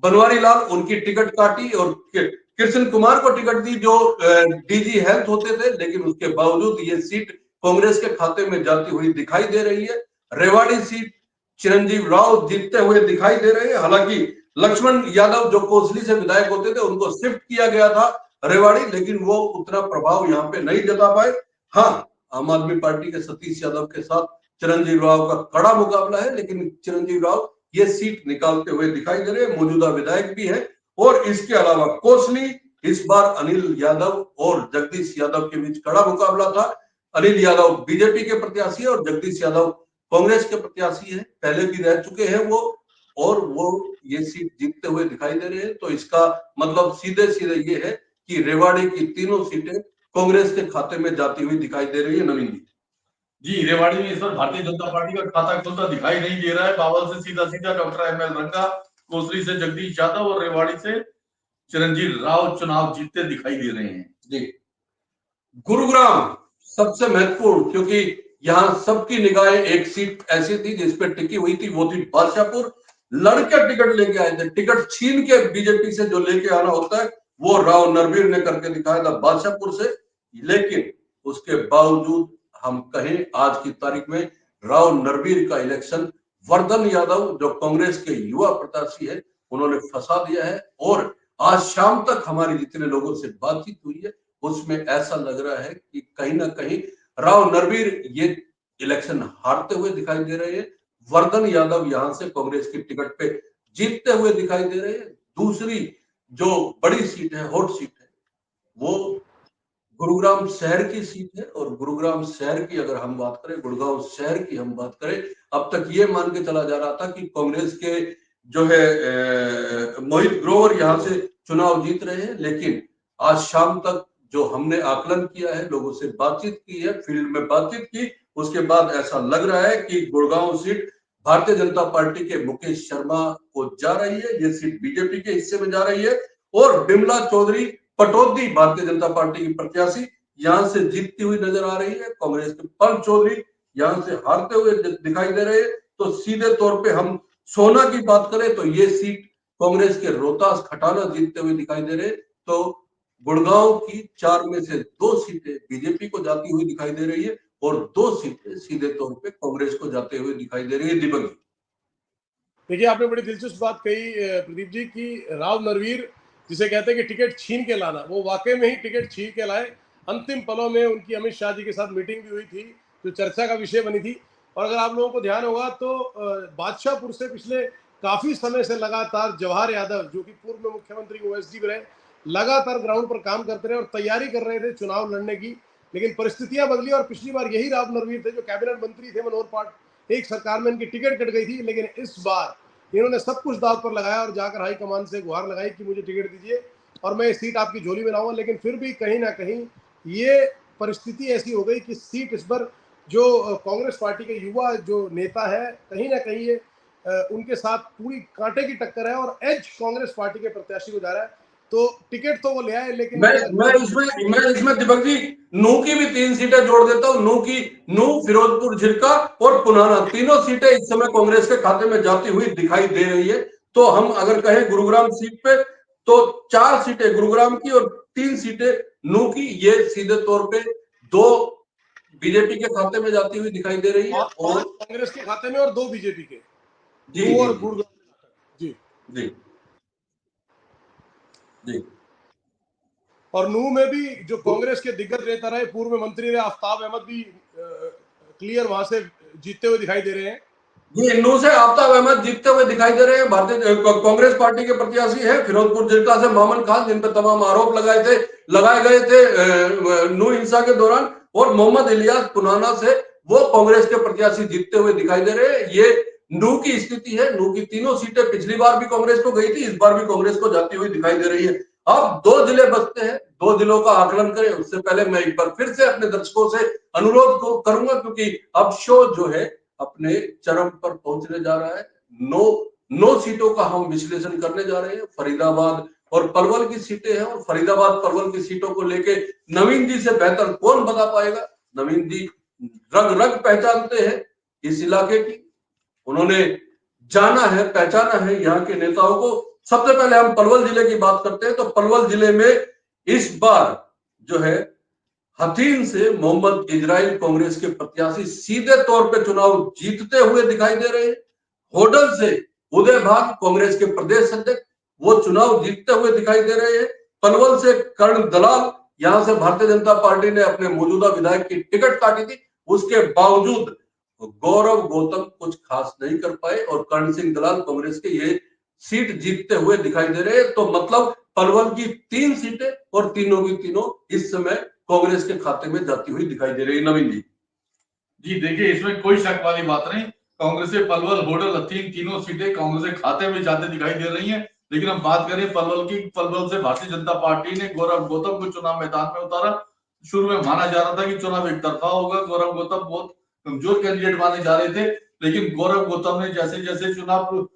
बनवारी लाल, उनकी टिकट काटी और कृष्ण कुमार को टिकट दी जो डीजी हेल्थ होते थे, लेकिन उसके बावजूद ये सीट कांग्रेस के खाते में जाती हुई दिखाई दे रही है। रेवाड़ी सीट चिरंजीव राव जीतते हुए दिखाई दे रहे हैं। हालांकि लक्ष्मण यादव जो कोसली से विधायक होते थे उनको शिफ्ट किया गया था रेवाड़ी, लेकिन वो उतना प्रभाव यहाँ पे नहीं जता पाए। हाँ, आम आदमी पार्टी के सतीश यादव के साथ चिरंजीव राव का कड़ा मुकाबला है, लेकिन चिरंजीव राव ये सीट निकालते हुए दिखाई दे रहे हैं। मौजूदा विधायक भी है। और इसके अलावा कोसली, इस बार अनिल यादव और जगदीश यादव के बीच कड़ा मुकाबला था। अनिल यादव बीजेपी के प्रत्याशी है और जगदीश यादव कांग्रेस के प्रत्याशी है, पहले भी रह चुके हैं वो, और वो ये सीट जीतते हुए दिखाई दे रहे हैं। तो इसका मतलब सीधे सीधे ये है कि रेवाड़ी की तीनों सीटें कांग्रेस के खाते में जाती हुई दिखाई दे रही है। नवीन जी जी, रेवाड़ी में इस बार भारतीय जनता पार्टी का खाता खुलता दिखाई नहीं दे रहा है। बावल से सीधा सीधा डॉक्टर एमएल रंगा, कोसली से जगदीश यादव और रेवाड़ी से चिरंजीव राव चुनाव जीतते दिखाई दे रहे हैं। जी, गुरुग्राम सबसे महत्वपूर्ण, क्योंकि यहाँ सबकी निगाहें एक सीट ऐसी थी जिस पे टिकी हुई थी, वो थी बादशाहपुर। लड़के टिकट लेके आए थे, टिकट छीन के बीजेपी से जो लेके आना होता है वो राव नरवीर ने करके दिखाया था बादशाहपुर से। लेकिन उसके बावजूद हम कहें आज की तारीख में राव नरवीर का इलेक्शन वर्धन यादव जो कांग्रेस के युवा प्रत्याशी है उन्होंने फंसा दिया है। और आज शाम तक हमारी जितने लोगों से बातचीत हुई है उसमें ऐसा लग रहा है कि कहीं ना कहीं राव नरवीर ये इलेक्शन हारते हुए दिखाई दे रहे हैं। वर्धन यादव यहां से कांग्रेस की टिकट पे जीतते हुए दिखाई दे रहे हैं। दूसरी जो बड़ी सीट है, हॉट सीट है, वो गुरुग्राम शहर की सीट है। और गुरुग्राम शहर की अगर हम बात करें, गुड़गांव शहर की हम बात करें, अब तक ये मान के चला जा रहा था कि कांग्रेस के जो है मोहित ग्रोवर यहां से चुनाव जीत रहे हैं। लेकिन आज शाम तक जो हमने आकलन किया है, लोगों से बातचीत की है, फील्ड में बातचीत की, उसके बाद ऐसा लग रहा है कि गुड़गांव सीट भारतीय जनता पार्टी के मुकेश शर्मा को जा रही है, ये सीट बीजेपी के हिस्से में जा रही है। और बिमला चौधरी पटौदी भारतीय जनता पार्टी की प्रत्याशी यहां से जीतती हुई नजर आ रही है। कांग्रेस के पल चौधरी यहां से हारते हुए दिखाई दे रहे हैं। तो सीधे तौर पे हम सोना की बात करें तो ये सीट कांग्रेस के रोहतास खटाना जीतते हुए दिखाई दे रहे। तो गुड़गांव की 4 में से 2 सीटें बीजेपी को जाती हुई दिखाई दे रही है और 2 सीटें सीधे तौर पे कांग्रेस को जाते हुए दिखाई दे रही है। दीपक जी, देखिए, आपने बड़ी दिलचस्प बात कही प्रदीप जी की राव नरवीर जिसे कहते हैं कि टिकट छीन के लाना, वो वाकई में ही टिकट छीन के लाए। अंतिम पलों में उनकी अमित शाह जी के साथ मीटिंग भी हुई थी जो चर्चा का विषय बनी थी। और अगर आप लोगों को ध्यान होगा तो बादशाहपुर से पिछले काफी समय से लगातार जवाहर यादव जो कि पूर्व में मुख्यमंत्री ओएसडी रहे, लगातार ग्राउंड पर काम करते रहे और तैयारी कर रहे थे चुनाव लड़ने की। लेकिन परिस्थितियां बदली और पिछली बार यही राव नरवीर थे जो कैबिनेट मंत्री थे मनोहर पाठ एक सरकार में, इनकी टिकट कट गई थी। लेकिन इस बार इन्होंने सब कुछ दांव पर लगाया और जाकर हाईकमान से गुहार लगाई कि मुझे टिकट दीजिए और मैं इस सीट आपकी झोली में लाऊंगा। लेकिन फिर भी कहीं ना कहीं ये परिस्थिति ऐसी हो गई कि सीट इस बार जो कांग्रेस पार्टी के युवा जो नेता है, कहीं ना कहीं ये उनके साथ पूरी कांटे की टक्कर है और एज कांग्रेस पार्टी के प्रत्याशी को जा रहा है। तो टिकट तो वो ले आए, लेकिन मैं इसमें दीपक जी नू की भी 3 सीटें जोड़ देता हूँ। नू, फिरोजपुर झिरका और पुनाना, तीनों सीटें इस समय कांग्रेस के खाते में जाती हुई दिखाई दे रही है। तो हम अगर कहें गुरुग्राम सीट पे तो 4 सीटें गुरुग्राम की और 3 सीटें नू की, ये सीधे तौर पे 2 बीजेपी के खाते में जाती हुई दिखाई दे रही है और कांग्रेस के खाते में और 2 बीजेपी के, जी और गुड़गांव जी जी जी और नू में भी जो कांग्रेस के दिग्गज नेता रहे, पूर्व मंत्री रहे आफ्ताब अहमद भी क्लियर वहां से जीतते हुए दिखाई दे रहे हैं। जी, नू से आफ्ताब अहमद जीतते हुए दिखाई दे रहे हैं, भारतीय कांग्रेस पार्टी के प्रत्याशी हैं। फिरोजपुर जिला से मोहम्मद खान, जिन पर तमाम आरोप लगाए गए थे नू हिंसा के दौरान, और मोहम्मद इलियास पुनाना से वो कांग्रेस के प्रत्याशी जीतते हुए दिखाई दे रहे हैं। ये नू की स्थिति है। नू की तीनों सीटें पिछली बार भी कांग्रेस को गई थी, इस बार भी कांग्रेस को जाती हुई दिखाई दे रही है। अब 2 जिले बचते हैं, 2 जिलों का आकलन करें उससे पहले मैं एक बार फिर से अपने दर्शकों से अनुरोध करूंगा, क्योंकि अब शो जो है अपने चरम पर पहुंचने जा रहा है। 9 सीटों का हम विश्लेषण करने जा रहे हैं। फरीदाबाद और पलवल की सीटें हैं और फरीदाबाद पलवल की सीटों को लेके नवीन जी से बेहतर कौन बता पाएगा। नवीन जी रग रग पहचानते हैं इस इलाके की। उन्होंने जाना है, पहचाना है यहाँ के नेताओं को। सबसे पहले हम पलवल जिले की बात करते हैं तो पलवल जिले में इस बार जो है हथीन से मोहम्मद इजराइल कांग्रेस के प्रत्याशी सीधे तौर पे चुनाव जीतते हुए दिखाई दे रहे हैं। होडल से उदय भान कांग्रेस के प्रदेश अध्यक्ष वो चुनाव जीतते हुए दिखाई दे रहे हैं। पलवल से कर्ण दलाल, यहां से भारतीय जनता पार्टी ने अपने मौजूदा विधायक की टिकट काटी थी, उसके बावजूद गौरव गौतम कुछ खास नहीं कर पाए और कर्ण सिंह दलाल कांग्रेस के ये सीट जीतते हुए दिखाई दे रहे हैं। तो मतलब पलवल की 3 सीटें और तीनों की तीनों इस समय कांग्रेस के खाते में जाती हुई दिखाई दे रही है। नवीन जी जी देखिए, इसमें कोई शक वाली बात नहीं, कांग्रेस से पलवल, होडल, हथीन तीनों सीटें कांग्रेस के खाते में जाते दिखाई दे रही हैं। लेकिन हम बात करें पलवल की, पलवल से भारतीय जनता पार्टी ने गौरव गौतम को चुनाव मैदान में उतारा। शुरू में माना जा रहा था कि चुनाव एक तरफा होगा, गौरव गौतम बहुत कमजोर कैंडिडेट माने जा रहे थे, लेकिन गौरव गौतम ने जैसे जैसे चुनाव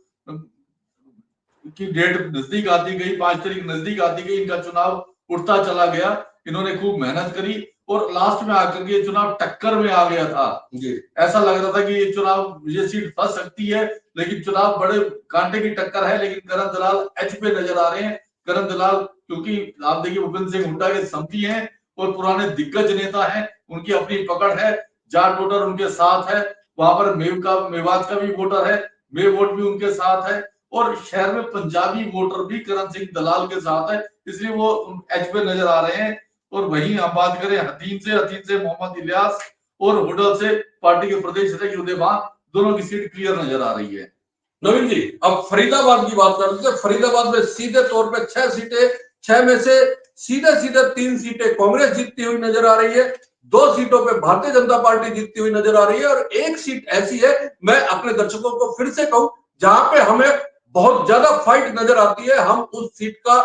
की डेट नजदीक आती गई, 5 तारीख नजदीक आती गई, इनका चुनाव उठता चला गया। इन्होंने खूब मेहनत करी और लास्ट में आकर के चुनाव टक्कर में आ गया था। ऐसा लग रहा था कि ये चुनाव, ये सीट फंस सकती है, लेकिन चुनाव बड़े कांटे की टक्कर है। लेकिन करण दलाल एच पे नजर आ रहे हैं। करण दलाल क्योंकि आप देखिए भूपेंद्र सिंह हुड्डा के समधी हैं और पुराने दिग्गज नेता हैं, उनकी अपनी पकड़ है, जाट वोटर उनके साथ है, वहां पर मेवात का भी वोटर है, मेव वोट भी उनके साथ है और शहर में पंजाबी वोटर भी करण सिंह दलाल के साथ है, इसलिए वो एच पे नजर आ रहे हैं। और वहीं हम बात करें हथीन से मोहम्मद इलियास और होडल से पार्टी के प्रदेश अध्यक्ष उदय भान, दोनों की सीट क्लियर नजर आ रही है। नवीन जी अब फरीदाबाद की बात करते हैं। फरीदाबाद में सीधे तौर पे 6 सीटें, 6 में से सीधे सीधे 3 सीटें कांग्रेस जीतती हुई नजर आ रही है, 2 सीटों पे भारतीय जनता पार्टी जीतती हुई नजर आ रही है और एक सीट ऐसी है, मैं अपने दर्शकों को फिर से कहूं, जहां पे हमें बहुत ज्यादा फाइट नजर आती है। हम उस सीट का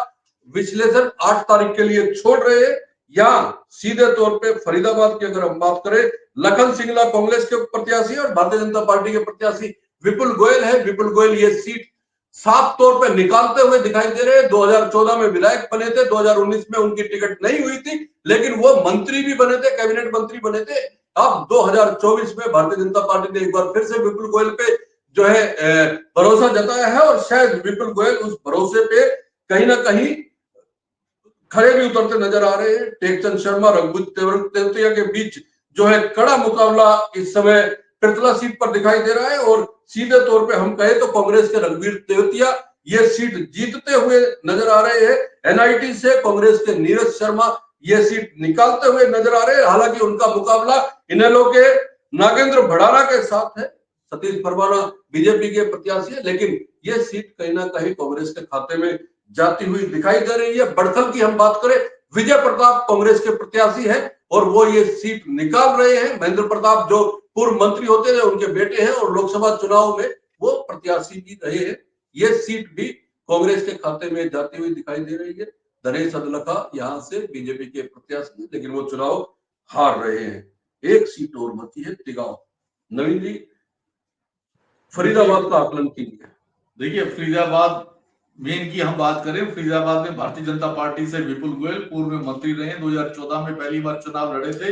विश्लेषण 8 तारीख के लिए छोड़ रहे हैं। यहां सीधे तौर पे फरीदाबाद की अगर हम बात करें, लखन सिंगला कांग्रेस के प्रत्याशी और भारतीय जनता पार्टी के प्रत्याशी विपुल गोयल है। विपुल गोयल ये सीट साफ तौर पे निकालते हुए दिखाई दे रहे हैं। 2014 में विधायक बने थे, 2019 में उनकी टिकट नहीं हुई थी, लेकिन वो मंत्री भी बने थे, कैबिनेट मंत्री बने थे। अब 2024 में भारतीय जनता पार्टी ने एक बार फिर से विपुल गोयल पे जो है भरोसा जताया है और शायद विपुल गोयल उस भरोसे पे कहीं ना कहीं खड़े भी उतरते नजर आ रहे हैं। टेकचंद शर्मा, रघुवीर तेवतिया के बीच जो है कड़ा मुकाबला इस समय पिरतला सीट पर दिखाई दे रहा है और सीधे तौर पे हम कहें तो कांग्रेस के रघुवीर तेवतिया ये सीट जीतते हुए नजर आ रहे हैं। एनआईटी से कांग्रेस के नीरज शर्मा ये सीट निकालते हुए नजर आ रहे हैं। हालांकि उनका मुकाबला इनेलो के नागेंद्र भड़ाना के साथ है। सतीश परवाना बीजेपी के प्रत्याशी है, लेकिन ये सीट कहीं ना कहीं कांग्रेस के खाते में जाती हुई दिखाई दे रही है। बड़थल की हम बात करें, विजय प्रताप कांग्रेस के प्रत्याशी हैं और वो ये सीट निकाल रहे हैं। महेंद्र प्रताप जो पूर्व मंत्री होते थे, उनके बेटे हैं और लोकसभा चुनाव में वो प्रत्याशी भी रहे हैं। ये सीट भी कांग्रेस के खाते में जाती हुई दिखाई दे रही है। धनेश अदलखा यहाँ से बीजेपी के प्रत्याशी, लेकिन वो चुनाव हार रहे हैं। एक सीट और बची है, तिगांव। नवीन जी फरीदाबाद का आकलन कीजिए। देखिए फरीदाबाद मेन की हम बात करें, फरीदाबाद में भारतीय जनता पार्टी से विपुल गोयल पूर्व में मंत्री रहे, 2014 में पहली बार चुनाव लड़े थे,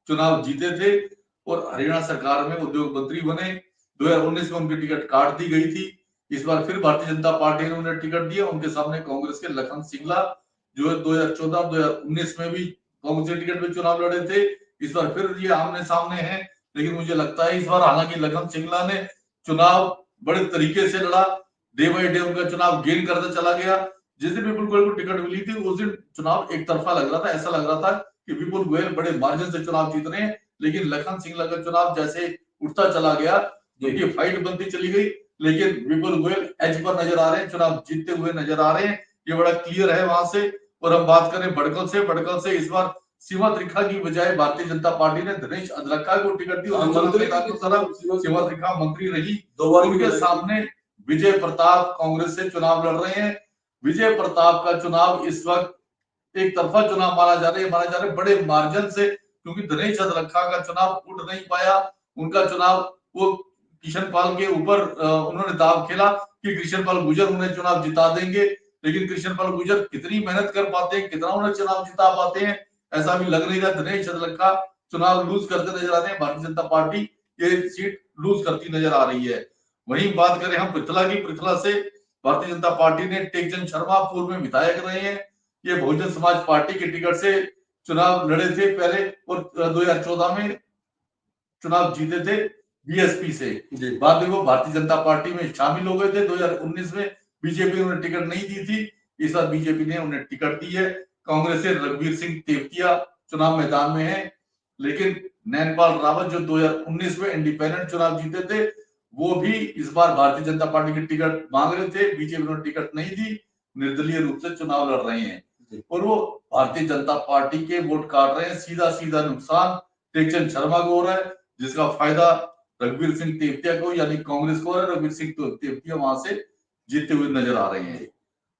चुनाव जीते थे और हरियाणा सरकार में उद्योग मंत्री बने। 2019 में उनकी टिकट काट दी गई थी। इस बार फिर भारतीय जनता पार्टी ने उन्हें टिकट दिया। उनके सामने कांग्रेस के लखन सिंगला जो है 2014-2019 में भी कांग्रेस के टिकट पे चुनाव लड़े थे। इस बार फिर ये आमने सामने है, लेकिन मुझे लगता है इस बार हालांकि लखन सिंगला ने चुनाव बड़े तरीके से लड़ा, डे बाय डे उनका चुनाव गेन करता चला गया। जिस दिन विपुल गोयल को टिकट मिली थी उस दिन चुनाव एक तरफा लग रहा था। ऐसा लग रहा था कि विपुल गोयल बड़े मार्जिन से चुनाव जीत रहे हैं, लेकिन लखन सिंगला का चुनाव जैसे उठता चला गया, उनकी फाइट बनती चली गई, लेकिन विपुल गोयल एज पर नजर आ रहे हैं, चुनाव जीतते हुए नजर आ रहे हैं। ये बड़ा क्लियर है वहां से। और हम बात करें बड़कल से इस बार सीमा त्रिखा की बजाय भारतीय जनता पार्टी ने धनेश अदलखा को टिकट दी। सीमा त्रिखा मंत्री रही, 2 बार उनके सामने विजय प्रताप कांग्रेस से चुनाव लड़ रहे हैं। विजय प्रताप का चुनाव इस वक्त एक तरफा चुनाव माना जा रहा है बड़े मार्जिन से, क्योंकि धनेश अदलखा का चुनाव उठ नहीं पाया। उनका चुनाव वो किशन पाल के ऊपर उन्होंने दाव खेला कि कृष्ण पाल गुर्जर उन्हें चुनाव जिता देंगे, लेकिन कृष्ण पाल गुर्जर कितनी मेहनत कर पाते हैं, कितना उन्हें चुनाव जिता पाते हैं, ऐसा भी लग नहीं रहा। धनेश अदलखा चुनाव लूज करते नजर आते हैं, भारतीय जनता पार्टी ये सीट लूज करती नजर आ रही है। वहीं बात करें हम पृथला की, पृथला से भारतीय जनता पार्टी ने टेकचंद शर्मा पूर्व में विधायक रहे हैं, ये बहुजन समाज पार्टी के टिकट से चुनाव लड़े थे पहले और 2014 में चुनाव जीते थे बीएसपी से। बाद में वो भारतीय जनता पार्टी में शामिल हो गए थे। 2019 में बीजेपी ने उन्हें टिकट नहीं दी थी, इस बार बीजेपी ने उन्हें टिकट दी है। कांग्रेस से रघुवीर सिंह तेवतिया चुनाव मैदान में है, लेकिन नैनपाल रावत जो 2019 में इंडिपेंडेंट चुनाव जीते थे, वो भी इस बार भारतीय जनता पार्टी की टिकट मांग रहे थे, बीजेपी ने टिकट नहीं दी, निर्दलीय रूप से चुनाव लड़ रहे हैं और वो भारतीय जनता पार्टी के वोट काट रहे हैं। सीधा सीधा नुकसान टेकचंद शर्मा को हो रहा है, जिसका फायदा रघुवीर सिंह तेवतिया को यानी कांग्रेस को है। रघुवीर सिंह तेवतिया वहां से जीते हुए नजर आ रहे हैं।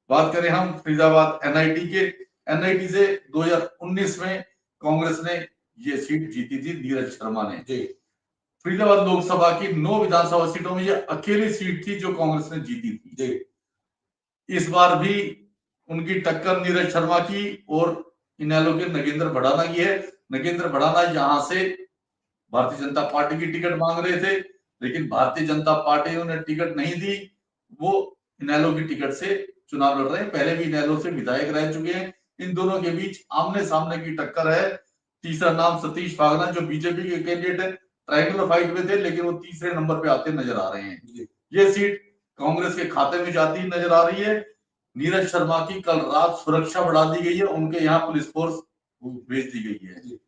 बात करें हम फरीदाबाद एनआईटी के, एनआईटी से 2019 में कांग्रेस ने ये सीट जीती थी नीरज शर्मा ने। फरीदाबाद लोकसभा की 9 विधानसभा सीटों में ये अकेली सीट थी जो कांग्रेस ने जीती थी। इस बार भी उनकी टक्कर नीरज शर्मा की और इनेलो के नगेंद्र भड़ाना की है। नगेंद्र भड़ाना यहां से भारतीय जनता पार्टी की टिकट मांग रहे थे, लेकिन भारतीय जनता पार्टी ने उन्हें टिकट नहीं दी, वो इनेलो की टिकट से चुनाव लड़ रहे हैं। पहले भी इनेलो से विधायक रह चुके हैं। इन दोनों के बीच आमने सामने की टक्कर है। तीसरा नाम सतीश फागना जो बीजेपी के कैंडिडेट है, ट्रायंगुलर फाइट में थे, लेकिन वो तीसरे नंबर पे आते नजर आ रहे हैं। ये सीट कांग्रेस के खाते में जाती नजर आ रही है। नीरज शर्मा की कल रात सुरक्षा बढ़ा दी गई है, उनके यहाँ पुलिस फोर्स भेज दी गई है।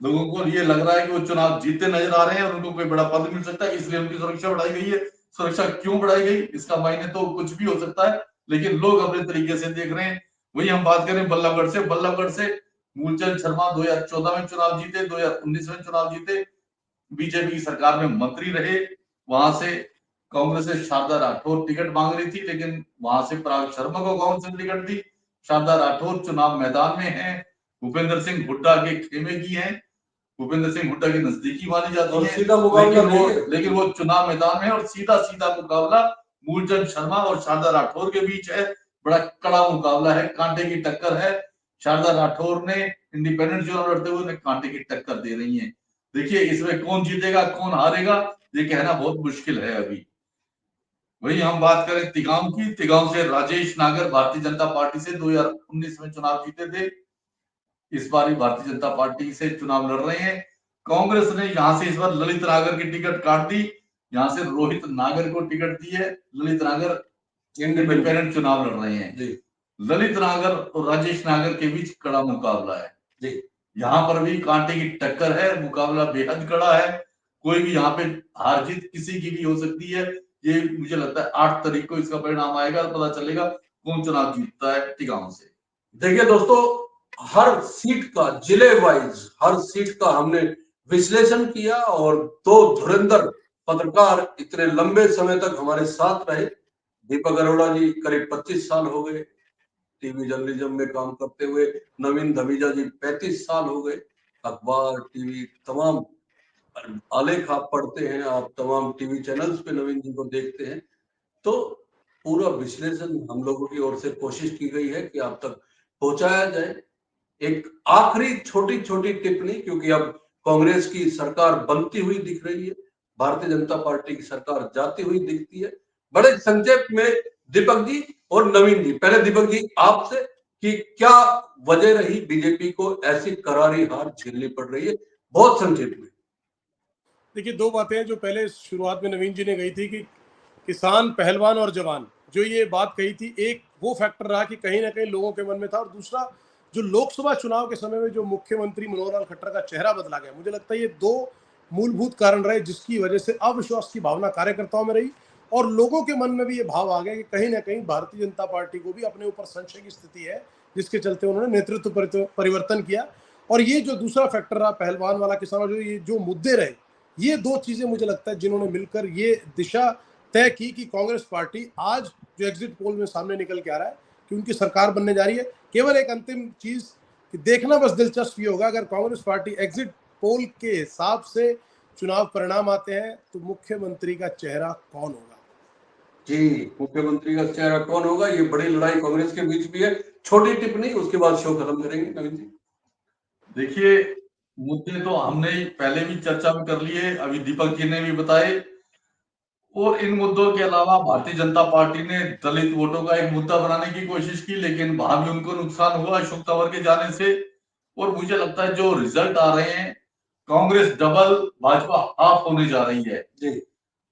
लोगों को ये लग रहा है कि वो चुनाव जीतते नजर आ रहे हैं और उनको कोई बड़ा पद मिल सकता है, इसलिए उनकी सुरक्षा बढ़ाई गई है। सुरक्षा क्यों बढ़ाई गई, इसका मायने तो कुछ भी हो सकता है, लेकिन लोग अपने तरीके से देख रहे हैं। वही हम बात करें बल्लभगढ़ से मूलचंद शर्मा 2014 में चुनाव जीते, 2019 में चुनाव जीते, बीजेपी की सरकार में मंत्री रहे। वहां से कांग्रेस से शारदा राठौर टिकट मांग रही थी, लेकिन वहां से पराग शर्मा को कांग्रेस ने टिकट दी। शारदा राठौर चुनाव मैदान में है, भूपेंद्र सिंह हुड्डा के खेमे की है, भूपेंद्र सिंह हुड्डा की नजदीकी मानी जाती है, सीधा मुकाबला लेकिन वो चुनाव मैदान में है और सीधा सीधा मुकाबला मूलचंद शर्मा और शारदा राठौर के बीच है। बड़ा कड़ा मुकाबला है, कांटे की टक्कर है। शारदा राठौर ने इंडिपेंडेंट चुनाव लड़ते हुए कांटे की टक्कर दे रही है। देखिए इसमें कौन जीतेगा कौन हारेगा ये कहना बहुत मुश्किल है अभी। वही हम बात करें तिगांव की, तिगांव से राजेश नागर भारतीय जनता पार्टी से 2019 में चुनाव जीते थे, इस बार भी भारतीय जनता पार्टी से चुनाव लड़ रहे हैं। कांग्रेस ने यहां से इस बार ललित नागर की टिकट काट दी, यहां से रोहित नागर को टिकट दी है। ललित नागर इंडिपेंडेंट चुनाव लड़ रहे हैं। ललित नागर और राजेश नागर के बीच कड़ा मुकाबला है। यहाँ पर भी कांटे की टक्कर है, मुकाबला बेहद कड़ा है। कोई भी यहाँ पे हार जीत किसी की भी हो सकती है। ये मुझे लगता है 8 तारीख को इसका परिणाम आएगा, पता चलेगा कौन चुनाव जीतता है टिगांव से। देखिए दोस्तों, हर सीट का जिले वाइज हर सीट का हमने विश्लेषण किया और 2 धुरंधर पत्रकार इतने लंबे समय तक हमारे साथ रहे। दीपक अरोड़ा जी करीब 25 साल हो गए टीवी जर्नलिज्म में काम करते हुए, नवीन धमीजा जी 35 साल हो गए, अखबार टीवी तमाम आलेख आप पढ़ते हैं, आप तमाम टीवी चैनल्स पे नवीन जी को देखते हैं। तो पूरा विश्लेषण हम लोगों की ओर से कोशिश की गई है कि आप तक पहुंचाया जाए। एक आखिरी छोटी छोटी टिप्पणी, क्योंकि अब कांग्रेस की सरकार बनती हुई दिख रही है, भारतीय जनता पार्टी की सरकार जाती हुई दिखती है। बड़े संक्षेप में दीपक जी और नवीन जी, पहले दीपक जी आपसे कि क्या वजह रही बीजेपी को ऐसी करारी हार झेलनी पड़ रही है, बहुत संक्षेप में। देखिए 2 बातें जो पहले शुरुआत में नवीन जी ने कही थी कि किसान, पहलवान और जवान, जो ये बात कही थी, एक वो फैक्टर रहा कि कहीं ना कहीं लोगों के मन में था, और दूसरा जो लोकसभा चुनाव के समय में जो मुख्यमंत्री मनोहर लाल खट्टर का चेहरा बदला गया, मुझे लगता है ये 2 मूलभूत कारण रहे जिसकी वजह से अविश्वास की भावना कार्यकर्ताओं में रही और लोगों के मन में भी ये भाव आ गया कि कहीं ना कहीं भारतीय जनता पार्टी को भी अपने ऊपर संशय की स्थिति है, जिसके चलते उन्होंने नेतृत्व परिवर्तन किया। और ये जो दूसरा फैक्टर रहा पहलवान वाला, किसान, जो ये जो मुद्दे रहे, ये 2 चीजें मुझे लगता है जिन्होंने मिलकर ये दिशा तय की कि कांग्रेस पार्टी आज जो एग्जिट पोल में सामने निकल के आ रहा है कि उनकी सरकार बनने जा रही है। केवल एक अंतिम चीज कि देखना बस दिलचस्प ये होगा, अगर कांग्रेस पार्टी एग्जिट पोल के हिसाब से चुनाव परिणाम आते हैं तो मुख्यमंत्री का चेहरा कौन होगा। जी, मुख्यमंत्री का चेहरा कौन होगा, ये बड़ी लड़ाई कांग्रेस के बीच भी है। छोटी टिप्पणी, उसके बाद शो खत्म करेंगे नवीन जी। देखिए मुद्दे तो हमने पहले भी चर्चा में कर लिए, अभी दीपक जी ने भी बताए। और इन मुद्दों के अलावा भारतीय जनता पार्टी ने दलित वोटों का एक मुद्दा बनाने की कोशिश की, लेकिन वहां भी उनको नुकसान हुआ अशोक तंवर के जाने से। और मुझे लगता है जो रिजल्ट आ रहे हैं, कांग्रेस डबल भाजपा हाफ होने जा रही है।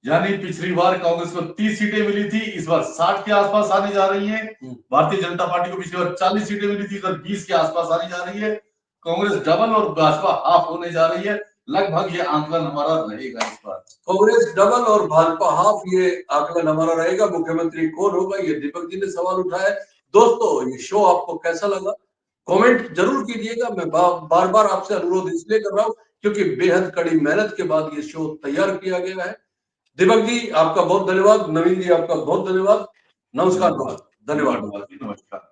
यानी पिछली बार कांग्रेस को 30 सीटें मिली थी, इस बार 60 के आसपास आने जा रही है। भारतीय जनता पार्टी को पिछली बार 40 सीटें मिली थी, इधर 20 के आसपास आने जा रही है। कांग्रेस डबल और भाजपा हाफ होने जा रही है। लगभग ये आंकलन हमारा रहेगा इस बार। कांग्रेस डबल और भाजपा हाफ, ये आंकलन हमारा रहेगा। मुख्यमंत्री कौन होगा, ये दीपक जी ने सवाल उठाया। दोस्तों, ये शो आपको कैसा लगा कमेंट जरूर कीजिएगा। मैं बार बार आपसे अनुरोध इसलिए कर रहा हूं क्योंकि बेहद कड़ी मेहनत के बाद ये शो तैयार किया गया है। दीपक जी आपका बहुत धन्यवाद, नवीन जी आपका बहुत धन्यवाद। नमस्कार, धन्यवाद। नमस्कार।